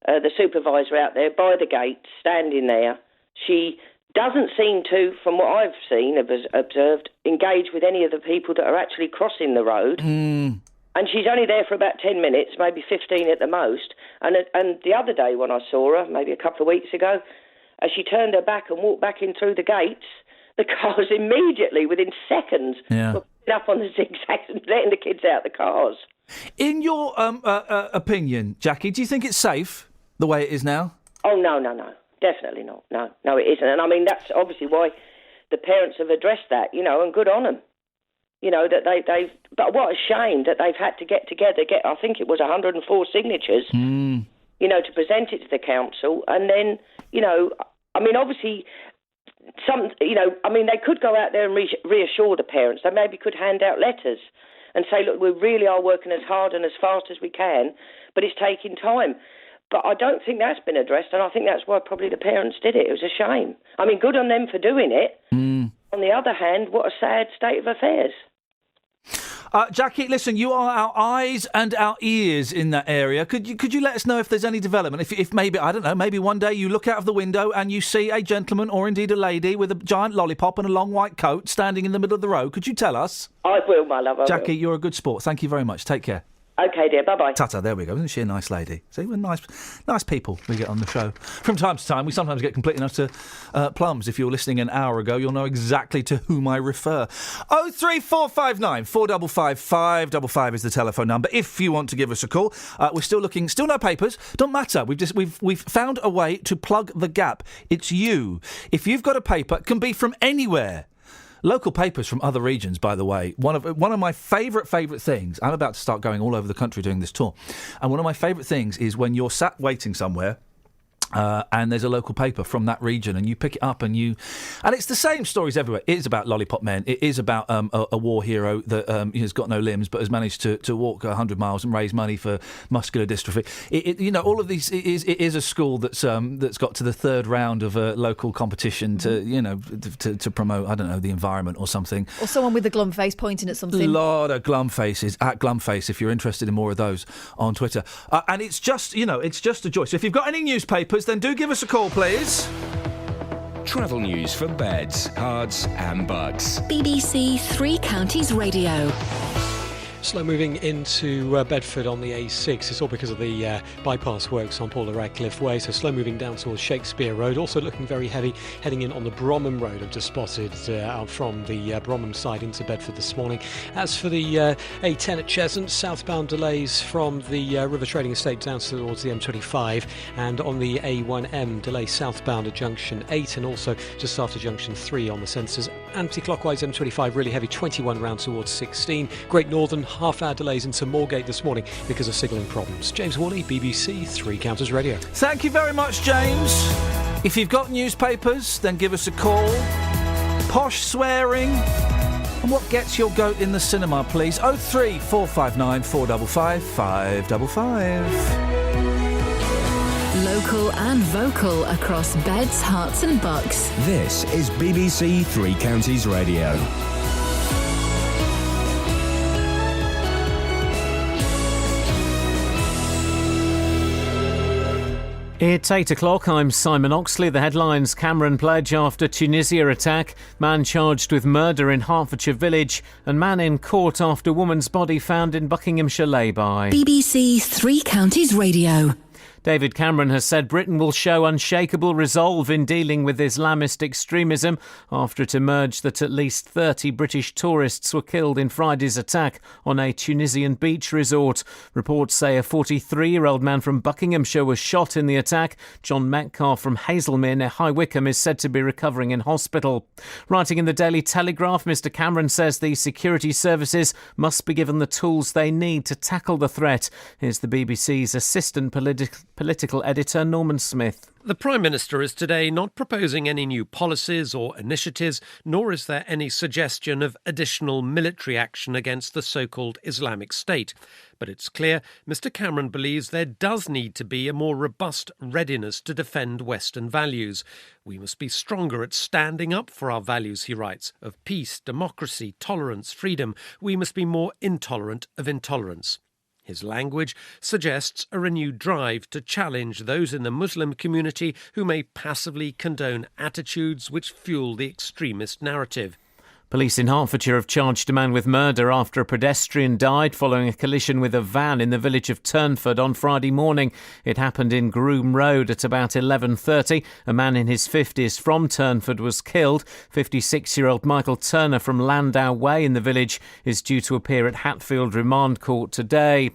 the supervisor out there by the gate, standing there. She doesn't seem to, from what I've seen, observed, engage with any of the people that are actually crossing the road. Mm. And she's only there for about 10 minutes, maybe 15 at the most. And the other day when I saw her, maybe a couple of weeks ago, as she turned her back and walked back in through the gates, the cars immediately, within seconds, were putting up on the zigzags and letting the kids out the cars. In your opinion, Jackie, do you think it's safe the way it is now? Oh, no. Definitely not. No, it isn't. And I mean, that's obviously why the parents have addressed that, and good on them. That they've... But what a shame that they've had to get together, I think it was 104 signatures, to present it to the council. And then, I mean, obviously, they could go out there and reassure the parents. They maybe could hand out letters and say, look, we really are working as hard and as fast as we can, but it's taking time. But I don't think that's been addressed, and I think that's why probably the parents did it. It was a shame. I mean, good on them for doing it. On the other hand, what a sad state of affairs. Jackie, listen, you are our eyes and our ears in that area. Could you let us know if there's any development? If maybe, I don't know, maybe one day you look out of the window and you see a gentleman or indeed a lady with a giant lollipop and a long white coat standing in the middle of the road. Could you tell us? I will, my love. Jackie, you're a good sport. Thank you very much. Take care. OK, dear. Bye-bye. Ta-ta, there we go. Isn't she a nice lady? See, we're nice people we get on the show. From time to time, we sometimes get completely enough to plums. If you were listening an hour ago, you'll know exactly to whom I refer. 03459 455 555 is the telephone number. If you want to give us a call, we're still looking. Still no papers. Don't matter. We've found a way to plug the gap. It's you. If you've got a paper, it can be from anywhere. Local papers from other regions, by the way. One of my favourite things, I'm about to start going all over the country doing this tour, and one of my favourite things is when you're sat waiting somewhere and there's a local paper from that region and you pick it up and it's the same stories everywhere. It is about lollipop men. It is about a war hero that has got no limbs but has managed to walk 100 miles and raise money for muscular dystrophy. All of these, it is a school that's got to the third round of a local competition to promote, I don't know, the environment or something. Or someone with a glum face pointing at something. A lot of glum faces at Glumface if you're interested in more of those on Twitter. And it's just a joy. So if you've got any newspapers, then do give us a call, please. Travel news for beds, cards and bugs. BBC Three Counties Radio. Slow moving into Bedford on the A6. It's all because of the bypass works on Paula Radcliffe Way. So slow moving down towards Shakespeare Road. Also looking very heavy heading in on the Bromham Road. I've just spotted out from the Bromham side into Bedford this morning. As for the A10 at Cheshunt, southbound delays from the River Trading Estate down towards the M25. And on the A1M, delay southbound at Junction 8 and also just after Junction 3 on the sensors. Anti-clockwise M25 really heavy, 21 round towards 16. Great Northern half-hour delays into Moorgate this morning because of signalling problems. James Worley, BBC Three Counties Radio. Thank you very much, James. If you've got newspapers, then give us a call. Posh swearing. And what gets your goat in the cinema, please? 03 459 455 555. Local and vocal across beds, hearts and bucks. This is BBC Three Counties Radio. It's 8 o'clock. I'm Simon Oxley. The headlines: Cameron pledge after Tunisia attack, man charged with murder in Hertfordshire village, and man in court after woman's body found in Buckinghamshire lay-by. BBC Three Counties Radio. David Cameron has said Britain will show unshakable resolve in dealing with Islamist extremism after it emerged that at least 30 British tourists were killed in Friday's attack on a Tunisian beach resort. Reports say a 43-year-old man from Buckinghamshire was shot in the attack. John Metcalf from Hazelmere near High Wycombe is said to be recovering in hospital. Writing in the Daily Telegraph, Mr Cameron says the security services must be given the tools they need to tackle the threat. Here's the BBC's assistant political editor Norman Smith. The Prime Minister is today not proposing any new policies or initiatives, nor is there any suggestion of additional military action against the so-called Islamic State. But it's clear Mr Cameron believes there does need to be a more robust readiness to defend Western values. We must be stronger at standing up for our values, he writes, of peace, democracy, tolerance, freedom. We must be more intolerant of intolerance. His language suggests a renewed drive to challenge those in the Muslim community who may passively condone attitudes which fuel the extremist narrative. Police in Hertfordshire have charged a man with murder after a pedestrian died following a collision with a van in the village of Turnford on Friday morning. It happened in Groom Road at about 11:30. A man in his 50s from Turnford was killed. 56-year-old Michael Turner from Landau Way in the village is due to appear at Hatfield Remand Court today.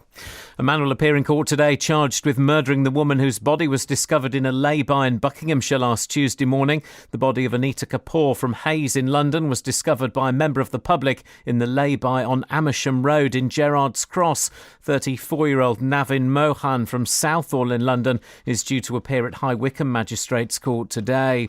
A man will appear in court today charged with murdering the woman whose body was discovered in a lay-by in Buckinghamshire last Tuesday morning. The body of Anita Kapoor from Hayes in London was discovered by a member of the public in the lay-by on Amersham Road in Gerrards Cross. 34-year-old Navin Mohan from Southall in London is due to appear at High Wycombe Magistrates Court today.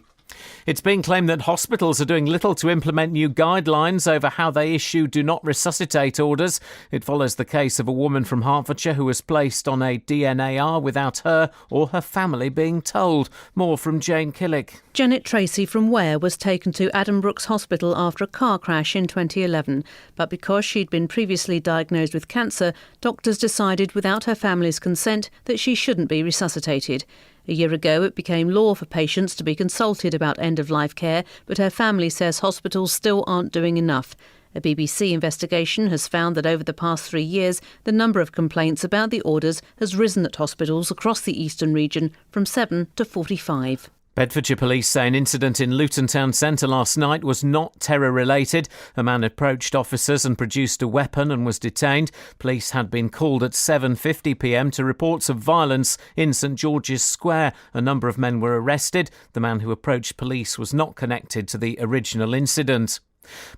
It's being claimed that hospitals are doing little to implement new guidelines over how they issue do not resuscitate orders. It follows the case of a woman from Hertfordshire who was placed on a DNAR without her or her family being told. More from Jane Killick. Janet Tracy from Ware was taken to Addenbrooke's Hospital after a car crash in 2011. But because she'd been previously diagnosed with cancer, doctors decided without her family's consent that she shouldn't be resuscitated. A year ago, it became law for patients to be consulted about end-of-life care, but her family says hospitals still aren't doing enough. A BBC investigation has found that over the past 3 years, the number of complaints about the orders has risen at hospitals across the eastern region from 7 to 45. Bedfordshire police say an incident in Luton Town Centre last night was not terror-related. A man approached officers and produced a weapon and was detained. Police had been called at 7:50pm to reports of violence in St George's Square. A number of men were arrested. The man who approached police was not connected to the original incident.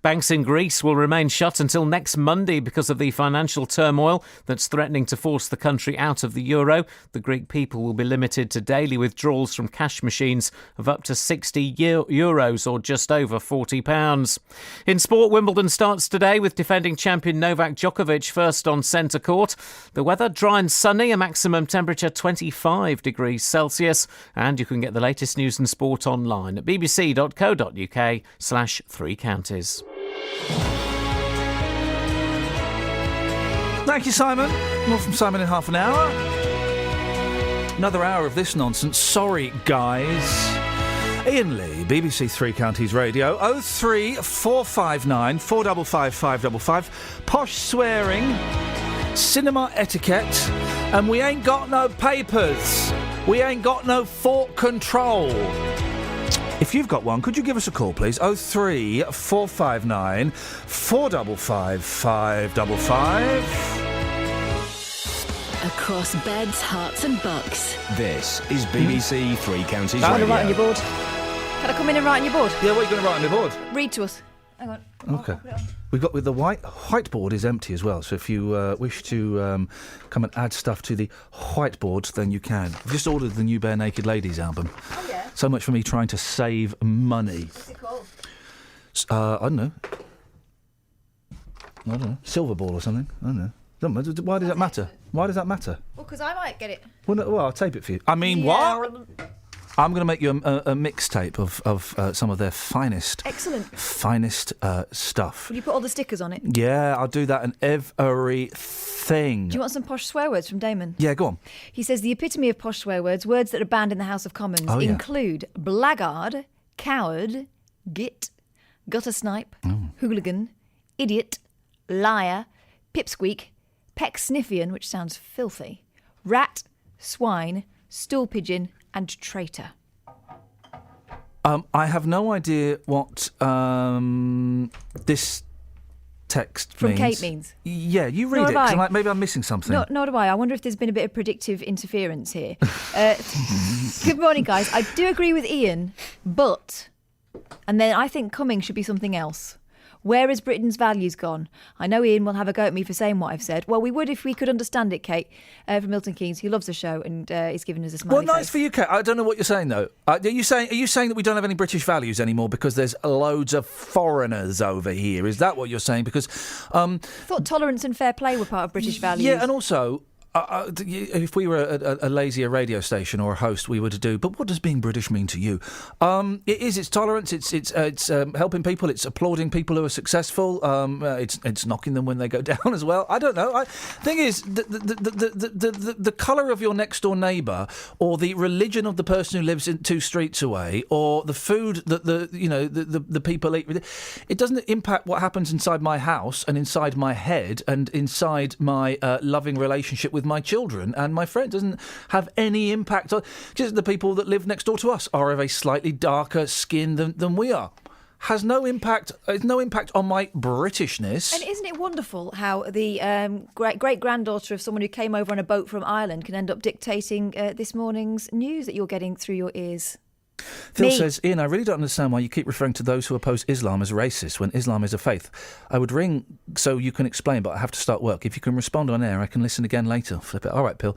Banks in Greece will remain shut until next Monday because of the financial turmoil that's threatening to force the country out of the euro. The Greek people will be limited to daily withdrawals from cash machines of up to €60 or just over £40. In sport, Wimbledon starts today with defending champion Novak Djokovic first on centre court. The weather dry and sunny, a maximum temperature 25 degrees Celsius. And you can get the latest news and sport online at bbc.co.uk/3 counties. Thank you, Simon. More from Simon in half an hour. Another hour of this nonsense. Sorry, guys. Iain Lee, BBC Three Counties Radio. 03 459 455 555. Posh swearing, cinema etiquette, and we ain't got no papers. We ain't got no fort control. If you've got one, could you give us a call, please? 03 459 455 555. Across beds, hearts and bucks. This is BBC Three Counties I'm going Radio. to write on your board. Can I come in and write on your board? Yeah, what are you going to write on your board? Read to us. Hang on. Okay. We've got with the whiteboard is empty as well. So if you wish to come and add stuff to the whiteboard, then you can. I've just ordered the new Bare Naked Ladies album. Oh yeah. So much for me trying to save money. What's it called? I don't know. Silver Ball or something. I don't know. Why does that matter? Why does that matter? Well, because I might get it. Well, I'll tape it for you. I mean, what? I'm going to make you a mixtape of some of their finest stuff. Will you put all the stickers on it? Yeah, I'll do that and everything. Do you want some posh swear words from Damon? Yeah, go on. He says the epitome of posh swear words that are banned in the House of Commons, include blackguard, coward, git, gutter snipe, hooligan, idiot, liar, pipsqueak, pecksniffian, which sounds filthy, rat, swine, stool pigeon, and traitor. I have no idea what this text from means. Kate means. Yeah, you read it, 'cause maybe I'm missing something. Nor do I. I wonder if there's been a bit of predictive interference here. Good morning, guys. I do agree with Iain, but... And then I think coming should be something else. Where has Britain's values gone? I know Iain will have a go at me for saying what I've said. Well, we would if we could understand it, Kate, from Milton Keynes. He loves the show and he's given us a smiley Well, nice face. for you, Kate. I don't know what you're saying, though. Are you saying that we don't have any British values anymore because there's loads of foreigners over here? Is that what you're saying? Because... I thought tolerance and fair play were part of British values. Yeah, and also... if we were a lazier radio station or a host, we would do. But what does being British mean to you? It's tolerance. It's helping people. It's applauding people who are successful. It's knocking them when they go down as well. I don't know. Thing is, the colour of your next door neighbour, or the religion of the person who lives in 2 streets away, or the food that the people eat, it doesn't impact what happens inside my house and inside my head and inside my loving relationship with my children and my friends. Doesn't have any impact on just the people that live next door to us are of a slightly darker skin than we are. Has no impact. No impact on my Britishness. And isn't it wonderful how the great granddaughter of someone who came over on a boat from Ireland can end up dictating this morning's news that you're getting through your ears? Phil says, Iain, I really don't understand why you keep referring to those who oppose Islam as racist when Islam is a faith. I would ring so you can explain, but I have to start work. If you can respond on air, I can listen again later. Flip it. All right, Phil.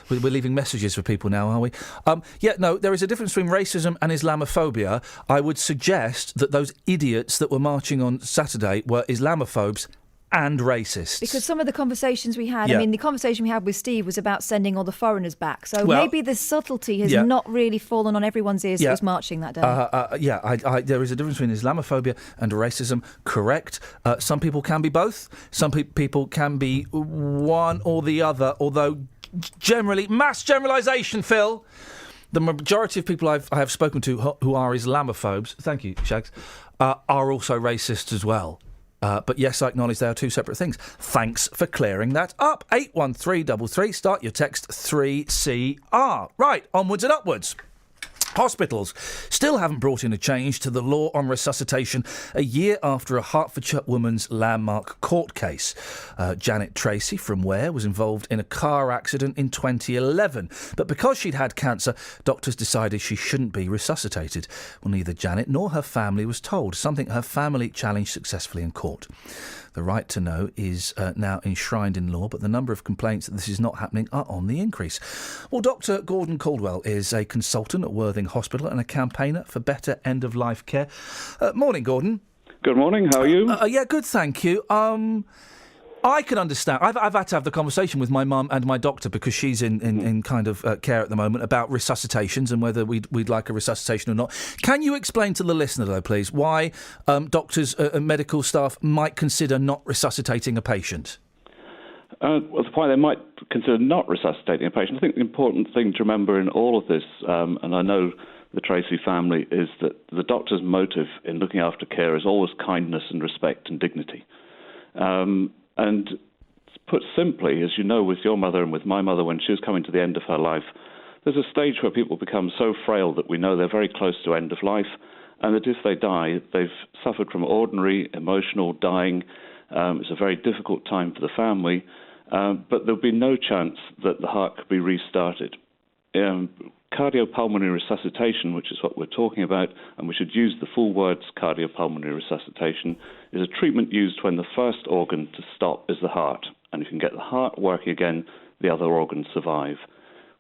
We're leaving messages for people now, are we? There is a difference between racism and Islamophobia. I would suggest that those idiots that were marching on Saturday were Islamophobes and racists. Because some of the conversations we had, Yeah. I mean, the conversation we had with Steve was about sending all the foreigners back. So maybe the subtlety has Yeah. not really fallen on everyone's ears that was marching that day. There is a difference between Islamophobia and racism, correct. Some people can be both. Some people can be one or the other, although generally, mass generalisation, Phil, the majority of people I have spoken to who are Islamophobes, thank you, Shags, are also racist as well. But yes, I acknowledge they are 2 separate things. Thanks for clearing that up. 81333, start your text 3CR. Right, onwards and upwards. Hospitals still haven't brought in a change to the law on resuscitation a year after a Hertfordshire woman's landmark court case. Janet Tracy from Ware was involved in a car accident in 2011, but because she'd had cancer, doctors decided she shouldn't be resuscitated. Well, neither Janet nor her family was told, something her family challenged successfully in court. The right to know is now enshrined in law, but the number of complaints that this is not happening are on the increase. Well, Dr. Gordon Caldwell is a consultant at Worthing Hospital and a campaigner for better end-of-life care. Morning, Gordon. Good morning. How are you? Yeah, good, thank you. I can understand. I've had to have the conversation with my mum and my doctor because she's in kind of care at the moment about resuscitations and whether we'd like a resuscitation or not. Can you explain to the listener, though, please, why doctors and medical staff might consider not resuscitating a patient? Well, the point they might consider not resuscitating a patient. I think the important thing to remember in all of this, and I know the Tracy family, is that the doctor's motive in looking after care is always kindness and respect and dignity. And put simply, as you know, with your mother and with my mother, when she was coming to the end of her life, there's a stage where people become so frail that we know they're very close to end of life, and that if they die, they've suffered from ordinary emotional dying. It's a very difficult time for the family, but there'll be no chance that the heart could be restarted. cardiopulmonary resuscitation, which is what we're talking about, and we should use the full words cardiopulmonary resuscitation, is a treatment used when the first organ to stop is the heart. And if you can get the heart working again, the other organs survive.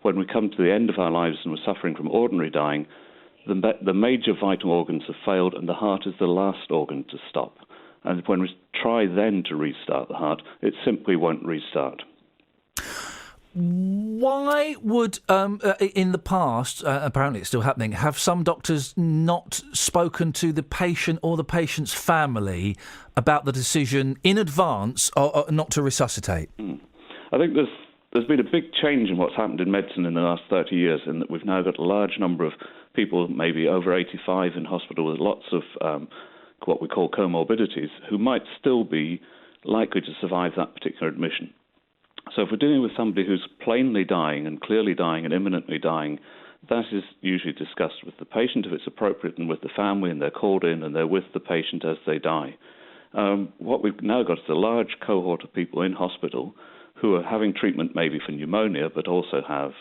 When we come to the end of our lives and we're suffering from ordinary dying, the major vital organs have failed and the heart is the last organ to stop. And when we try then to restart the heart, it simply won't restart. Why would, in the past, apparently it's still happening, have some doctors not spoken to the patient or the patient's family about the decision in advance or not to resuscitate? I think there's been a big change in what's happened in medicine in the last 30 years, in that we've now got a large number of people, maybe over 85 in hospital, with lots of what we call comorbidities, who might still be likely to survive that particular admission. So if we're dealing with somebody who's plainly dying and clearly dying and imminently dying, that is usually discussed with the patient if it's appropriate, and with the family, and they're called in and they're with the patient as they die. What we've now got is a large cohort of people in hospital who are having treatment maybe for pneumonia, but also have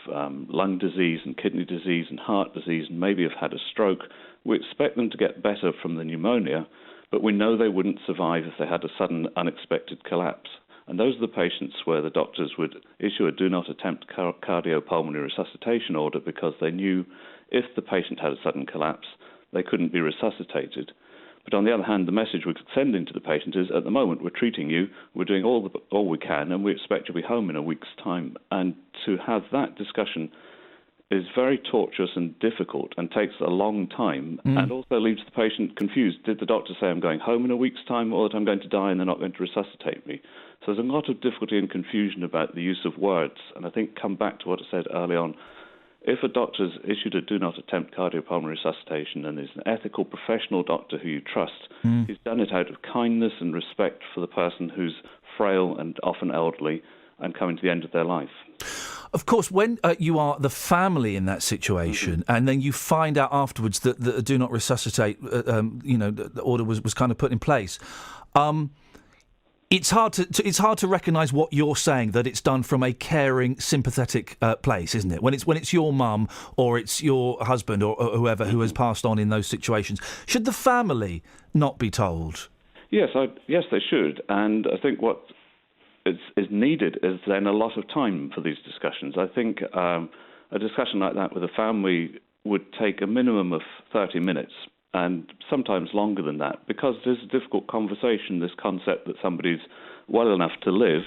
lung disease and kidney disease and heart disease, and maybe have had a stroke. We expect them to get better from the pneumonia, but we know they wouldn't survive if they had a sudden unexpected collapse. And those are the patients where the doctors would issue a do not attempt cardiopulmonary resuscitation order, because they knew if the patient had a sudden collapse, they couldn't be resuscitated. But on the other hand, the message we're sending to the patient is, at the moment, we're treating you, we're doing all we can, and we expect you to be home in a week's time. And to have that discussion is very tortuous and difficult and takes a long time, and also leaves the patient confused. Did the doctor say I'm going home in a week's time, or that I'm going to die and they're not going to resuscitate me? So there's a lot of difficulty and confusion about the use of words. And I think, come back to what I said early on, if a doctor's issued a do not attempt cardiopulmonary resuscitation and is an ethical professional doctor who you trust, he's done it out of kindness and respect for the person who's frail and often elderly and coming to the end of their life. Of course, when you are the family in that situation, and then you find out afterwards that the do not resuscitate, the order was kind of put in place, it's hard to recognise what you're saying, that it's done from a caring, sympathetic place, isn't it? When it's your mum or it's your husband or whoever who has passed on in those situations, should the family not be told? Yes, they should, and I think what is needed is then a lot of time for these discussions. I think a discussion like that with a family would take a minimum of 30 minutes, and sometimes longer than that, because it is a difficult conversation, this concept that somebody's well enough to live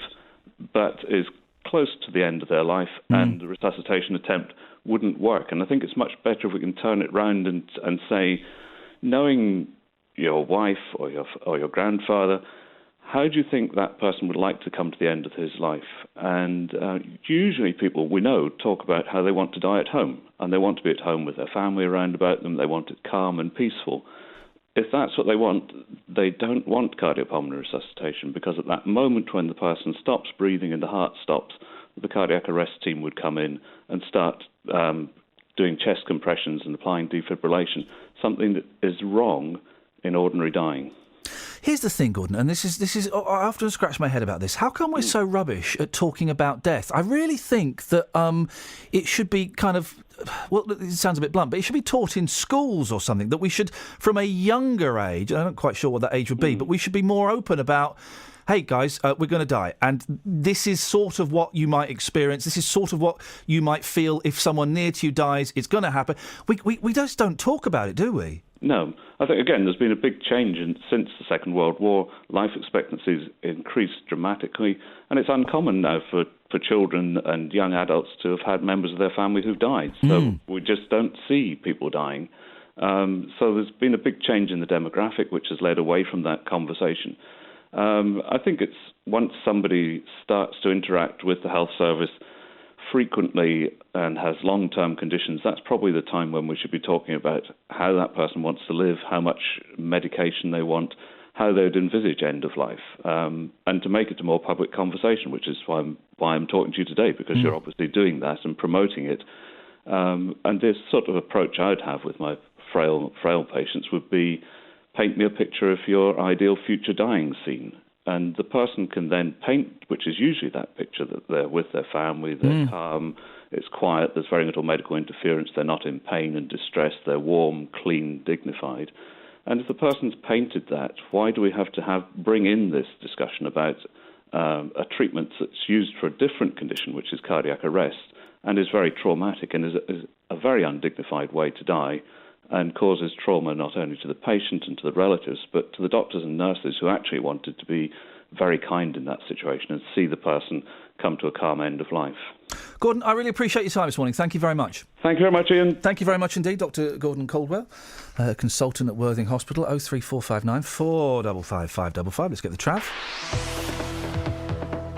but is close to the end of their life and the resuscitation attempt wouldn't work. And I think it's much better if we can turn it round and say, knowing your wife or your grandfather, how do you think that person would like to come to the end of his life? And usually people, we know, talk about how they want to die at home, and they want to be at home with their family around about them. They want it calm and peaceful. If that's what they want, they don't want cardiopulmonary resuscitation, because at that moment when the person stops breathing and the heart stops, the cardiac arrest team would come in and start doing chest compressions and applying defibrillation, something that is wrong in ordinary dying. Here's the thing, Gordon, and this is. I often scratch my head about this. How come we're so rubbish at talking about death? I really think that it should be kind of. Well, it sounds a bit blunt, but it should be taught in schools or something. That we should, from a younger age, I'm not quite sure what that age would be, but we should be more open about. Hey guys, we're going to die, and this is sort of what you might experience. This is sort of what you might feel if someone near to you dies. It's going to happen. We just don't talk about it, do we? No. I think, again, there's been a big change since the Second World War. Life expectancies increased dramatically, and it's uncommon now for children and young adults to have had members of their family who've died. So we just don't see people dying. So there's been a big change in the demographic, which has led away from that conversation. I think it's once somebody starts to interact with the health service frequently and has long-term conditions, that's probably the time when we should be talking about how that person wants to live, how much medication they want, how they would envisage end of life, and to make it a more public conversation, which is why I'm talking to you today, because you're obviously doing that and promoting it. And this sort of approach I'd have with my frail patients would be, paint me a picture of your ideal future dying scene. And the person can then paint, which is usually that picture, that they're with their family, they're calm, it's quiet, there's very little medical interference, they're not in pain and distress, they're warm, clean, dignified. And if the person's painted that, why do we have to bring in this discussion about a treatment that's used for a different condition, which is cardiac arrest, and is very traumatic and is a very undignified way to die, and causes trauma not only to the patient and to the relatives, but to the doctors and nurses who actually wanted to be very kind in that situation and see the person come to a calm end of life. Gordon, I really appreciate your time this morning. Thank you very much. Thank you very much, Iain. Thank you very much indeed, Dr. Gordon Caldwell, consultant at Worthing Hospital. 03459 455 555. Let's get the trav.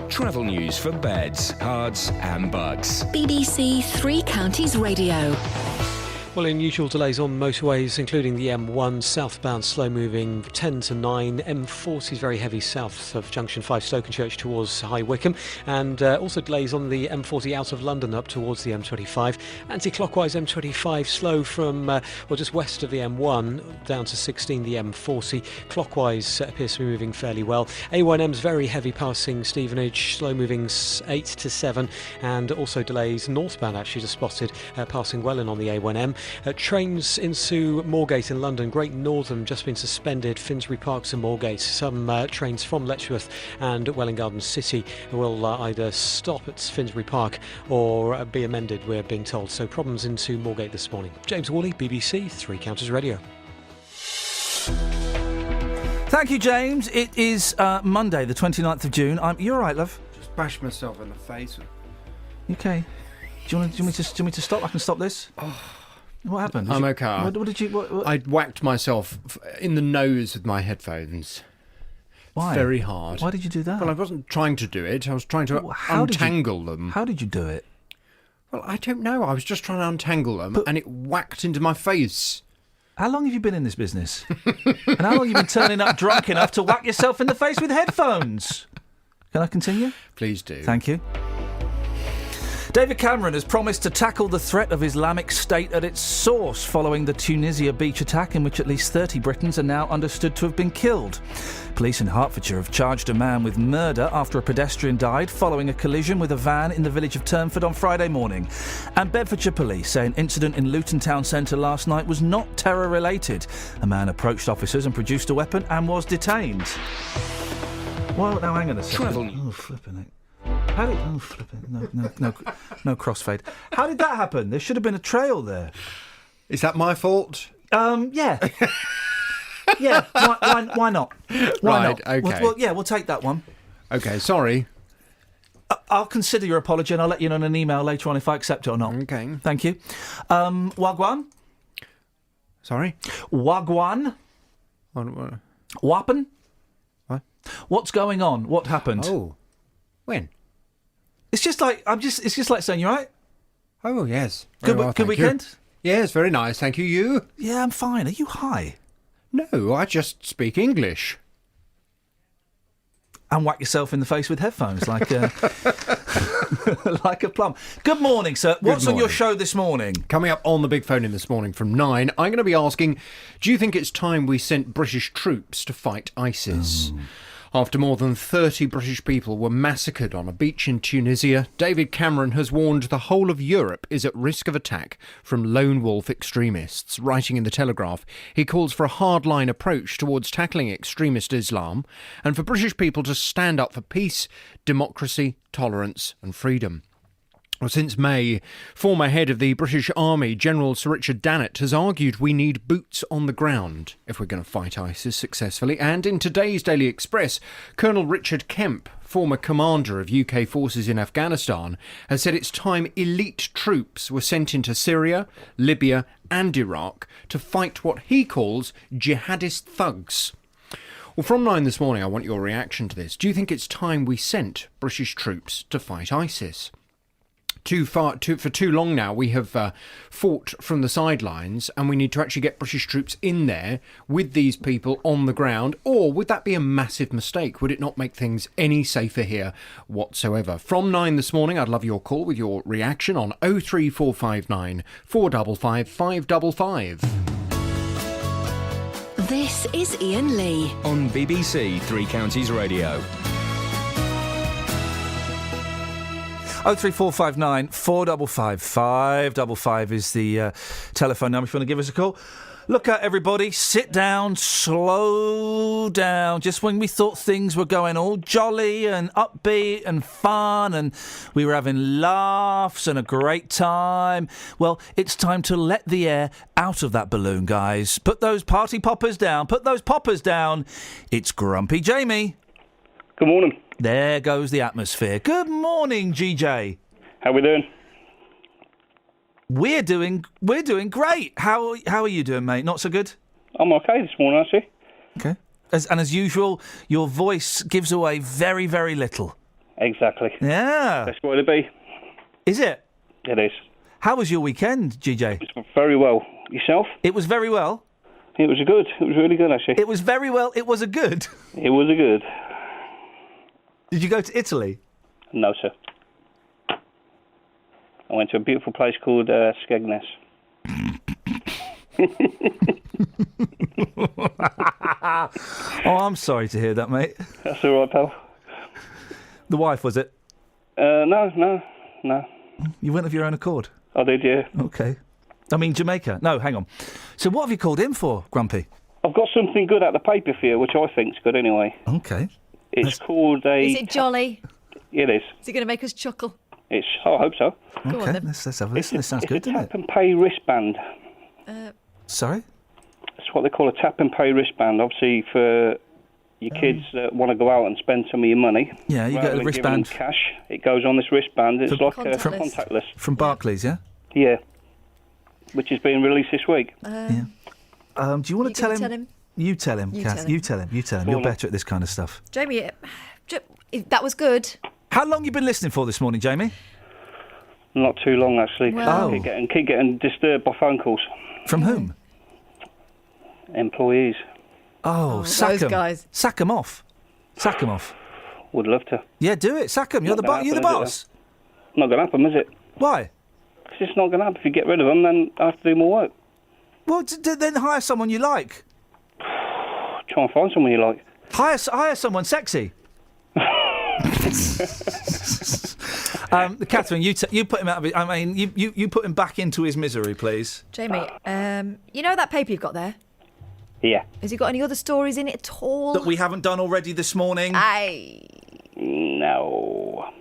Travel news for beds, cards and bugs. BBC Three Counties Radio. Well, unusual delays on motorways, including the M1 southbound slow-moving 10 to 9. M40 is very heavy south of Junction 5 Stokenchurch towards High Wycombe. And also delays on the M40 out of London up towards the M25. Anti-clockwise M25 slow from, just west of the M1 down to 16, the M40. Clockwise appears to be moving fairly well. A1M's very heavy passing Stevenage, slow-moving 8 to 7. And also delays northbound actually just spotted passing Welling on the A1M. Trains into Moorgate in London, Great Northern just been suspended, Finsbury Park to Moorgate. Some trains from Letchworth and Welwyn Garden City will either stop at Finsbury Park or be amended, we're being told. So problems into Moorgate this morning. James Worley, BBC Three Counties Radio. Thank you, James. It is Monday, the 29th of June. You all right, love? Just bashed myself in the face. Okay. Do you want me to stop? I can stop this. What happened? I'm okay. What did you? What? I whacked myself in the nose with my headphones. Why? Very hard. Why did you do that? Well, I wasn't trying to do it. I was trying to untangle them. How did you do it? Well, I don't know. I was just trying to untangle them, and it whacked into my face. How long have you been in this business? And how long have you been turning up drunk enough to whack yourself in the face with headphones? Can I continue? Please do. Thank you. David Cameron has promised to tackle the threat of Islamic State at its source following the Tunisia beach attack in which at least 30 Britons are now understood to have been killed. Police in Hertfordshire have charged a man with murder after a pedestrian died following a collision with a van in the village of Turnford on Friday morning. And Bedfordshire police say an incident in Luton town centre last night was not terror-related. A man approached officers and produced a weapon and was detained. Well, now hang on a second. Travel. Oh, flipping it. How did... Oh, flipping. No crossfade. How did that happen? There should have been a trail there. Is that my fault? Yeah. Yeah, why not? Why not? Okay. We'll take that one. Okay, sorry. I'll consider your apology and I'll let you know in an email later on if I accept it or not. Okay. Thank you. Wagwan? Sorry? Wagwan? Wappen? What? What's going on? What happened? Oh. When? It's just like it's just like saying, you right? Oh yes. Good weekend? Yes, very nice, thank you. You? Yeah, I'm fine. Are you high? No, I just speak English. And whack yourself in the face with headphones like like a plum. Good morning, sir. What's on your show this morning? Coming up on the big phone in this morning from 9, I'm going to be asking, do you think it's time we sent British troops to fight ISIS? After more than 30 British people were massacred on a beach in Tunisia, David Cameron has warned the whole of Europe is at risk of attack from lone wolf extremists. Writing in The Telegraph, he calls for a hardline approach towards tackling extremist Islam and for British people to stand up for peace, democracy, tolerance and freedom. Well, since May, former head of the British Army, General Sir Richard Dannett, has argued we need boots on the ground if we're going to fight ISIS successfully. And in today's Daily Express, Colonel Richard Kemp, former commander of UK forces in Afghanistan, has said it's time elite troops were sent into Syria, Libya and Iraq to fight what he calls jihadist thugs. Well, from 9 this morning, I want your reaction to this. Do you think it's time we sent British troops to fight ISIS? For too long now, we have fought from the sidelines, and we need to actually get British troops in there with these people on the ground. Or would that be a massive mistake? Would it not make things any safer here whatsoever? From 9 this morning, I'd love your call with your reaction on 03459 455 555. This is Iain Lee on BBC Three Counties Radio. 03459 455 555 is the telephone number if you want to give us a call. Look out, everybody. Sit down, slow down. Just when we thought things were going all jolly and upbeat and fun and we were having laughs and a great time, well, it's time to let the air out of that balloon, guys. Put those party poppers down. Put those poppers down. It's Grumpy Jamie. Good morning. There goes the atmosphere. Good morning, GJ. How we doing? We're doing great. How are you doing, mate? Not so good? I'm okay this morning, actually. Okay. As usual, your voice gives away very, very little. Exactly. Yeah. Best way to be. Is it? It is. How was your weekend, GJ? It was very well. Yourself? It was very well? It was good. It was really good, actually. It was very well. It was a good? It was a good. Did you go to Italy? No, sir. I went to a beautiful place called Skegness. Oh, I'm sorry to hear that, mate. That's all right, pal. The wife, was it? No. You went of your own accord? I did, yeah. Okay. I mean, Jamaica. No, hang on. So what have you called in for, Grumpy? I've got something good out the paper for you, which I think's good anyway. Okay. It's called a... Is it jolly? It is. Is it going to make us chuckle? I hope so. Go on, then. Let's have a listen. This sounds good, doesn't It's a tap and pay wristband. Sorry? That's what they call a tap and pay wristband. Obviously, for your kids that want to go out and spend some of your money. Yeah, you rather get a than wristband. giving them cash. It goes on this wristband. It's like contactless. From Barclays, yeah? Yeah. Which is being released this week. Do you want to tell him? You tell him, Kath. You tell him. You're better at this kind of stuff. Jamie, that was good. How long you been listening for this morning, Jamie? Not too long, actually. Well- Keep getting disturbed by phone calls. From whom? Employees. Oh, sack those 'em. guys. Sack 'em off. Sack 'em off. Would love to. Yeah, do it. Sack 'em. You're the boss. Not going to happen, is it? Why? Because it's not going to happen. If you get rid of them, then I have to do more work. Well, then hire someone you like. Try and find someone you like. Hire someone sexy. Catherine, you put him out of it. I mean, you put him back into his misery, please. Jamie, you know that paper you've got there? Yeah. Has it got any other stories in it at all? That we haven't done already this morning? No,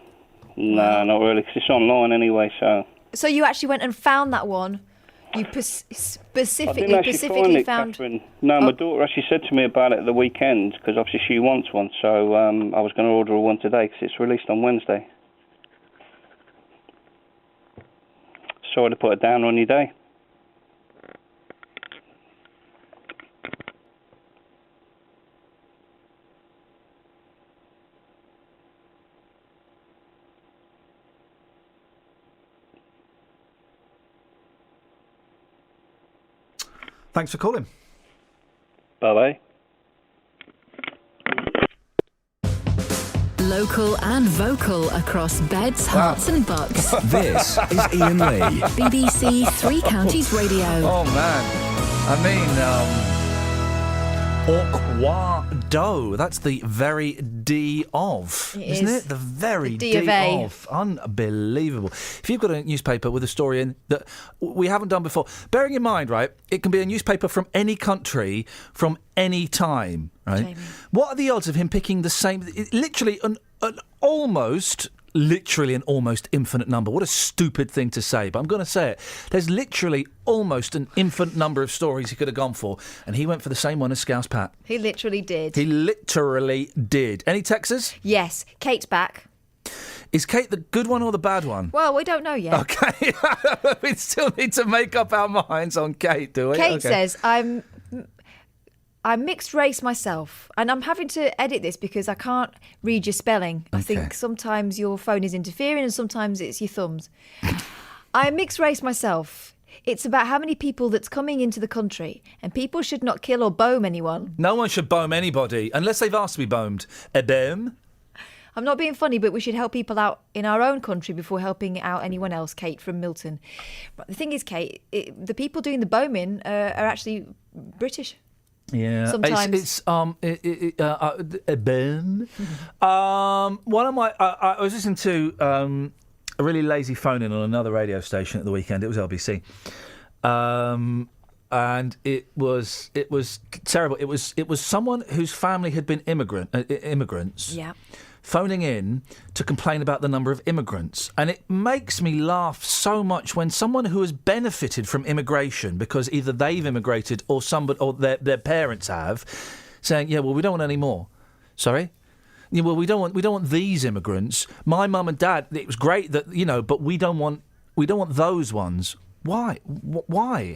not really, because it's online anyway, so... So you actually went and found that one? You I didn't specifically actually found... Catherine. No, my daughter actually said to me about it at the weekend, because obviously she wants one, so I was going to order her one today, because it's released on Wednesday. Sorry to put it down on your day. Thanks for calling. Bye-bye. Local and vocal across beds, hearts and bucks. This is Iain Lee. BBC Three Counties Radio. Oh, man. I mean, Orquado. That's the very D of, isn't is. it? The very The D of A. of. Unbelievable. If you've got a newspaper with a story in that we haven't done before, bearing in mind, right, it can be a newspaper from any country, from any time, right? Jamie. What are the odds of him picking the same, literally an almost infinite number. What a stupid thing to say, but I'm going to say it. There's literally almost an infinite number of stories he could have gone for, and he went for the same one as Scouse Pat. He literally did. He literally did. Any texters? Yes, Kate's back. Is Kate the good one or the bad one? Well, we don't know yet. Okay. We still need to make up our minds on Kate, do we? Kate says, I'm mixed race myself, and I'm having to edit this because I can't read your spelling. I think sometimes your phone is interfering and sometimes it's your thumbs. I'm mixed race myself. It's about how many people that's coming into the country, and people should not kill or boom anyone. No one should boom anybody, unless they've asked to be bombed. A boom? I'm not being funny, but we should help people out in our own country before helping out anyone else. Kate from Milton. But the thing is, Kate, the people doing the bombing are actually British. Yeah, sometimes it's a boom. One of my I was listening to a really lazy phone-in on another radio station at the weekend. It was LBC. And it was terrible. It was someone whose family had been immigrants. Yeah. Phoning in to complain about the number of immigrants. And it makes me laugh so much when someone who has benefited from immigration, because either they've immigrated or their parents have, saying, yeah, well, we don't want any more. Sorry? Yeah, well, we don't want these immigrants. My mum and dad, it was great that, but we don't want those ones. Why? Why?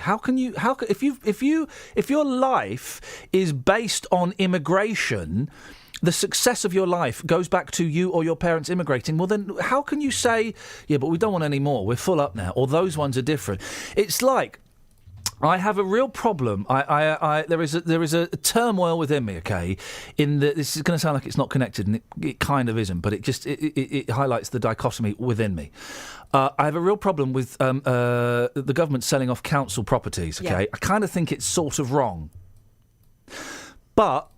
If your life is based on immigration, the success of your life goes back to you or your parents immigrating, well then how can you say, yeah, but we don't want any more, we're full up now, or those ones are different? It's like, I have a real problem. There is a turmoil within me. Okay, this is going to sound like it's not connected, and it kind of isn't, but it highlights the dichotomy within me. I have a real problem with the government selling off council properties. Okay, yeah. I kind of think it's sort of wrong, but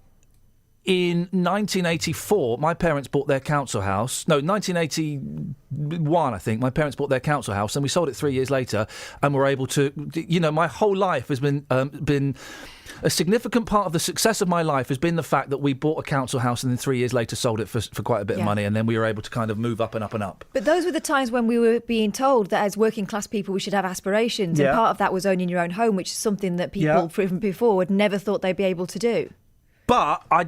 in 1984, my parents bought their council house. No, 1981, I think. My parents bought their council house, and we sold it 3 years later, and were able to. My whole life has been a significant part of the success of my life has been the fact that we bought a council house and then 3 years later sold it for quite a bit of money, and then we were able to kind of move up and up and up. But those were the times when we were being told that as working class people we should have aspirations, and part of that was owning your own home, which is something that people from before would never thought they'd be able to do. But I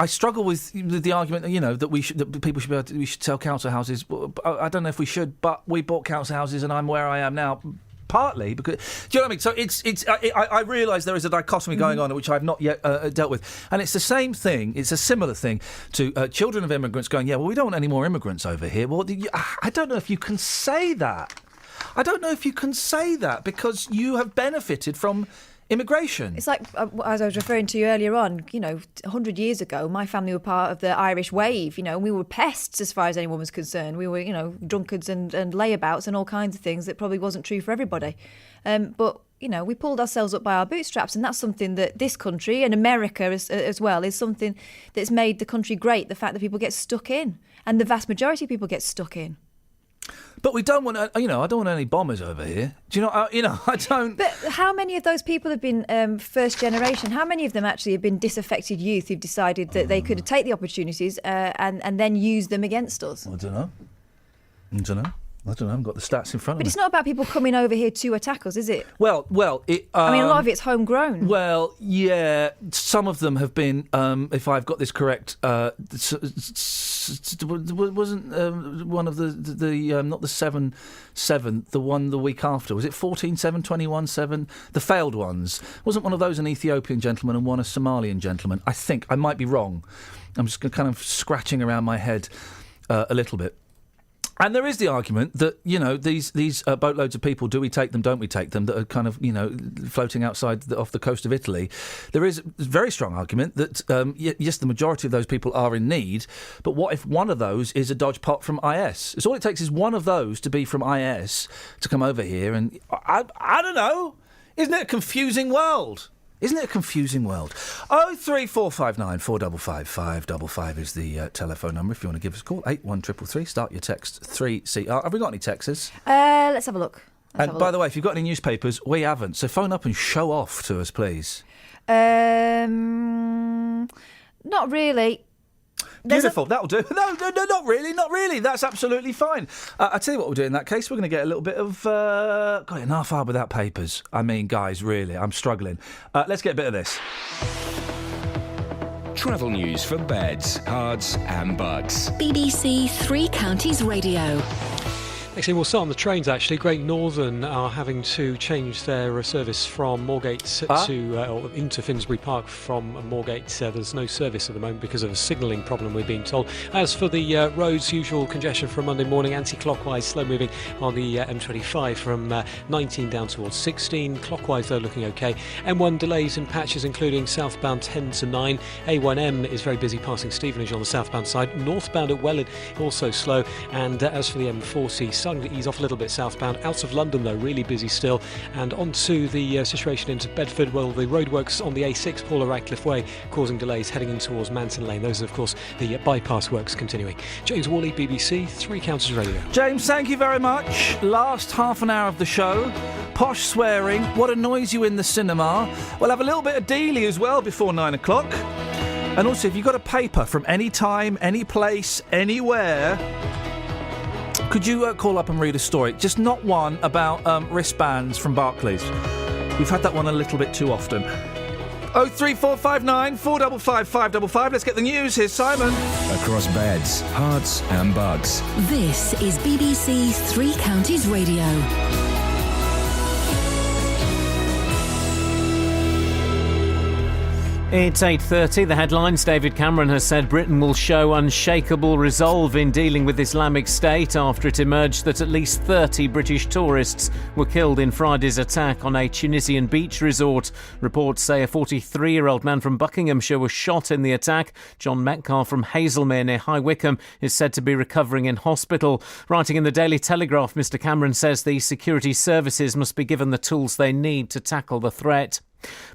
struggle with the argument, that we should sell council houses. I don't know if we should, but we bought council houses, and I'm where I am now. Partly because, do you know what I mean? So I realise there is a dichotomy going on which I've not yet dealt with, and it's the same thing. It's a similar thing to children of immigrants going, yeah, well, we don't want any more immigrants over here. Well, I don't know if you can say that. I don't know if you can say that because you have benefited from immigration. It's like, as I was referring to you earlier on, 100 years ago, my family were part of the Irish wave, and we were pests as far as anyone was concerned. We were, drunkards and layabouts and all kinds of things that probably wasn't true for everybody. But, we pulled ourselves up by our bootstraps, and that's something that this country and America as well is something that's made the country great, the fact that people get stuck in, and the vast majority of people get stuck in. But we don't want, I don't want any bombers over here. Do you know? I don't. But how many of those people have been first generation? How many of them actually have been disaffected youth who've decided that they could take the opportunities and then use them against us? I don't know. I haven't got the stats in front of me. But it's not about people coming over here to attack us, is it? Well, a lot of it's homegrown. Well, yeah, some of them have been. If I've got this correct, wasn't one of the not the 7-7, the one the week after. Was it 14-7, 21-7? The failed ones. Wasn't one of those an Ethiopian gentleman and one a Somalian gentleman? I think I might be wrong. I'm just kind of scratching around my head a little bit. And there is the argument that, these boatloads of people, do we take them, don't we take them, that are kind of, floating outside off the coast of Italy. There is a very strong argument that, yes, the majority of those people are in need, but what if one of those is a dodge pot from IS? It's all it takes is one of those to be from IS to come over here, and I don't know. Isn't it a confusing world? 03459 455 555 is the telephone number if you want to give us a call. 81333. Start your text 3CR. Have we got any texters? Let's have a look. By the way, if you've got any newspapers, we haven't. So phone up and show off to us, please. Not really. Beautiful, that'll do. No, not really. That's absolutely fine. I'll tell you what we'll do in that case. We're going to get a little bit of... got it in half hour without papers. I mean, guys, really, I'm struggling. Let's get a bit of this. Travel news for beds, cards and bugs. BBC Three Counties Radio. Actually, we'll start on the trains, actually. Great Northern are having to change their service from Moorgate or into Finsbury Park from Moorgate. There's no service at the moment because of a signalling problem, we're being told. As for the roads, usual congestion for Monday morning, anti-clockwise, slow moving on the M25 from 19 down towards 16. Clockwise, though, looking OK. M1 delays in patches, including southbound 10 to 9. A1M is very busy passing Stevenage on the southbound side. Northbound at Welland, also slow. And as for the M40, starting to ease off a little bit southbound. Out of London, though, really busy still. And on to the situation into Bedford. Well, the roadworks on the A6, Paula Radcliffe Way, causing delays heading in towards Manton Lane. Those are, of course, the bypass works continuing. James Worley, BBC, Three Counties Radio. James, thank you very much. Last half an hour of the show. Posh swearing. What annoys you in the cinema? We'll have a little bit of Dealey as well before 9 o'clock. And also, if you've got a paper from any time, any place, anywhere, could you call up and read a story? Just not one about wristbands from Barclays. We've had that one a little bit too often. 03459 455 555. Let's get the news. Here's Simon. Across beds, hearts and bugs. This is BBC Three Counties Radio. It's 8:30. The headlines. David Cameron has said Britain will show unshakable resolve in dealing with Islamic State after it emerged that at least 30 British tourists were killed in Friday's attack on a Tunisian beach resort. Reports say a 43-year-old man from Buckinghamshire was shot in the attack. John Metcalfe from Hazelmere near High Wycombe is said to be recovering in hospital. Writing in the Daily Telegraph, Mr Cameron says the security services must be given the tools they need to tackle the threat.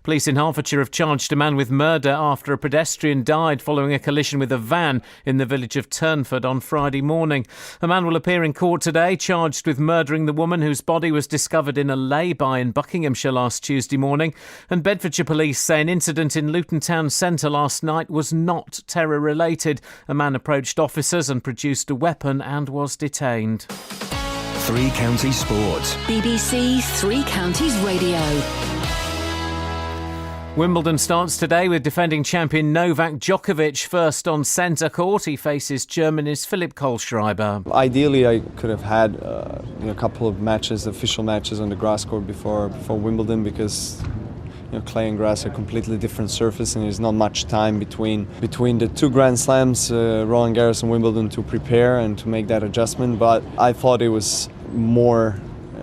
Police in Hertfordshire have charged a man with murder after a pedestrian died following a collision with a van in the village of Turnford on Friday morning. A man will appear in court today charged with murdering the woman whose body was discovered in a lay-by in Buckinghamshire last Tuesday morning. And Bedfordshire police say an incident in Luton Town Centre last night was not terror-related. A man approached officers and produced a weapon and was detained. Three Counties Sports. BBC Three Counties Radio. Wimbledon starts today with defending champion Novak Djokovic first on centre court. He faces Germany's Philipp Kohlschreiber. Ideally, I could have had a couple of matches, official matches on the grass court before Wimbledon, because clay and grass are completely different surface, and there's not much time between the two Grand Slams, Roland Garros and Wimbledon, to prepare and to make that adjustment. But I thought it was more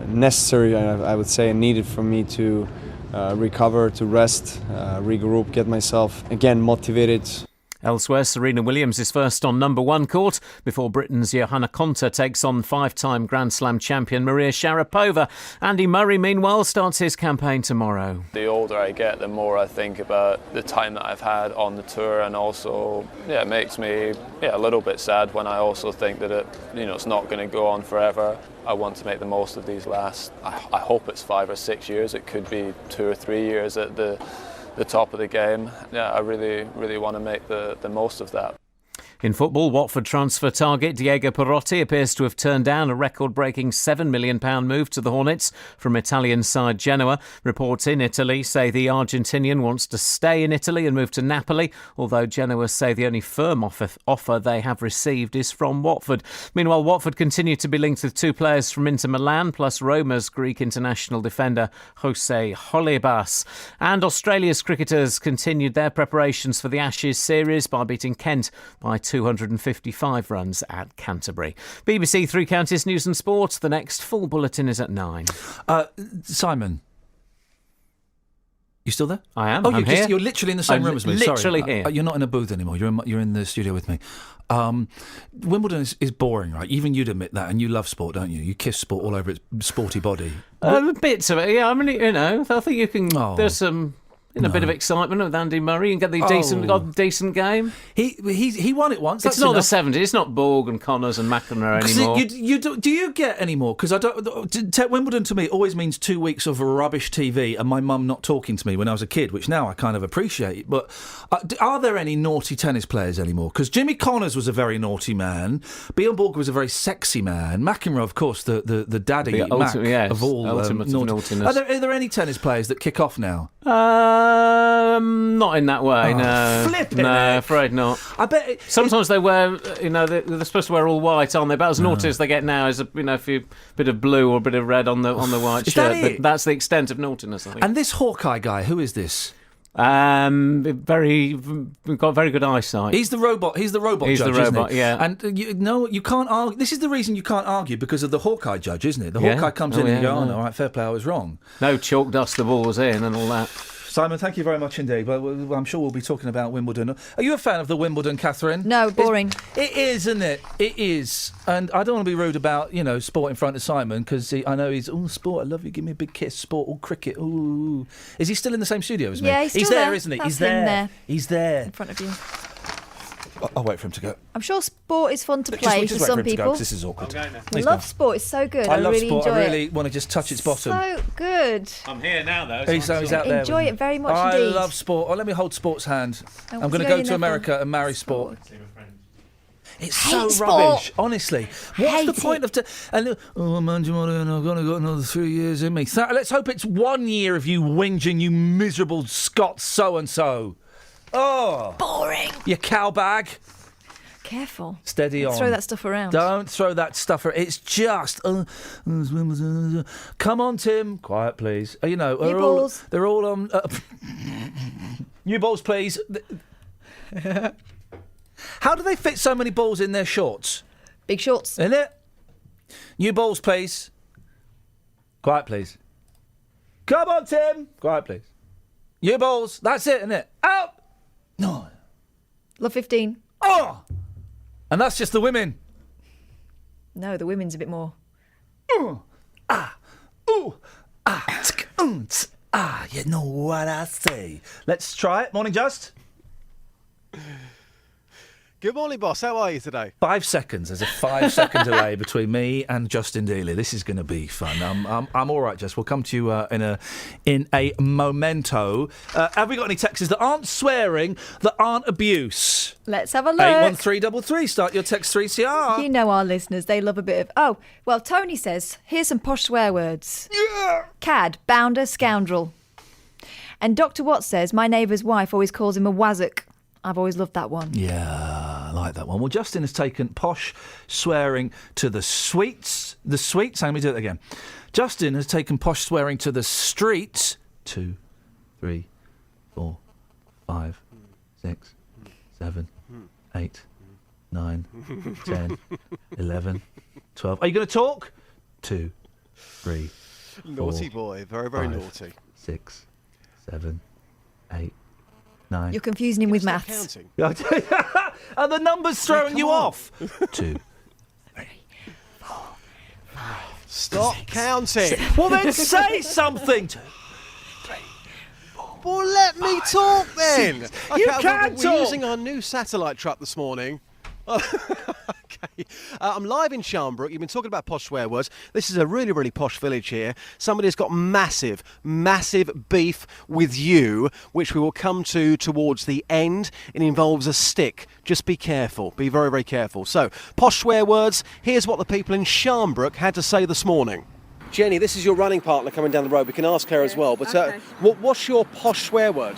necessary, I would say, and needed for me to recover, to rest, regroup, get myself again motivated. Elsewhere, Serena Williams is first on number one court before Britain's Johanna Konta takes on five-time Grand Slam champion Maria Sharapova. Andy Murray, meanwhile, starts his campaign tomorrow. The older I get, the more I think about the time that I've had on the tour, and also, it makes me a little bit sad when I also think that it's not going to go on forever. I want to make the most of these last, I hope it's 5 or 6 years. It could be 2 or 3 years at the top of the game. I really, really want to make the most of that. In football, Watford transfer target Diego Perotti appears to have turned down a record-breaking £7 million move to the Hornets from Italian side Genoa. Reports in Italy say the Argentinian wants to stay in Italy and move to Napoli, although Genoa say the only firm offer they have received is from Watford. Meanwhile, Watford continue to be linked with 2 players from Inter Milan, plus Roma's Greek international defender Jose Holebas. And Australia's cricketers continued their preparations for the Ashes series by beating Kent by 255 runs at Canterbury. BBC Three Counties News and Sport. The next full bulletin is at 9. Simon, you still there? I am. Oh, I'm here. You're literally in the same room as me. Literally Sorry. here. You're not in a booth anymore. You're in the studio with me. Wimbledon is boring, right? Even you'd admit that, and you love sport, don't you? You kiss sport all over its sporty body. Bits of it, yeah. I mean, I think you can. There's some. A bit of excitement with Andy Murray and get the decent game. He won it once. It's not the 70s. It's not Borg and Connors and McEnroe anymore. Do you get any more? Because Wimbledon to me always means 2 weeks of rubbish TV and my mum not talking to me when I was a kid, which now I kind of appreciate. But are there any naughty tennis players anymore? Because Jimmy Connors was a very naughty man. Bjorn Borg was a very sexy man. McEnroe, of course, the daddy of all ultimate of naughtiness. Are there any tennis players that kick off now? Not in that way, no. Flip it. No, afraid not. I bet sometimes they wear, they're supposed to wear all white, aren't they? About as naughty as they get now is a few bit of blue or a bit of red on the white shirt. But that's the extent of naughtiness, I think. And this Hawkeye guy, who is this? Got very good eyesight. He's the robot. He's the robot He's judge, the robot, isn't he? yeah. And you can't argue. This is the reason you can't argue, because of the Hawkeye judge, isn't it? The Hawkeye comes in and you go, all right, fair play, I was wrong. No chalk dust, the ball was in and all that. Simon, thank you very much indeed. Well, I'm sure we'll be talking about Wimbledon. Are you a fan of the Wimbledon, Catherine? No, boring. It is, isn't it? It is. And I don't want to be rude about, sport in front of Simon, because I know he's, sport, I love you, give me a big kiss, sport, cricket, ooh. Is he still in the same studio as me? Yeah, he's still there, there. isn't he? That's He's there. him there. He's there. In front of you. I'll wait for him to go. I'm sure sport is fun to Just play wait for for some him to go, people. 'cause this is awkward. I love sport. It's so good. I love really sport. enjoy I really it. want to just touch its bottom. So good. I'm here now, though. He's out there. Enjoy it very much I indeed. love sport. Oh, let me hold sport's hand. I I'm want going to to go go to in America and marry sport. It's so Hate sport. rubbish, honestly. What's Hate the point of... Mandy Moore, I've got another 3 years in me. Let's hope it's 1 year of you whinging, you miserable Scot so-and-so. Oh! Boring. You cowbag. Careful. Steady Don't on. throw that stuff around. Don't throw that stuff around. It's just... come on, Tim. Quiet, please. New balls. They're all on... New balls, please. How do they fit so many balls in their shorts? Big shorts. Isn't it? New balls, please. Quiet, please. Come on, Tim. Quiet, please. New balls. That's it, isn't it? Out. No. Love 15. Oh! And that's just the women. No, the women's a bit more. You know what I say. Let's try it. Morning, Just. Good morning, boss. How are you today? 5 seconds. There's a 5-second delay between me and Justin Dealey. This is going to be fun. I'm all right, Jess. We'll come to you in a momento. Have we got any texts that aren't swearing, that aren't abuse? Let's have a look. 81333. Start your text 3CR. You know our listeners. They love a bit of... Oh, well, Tony says, here's some posh swear words. Yeah. Cad, bounder, scoundrel. And Dr. Watts says, my neighbour's wife always calls him a wazzock. I've always loved that one. Yeah, I like that one. Well, Justin has taken posh swearing to the sweets. The sweets? Let me do it again. Justin has taken posh swearing to the streets. 2, 3, 4, 5, 6, 7, 8, 9, 10, 11, 12. Are you going to talk? 2, 3, 4. Naughty boy. Very, very 5, naughty. 6, 7, 8, 9. You're confusing him with maths. Are the numbers throwing you off? 2, 3, 4, 5. Stop counting. Well, then say something. 2, 3, 4. Well, let me talk then. You can't we're talk. using our new satellite truck this morning. Okay. I'm live in Sharnbrook. You've been talking about posh swear words. This is a really, really posh village here. Somebody's got massive, massive beef with you, which we will come to towards the end. It involves a stick. Just be careful. Be very, very careful. So, posh swear words. Here's what the people in Sharnbrook had to say this morning. Jenny, this is your running partner coming down the road. We can ask her as well. But okay. What's your posh swear word?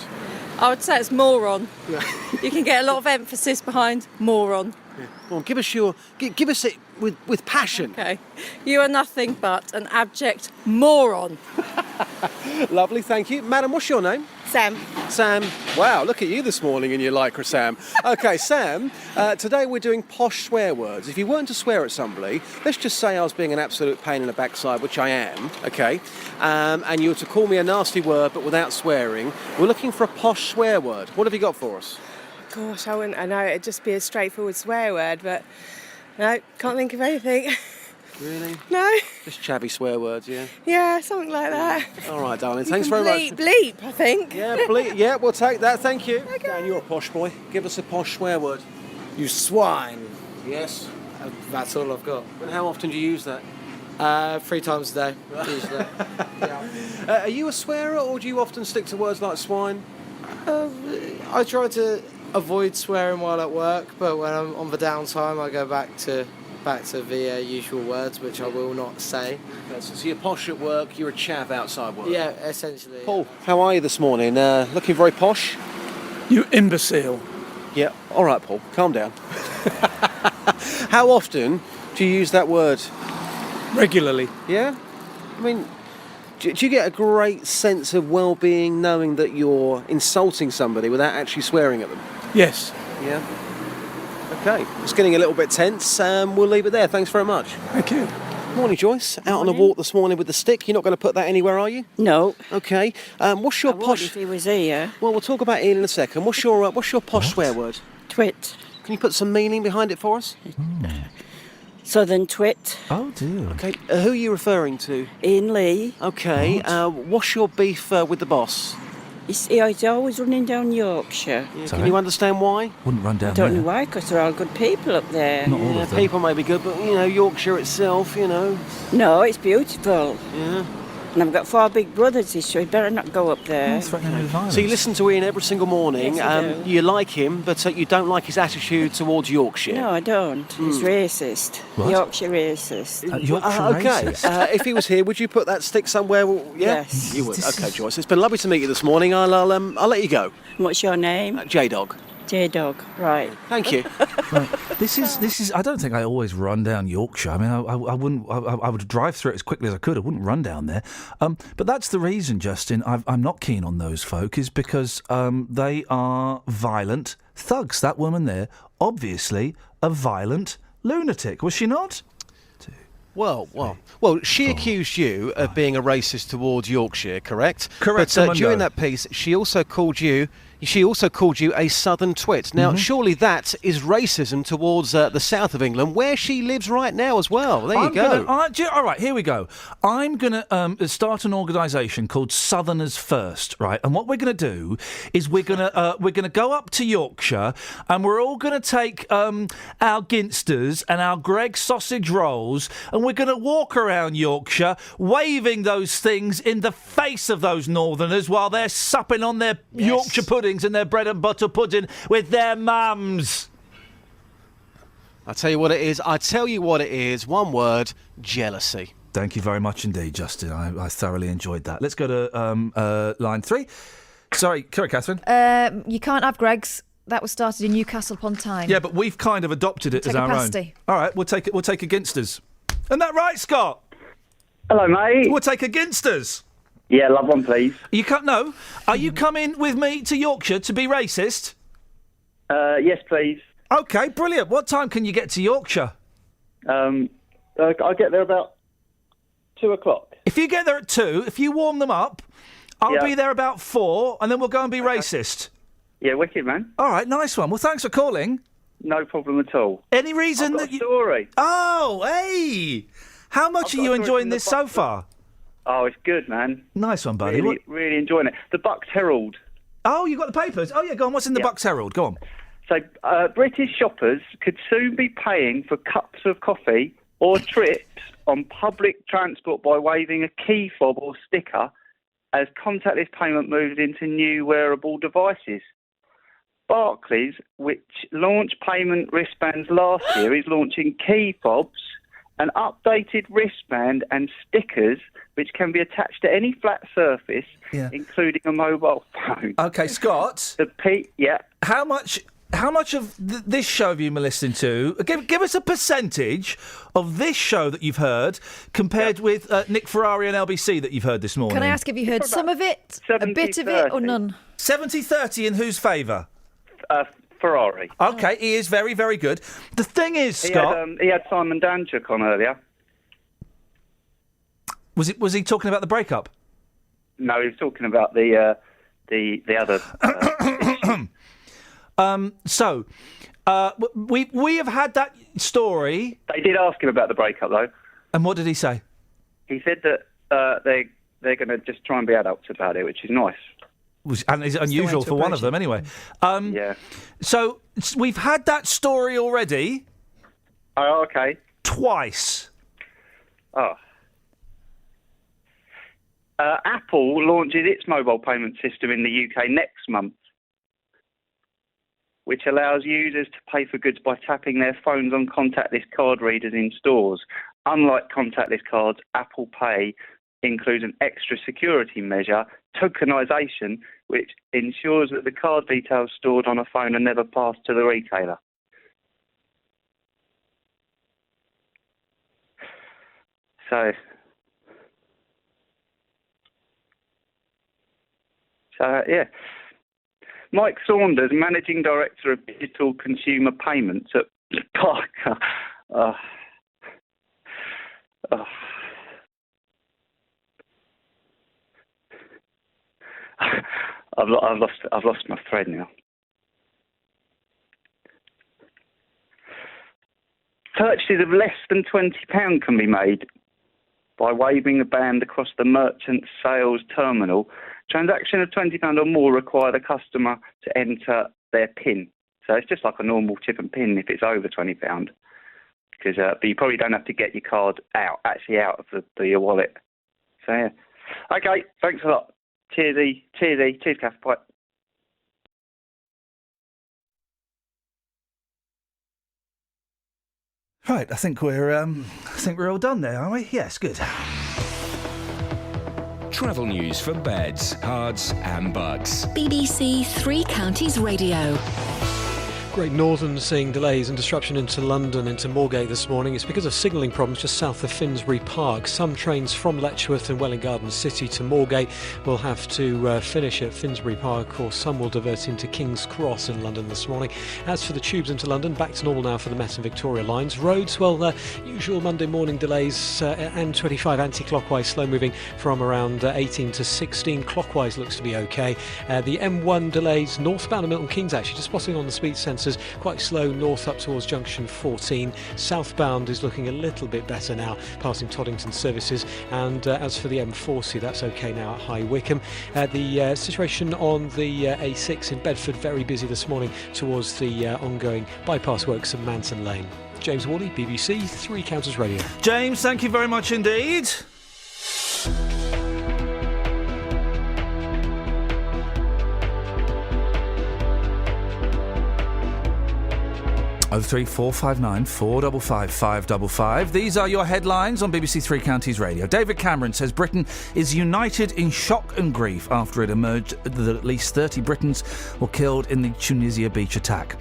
I would say it's moron. Yeah. You can get a lot of emphasis behind moron. Yeah. Well, give us it with passion. Okay. You are nothing but an abject moron. Lovely, thank you. Madam, what's your name? Sam. Sam. Wow, look at you this morning in your lycra, Sam. Okay, Sam, today we're doing posh swear words. If you weren't to swear at somebody, let's just say I was being an absolute pain in the backside, which I am, okay, and you were to call me a nasty word but without swearing, we're looking for a posh swear word. What have you got for us? Gosh, I know it'd just be a straightforward swear word, but no, can't think of anything. Really? No. Just chavvy swear words, yeah? Yeah, something like that. All right, darling, thanks very much. Bleep, I think. Yeah, bleep, yeah, we'll take that, thank you. Okay. Dan, you're a posh boy. Give us a posh swear word. You swine. Yes. That's all I've got. And how often do you use that? 3 times a day, usually. Yeah. Are you a swearer, or do you often stick to words like swine? I try to avoid swearing while at work, but when I'm on the downtime, I go back to the usual words, which I will not say. So you're posh at work, you're a chav outside work? Yeah, essentially. Paul, how are you this morning? Looking very posh? You imbecile. Yeah, all right, Paul, calm down. How often do you use that word? Regularly. Yeah? I mean, do you get a great sense of well-being knowing that you're insulting somebody without actually swearing at them? Yes. Yeah? Okay, it's getting a little bit tense. We'll leave it there. Thanks very much. Thank you. Morning, Joyce. Out on a walk this morning with the stick. You're not going to put that anywhere, are you? No. Okay. What's your I would posh? if he was here. Well, we'll talk about Ian in a second. What's your posh swear word? Twit. Can you put some meaning behind it for us? Southern twit. Oh dear. Okay. Who are you referring to? Ian Lee. Okay. What's your beef with the boss? He's always running down Yorkshire. Yeah, can you understand why? Wouldn't run down I don't there. know why, because they're all good people up there. Not all of them. People may be good, but, Yorkshire itself, No, it's beautiful. Yeah. And I've got 4 big brothers, so you better not go up there. Threatening with violence. So you listen to Ian every single morning. Yes, I do. You like him, but you don't like his attitude towards Yorkshire. No, I don't. He's racist. What? Yorkshire racist. Okay. If he was here, would you put that stick somewhere? Yes. You would. Okay, Joyce. It's been lovely to meet you this morning. I'll let you go. What's your name? J-Dog. J-Dog. Right. Thank you. This is. I don't think I always run down Yorkshire. I mean, I wouldn't. I would drive through it as quickly as I could. I wouldn't run down there. But that's the reason, Justin. I'm not keen on those folk, is because they are violent thugs. That woman there, obviously, a violent lunatic. Was she not? Well, she accused you of being a racist towards Yorkshire, correct? Correct, But during that piece, she also called you a southern twit. Now, surely that is racism towards the south of England, where she lives right now as well. There you go. All right, here we go. I'm going to start an organisation called Southerners First, right? And what we're going to do is we're going to go up to Yorkshire, and we're all going to take our ginsters and our Greggs sausage rolls, and we're going to walk around Yorkshire waving those things in the face of those Northerners while they're supping on their Yorkshire puddings and their bread and butter pudding with their mums. I tell you what it is. One word: jealousy. Thank you very much indeed, Justin. I thoroughly enjoyed that. Let's go to line 3. Sorry, Catherine. You can't have Greggs. That was started in Newcastle upon Tyne. Yeah, but we've kind of adopted it as our pasty. own. All right, we'll take a Ginsters. Isn't that right, Scott? Hello, mate. We'll take a Ginsters. Yeah, love one, please. Are you coming with me to Yorkshire to be racist? Yes, please. Okay, brilliant. What time can you get to Yorkshire? I'll get there about 2 o'clock. If you get there at 2, if you warm them up, I'll be there about 4, and then we'll go and be racist. Yeah, wicked, man. All right, nice one. Well, thanks for calling. No problem at all. Any reason I've got a story. Oh, hey! How much are you enjoying this so far? Oh, it's good, man. Nice one, buddy. Really enjoying it. The Bucks Herald. Oh, you got the papers? Oh, yeah, go on. What's in the Bucks Herald? Go on. So, British shoppers could soon be paying for cups of coffee or trips on public transport by waving a key fob or sticker as contactless payment moves into new wearable devices. Barclays, which launched payment wristbands last year, is launching key fobs, an updated wristband and stickers which can be attached to any flat surface, including a mobile phone. Okay, Scott. How much of this show have you been listening to? Give us a percentage of this show that you've heard compared with Nick Ferrari and LBC that you've heard this morning. Can I ask if you heard some of it, a bit of it, or none? 70-30 in whose favour? Ferrari. Okay, he is very, very good. The thing is, Scott... He had Simon Danchuk on earlier. Was he talking about the breakup? No, he was talking about the other... we have had that story... They did ask him about the breakup, though. And what did he say? He said that they're going to just try and be adults about it, which is nice. And it's unusual for one of them, anyway. So, we've had that story already. Oh, okay. Twice. Oh. Apple launches its mobile payment system in the UK next month, which allows users to pay for goods by tapping their phones on contactless card readers in stores. Unlike contactless cards, Apple Pay includes an extra security measure, tokenization, which ensures that the card details stored on a phone are never passed to the retailer. So yeah. Mike Saunders, Managing Director of Digital Consumer Payments at Parker. I've lost my thread now. Purchases of less than £20 can be made by waving a band across the merchant sales terminal. Transaction of £20 or more require the customer to enter their PIN. So it's just like a normal chip and PIN if it's over £20. But you probably don't have to get your card out of your wallet. So yeah. Okay, thanks a lot. Cheers, E. Cheers, Kath. Bye. Right, I think we're all done there, aren't we? Yes, good. Travel news for beds, cards and bugs. BBC Three Counties Radio. Great Northern seeing delays and disruption into London, into Moorgate this morning. It's because of signalling problems just south of Finsbury Park. Some trains from Letchworth and Welwyn Garden City to Moorgate will have to finish at Finsbury Park, or some will divert into King's Cross in London this morning. As for the tubes into London, back to normal now for the Met and Victoria lines. Roads, well, usual Monday morning delays. M25 anti-clockwise, slow moving from around 18 to 16. Clockwise looks to be okay. The M1 delays northbound of Milton Keynes, actually, just spotting on the speed sensors. Quite slow north up towards junction 14. Southbound is looking a little bit better now, passing Toddington services. And as for the M40, that's okay now at High Wycombe. The situation on the A6 in Bedford, very busy this morning towards the ongoing bypass works at Manton Lane. James Worley, BBC Three Counties Radio. James, thank you very much indeed. 03459 455 555. These are your headlines on BBC Three Counties Radio. David Cameron says Britain is united in shock and grief after it emerged that at least 30 Britons were killed in the Tunisia beach attack.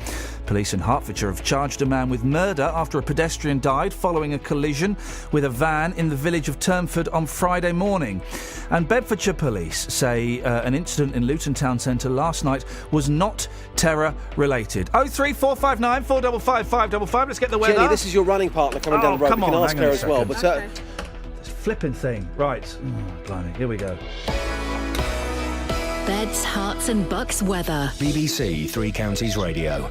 Police in Hertfordshire have charged a man with murder after a pedestrian died following a collision with a van in the village of Turnford on Friday morning. And Bedfordshire police say an incident in Luton Town Centre last night was not terror-related. 03459 455 555. Let's get the weather. Jenny, this is your running partner coming down the road. Come we can on, ask her as well. But this flipping thing. Right. Blimey. Here we go. Beds, hearts and bucks weather. BBC Three Counties Radio.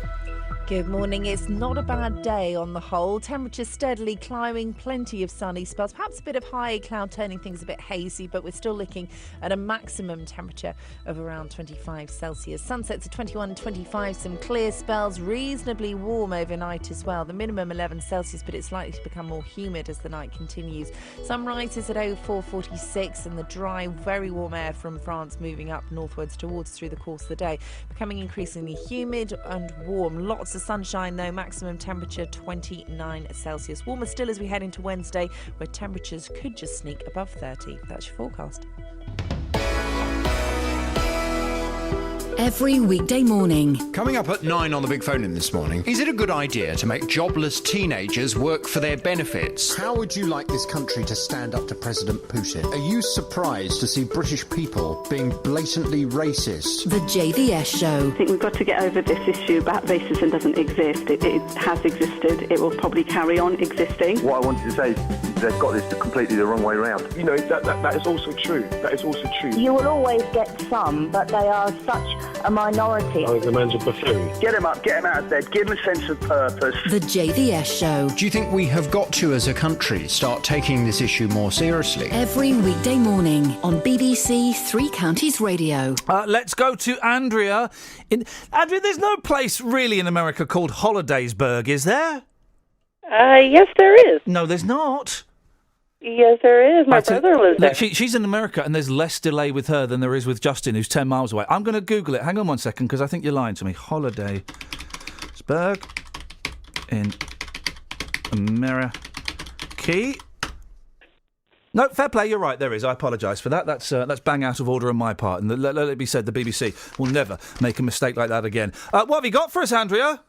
Good morning. It's not a bad day on the whole. Temperature steadily climbing, plenty of sunny spells, perhaps a bit of high cloud turning things a bit hazy, but we're still looking at a maximum temperature of around 25 Celsius. Sunsets at 21, 25, some clear spells, reasonably warm overnight as well. The minimum 11 Celsius, but it's likely to become more humid as the night continues. Sunrise is at 04:46 and the dry, very warm air from France moving up northwards towards through the course of the day, becoming increasingly humid and warm. Lots of sunshine though, maximum temperature 29 Celsius. Warmer still as we head into Wednesday, where temperatures could just sneak above 30. That's your forecast. Every weekday morning. Coming up at 9 on the Big Phone In this morning. Is it a good idea to make jobless teenagers work for their benefits? How would you like this country to stand up to President Putin? Are you surprised to see British people being blatantly racist? The JVS Show. I think we've got to get over this issue about racism doesn't exist. It has existed. It will probably carry on existing. What I wanted to say is they've got this completely the wrong way around. You know, that is also true. That is also true. You will always get some, but they are such a minority. Oh, the man's a buffoon. Get him up, get him out of bed, give him a sense of purpose. The JVS Show. Do you think we have got to, as a country, start taking this issue more seriously? Every weekday morning on BBC Three Counties Radio. Let's go to Andrea. Andrea, there's no place really in America called Hollidaysburg, is there? Yes, there is. No, there's not. Yes, there is. My brother lives there. She's in America, and there's less delay with her than there is with Justin, who's 10 miles away. I'm going to Google it. Hang on one second, because I think you're lying to me. Hollidaysburg in America. No, fair play. You're right. There is. I apologise for that. That's bang out of order on my part. And let it be said, the BBC will never make a mistake like that again. What have you got for us, Andrea?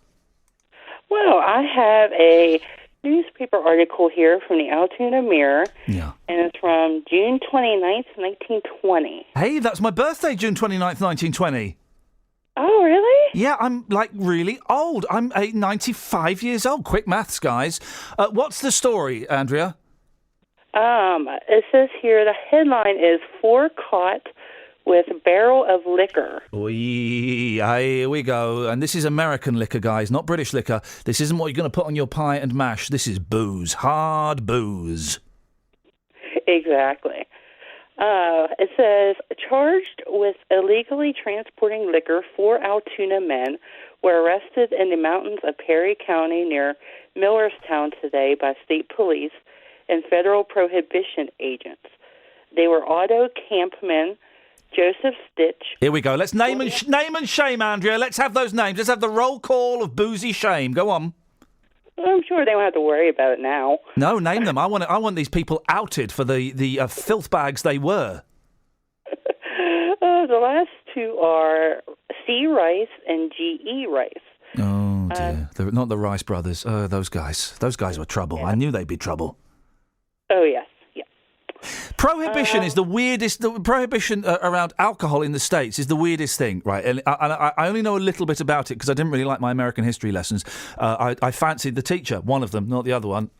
Well, I have a newspaper article here from the Altoona Mirror, and it's from June 29th, 1920. Hey, that's my birthday, June 29th, 1920. Oh, really? Yeah, I'm, really old. I'm 95 years old. Quick maths, guys. What's the story, Andrea? It says here, the headline is 4 caught with barrel of liquor. Here we go. And this is American liquor, guys, not British liquor. This isn't what you're going to put on your pie and mash. This is booze. Hard booze. Exactly. It says, charged with illegally transporting liquor, 4 Altoona men were arrested in the mountains of Perry County near Millerstown today by state police and federal prohibition agents. They were Otto Campman, Joseph Stitch. Here we go. Let's name and shame, Andrea. Let's have those names. Let's have the roll call of boozy shame. Go on. I'm sure they won't have to worry about it now. No, name them. I want these people outed for the filth bags they were. The last 2 are C. Rice and G.E. Rice. Oh, dear. They're not the Rice brothers. Those guys. Those guys were trouble. Yeah. I knew they'd be trouble. Oh, yes. Prohibition is the weirdest. The prohibition around alcohol in the States is the weirdest thing, right? And I only know a little bit about it because I didn't really like my American history lessons. I fancied the teacher, one of them, not the other one.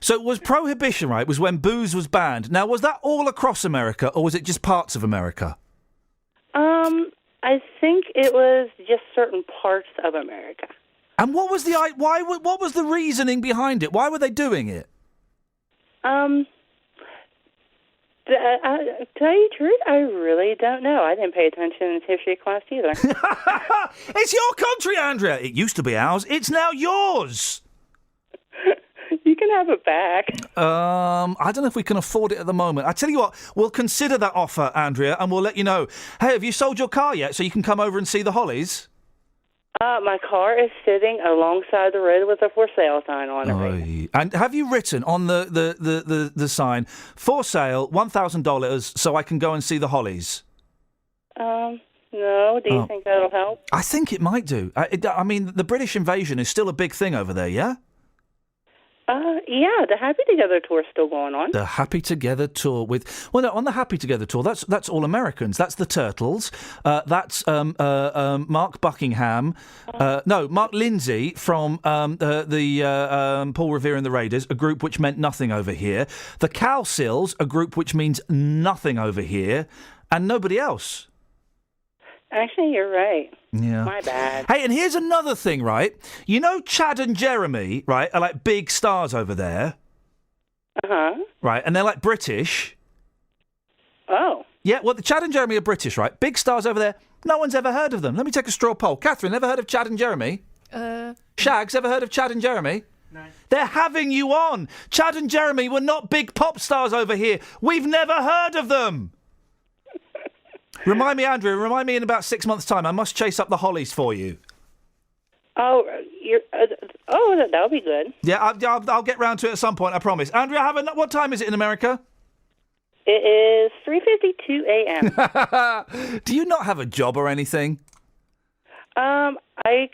So it was prohibition, right? Was when booze was banned. Now, was that all across America, or was it just parts of America? I think it was just certain parts of America. And what was what was the reasoning behind it? Why were they doing it? To tell you the truth, I really don't know. I didn't pay attention in history class either. It's your country, Andrea. It used to be ours. It's now yours. You can have it back. I don't know if we can afford it at the moment. I tell you what, we'll consider that offer, Andrea, and we'll let you know. Hey, have you sold your car yet so you can come over and see the Hollies? My car is sitting alongside the road with a for sale sign on it. Right. And have you written on the sign, for sale, $1,000 so I can go and see the Hollies? No. Do you think that'll help? I think it might do. I mean, the British invasion is still a big thing over there, yeah? Yeah, the Happy Together tour is still going on. The Happy Together tour on the Happy Together tour, that's all Americans. That's the Turtles. That's Mark Buckingham. Mark Lindsay from Paul Revere and the Raiders, a group which meant nothing over here. The Cowsills, a group which means nothing over here, and nobody else. Actually, you're right. Yeah. My bad. Hey, and here's another thing, right? You know Chad and Jeremy, right, are like big stars over there. Uh-huh. Right, and they're like British. Oh. Yeah, well, Chad and Jeremy are British, right? Big stars over there. No one's ever heard of them. Let me take a straw poll. Catherine, ever heard of Chad and Jeremy? Shags, ever heard of Chad and Jeremy? No. They're having you on. Chad and Jeremy were not big pop stars over here. We've never heard of them. Remind me, Andrew, in about 6 months' time. I must chase up the Hollies for you. Oh, that'll be good. Yeah, I'll get round to it at some point, I promise. Andrea, what time is it in America? It is 3:52 a.m. Do you not have a job or anything? I'm a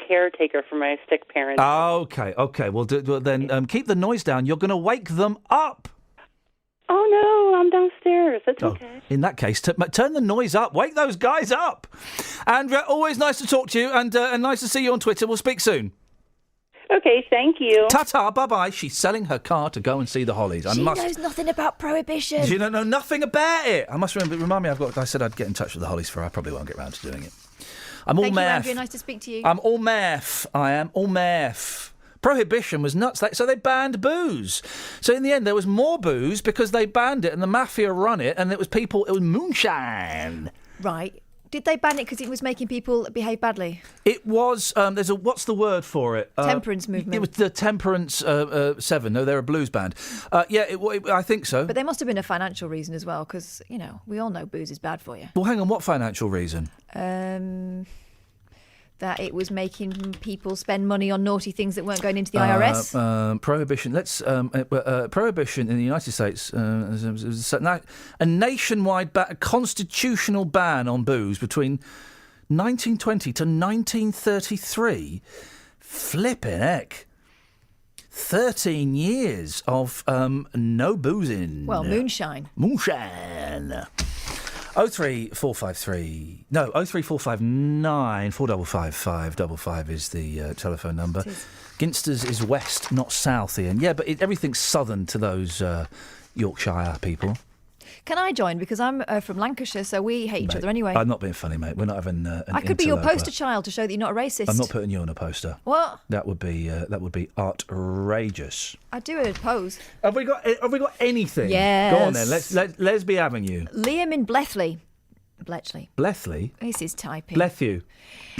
caretaker for my sick parents. Okay. Well, then keep the noise down. You're going to wake them up. Oh, no, I'm downstairs. That's okay. In that case, turn the noise up. Wake those guys up. Andrea, always nice to talk to you and nice to see you on Twitter. We'll speak soon. Okay, thank you. Ta-ta, bye-bye. She's selling her car to go and see the Hollies. She knows nothing about prohibition. She don't know nothing about it. I must remind me, I said I'd get in touch with the Hollies I probably won't get round to doing it. I'm all Thank meth. you, Andrea. Nice to speak to you. I'm all meth. I am all meth. Prohibition was nuts, so they banned booze. So in the end, there was more booze because they banned it and the mafia run it, and it was moonshine. Right. Did they ban it because it was making people behave badly? It was, what's the word for it? Temperance movement. It was the Temperance 7. No, they're a blues band. I think so. But there must have been a financial reason as well, because, we all know booze is bad for you. Well, hang on, what financial reason? That it was making people spend money on naughty things that weren't going into the IRS. Prohibition. Prohibition in the United States. A nationwide constitutional ban on booze between 1920 to 1933. Flipping heck. 13 years of no boozing. Well, moonshine. 03459 455 555 is the telephone number. Ginsters is west, not south, Ian. Yeah, but everything's southern to those Yorkshire people. Can I join? Because I'm from Lancashire, so we hate each other anyway. I'm not being funny, mate. We're not having an I could be your interloper. poster child to show that you're not a racist. I'm not putting you on a poster. What? That would be outrageous. I do a pose. Have we got anything? Yes. Go on then. Let's be having you. Liam in Bletchley. Bletchley? This is typing. Bless you.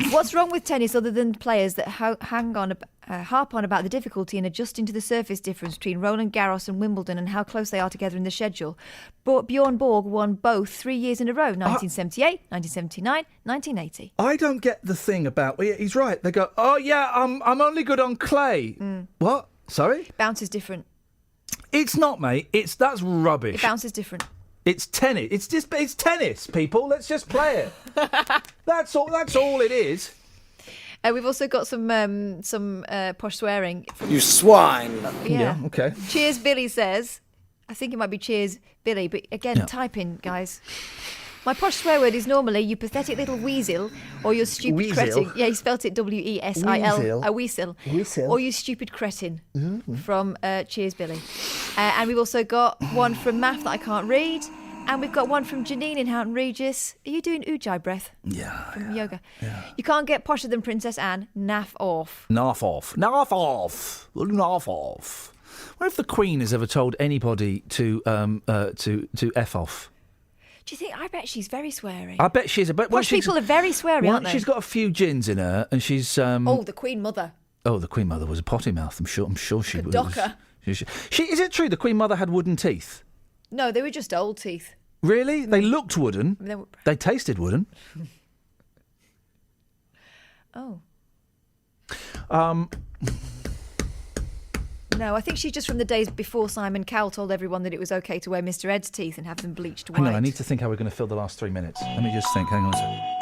What's wrong with tennis other than players that harp on about the difficulty in adjusting to the surface difference between Roland Garros and Wimbledon and how close they are together in the schedule? Bjorn Borg won both 3 years in a row, 1978, 1979, 1980. I don't get the thing about... He's right. They go, oh, yeah, I'm only good on clay. What? Sorry? Bounce is different. It's not, mate. That's rubbish. It bounces different. It's tennis. It's tennis, people. Let's just play it. That's all it is. We've also got some posh swearing. You swine. Yeah. Okay. Cheers, Billy says. I think it might be cheers, Billy, but again, type in, guys. My posh swear word is normally you pathetic little weasel or you stupid Weasel? cretin. Yeah, he spelt it W-E-S-I-L. Weasel. A weasel. Weasel. Or you stupid cretin from Cheers, Billy. And we've also got one from Math that I can't read. And we've got one from Janine in Houghton Regis. Are you doing Ujjayi breath? Yeah. From yoga. Yeah. You can't get posher than Princess Anne. Naff off. Naff off. Naff off. Naff off. What if the Queen has ever told anybody to F off? Do you think? I bet she's very sweary. I bet she's a bit. Posh people are very sweary, aren't they? She's got a few gins in her, and she's. Oh, the Queen Mother. Oh, the Queen Mother was a potty mouth. I'm sure she was. Docker. Is it true the Queen Mother had wooden teeth? No, they were just old teeth. Really? They looked wooden. They tasted wooden. Oh. No, I think she's just from the days before Simon Cowell told everyone that it was okay to wear Mr. Ed's teeth and have them bleached white. Hang on, I need to think how we're going to fill the last 3 minutes. Let me just think. Hang on a second.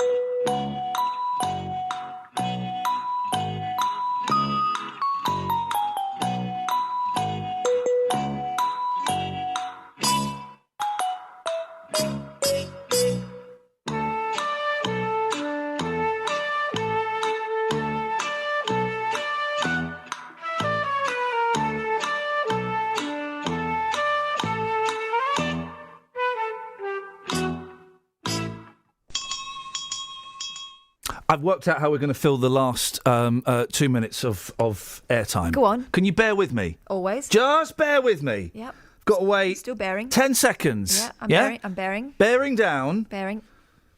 I've worked out how we're going to fill the last 2 minutes of airtime. Go on. Can you bear with me? Always. Just bear with me. Yep. Got to wait. Still bearing. 10 seconds. Yeah, I'm bearing. Bearing down. Bearing.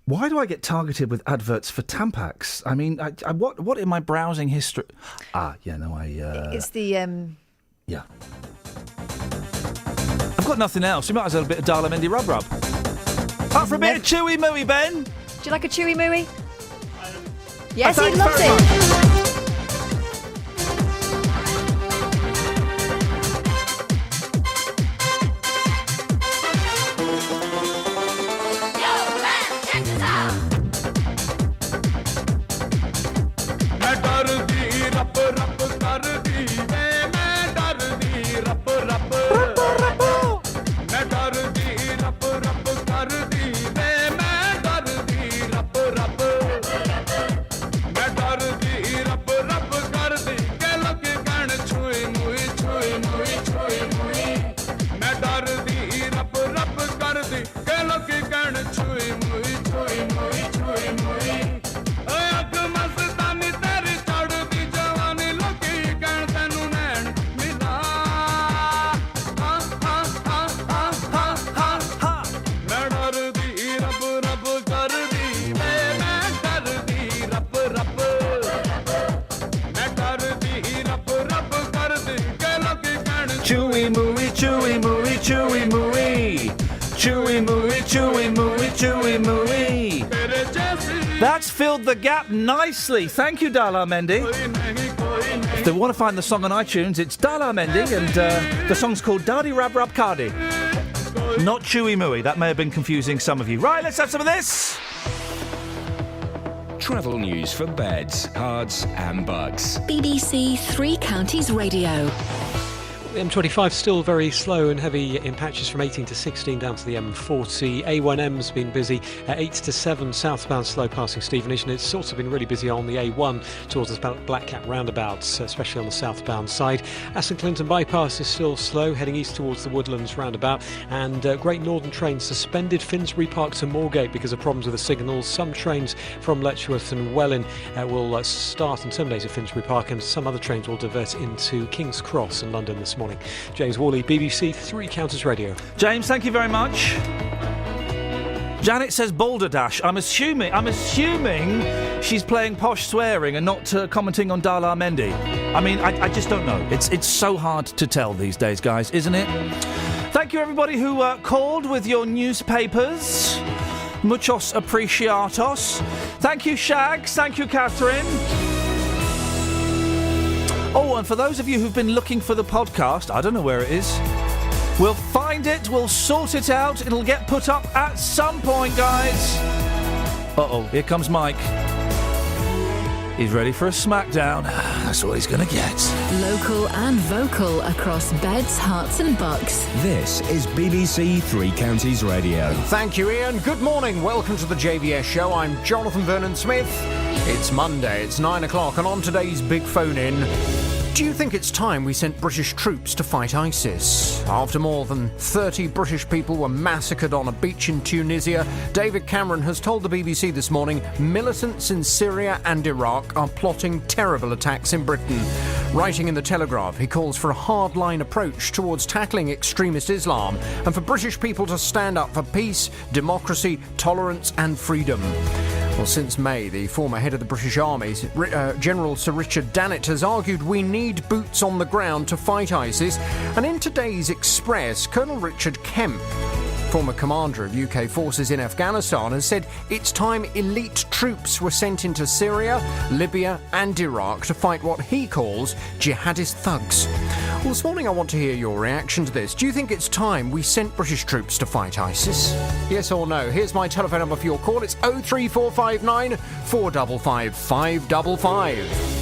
Why do I get targeted with adverts for Tampax? I mean, what in my browsing history? It's the Yeah. I've got nothing else. You might as well have a bit of Darlamendi rub. Up for a bit of chewy mooey, Ben. Do you like a chewy mooey? Yes, he Thanks loves very it. Chewy mooey, chewy mooey, chewy mooey. Chewy mooey, chewy mooey, chewy mooey. That's filled the gap nicely. Thank you, Darlamendi. If they want to find the song on iTunes, it's Darlamendi, and the song's called Dardy Rab Rab Cardi. Not Chewy Mooey. That may have been confusing some of you. Right, let's have some of this. Travel news for beds, cards, and bugs. BBC Three Counties Radio. The M25 still very slow and heavy in patches from 18 to 16 down to the M40. A1M's been busy at 8 to 7 southbound slow passing Stevenage, and it's also been really busy on the A1 towards the Black Cat roundabouts, especially on the southbound side. Aston Clinton bypass is still slow heading east towards the Woodlands roundabout, and Great Northern trains suspended Finsbury Park to Moorgate because of problems with the signals. Some trains from Letchworth and Welwyn will start and terminate at Finsbury Park, and some other trains will divert into King's Cross in London this morning. James Worley, BBC Three Counties Radio. James, thank you very much. Janet says balderdash. I'm assuming she's playing posh swearing and not commenting on Dala Mendy. I mean, I just don't know. It's so hard to tell these days, guys, isn't it? Thank you, everybody who called with your newspapers. Muchos apreciados. Thank you, Shags. Thank you, Catherine. Oh, and for those of you who've been looking for the podcast, I don't know where it is. We'll find it, we'll sort it out, it'll get put up at some point, guys. Uh-oh, here comes Mike. He's ready for a smackdown. That's what he's going to get. Local and vocal across beds, hearts and bucks. This is BBC Three Counties Radio. Thank you, Iain. Good morning. Welcome to the JVS show. I'm Jonathan Vernon-Smith. It's Monday, it's 9 o'clock, and on today's Big Phone In, do you think it's time we sent British troops to fight ISIS? After more than 30 British people were massacred on a beach in Tunisia, David Cameron has told the BBC this morning militants in Syria and Iraq are plotting terrible attacks in Britain. Writing in The Telegraph, he calls for a hardline approach towards tackling extremist Islam and for British people to stand up for peace, democracy, tolerance and freedom. Well, since May, the former head of the British Army, General Sir Richard Dannett, has argued we need boots on the ground to fight ISIS. And in today's Express, Colonel Richard Kemp, former commander of UK forces in Afghanistan, has said it's time elite troops were sent into Syria, Libya and Iraq to fight what he calls jihadist thugs. Well, this morning I want to hear your reaction to this. Do you think it's time we sent British troops to fight ISIS? Yes or no? Here's my telephone number for your call. It's 03459 455 555.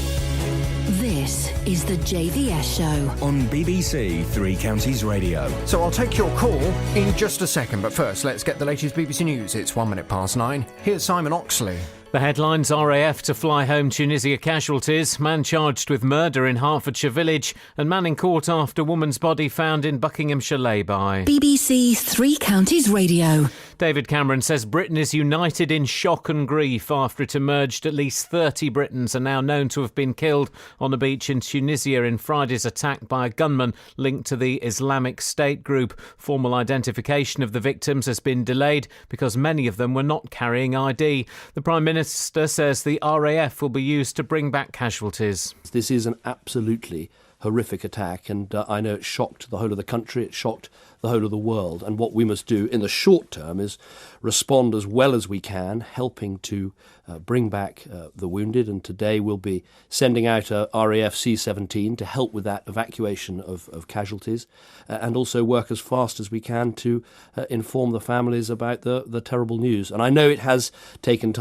This is the JVS show on BBC Three Counties Radio. So I'll take your call in just a second, but first let's get the latest BBC News. It's 9:01. Here's Simon Oxley. The headlines: RAF to fly home Tunisia casualties, man charged with murder in Hertfordshire village, and man in court after woman's body found in Buckinghamshire lay-by. BBC Three Counties Radio. David Cameron says Britain is united in shock and grief after it emerged at least 30 Britons are now known to have been killed on a beach in Tunisia in Friday's attack by a gunman linked to the Islamic State group. Formal identification of the victims has been delayed because many of them were not carrying ID. The Prime Minister says the RAF will be used to bring back casualties. This is an absolutely horrific attack, and I know it shocked the whole of the country, it shocked the whole of the world, and what we must do in the short term is respond as well as we can, helping to bring back the wounded, and today we'll be sending out a RAF C-17 to help with that evacuation of casualties, and also work as fast as we can to inform the families about the terrible news. And I know it has taken time.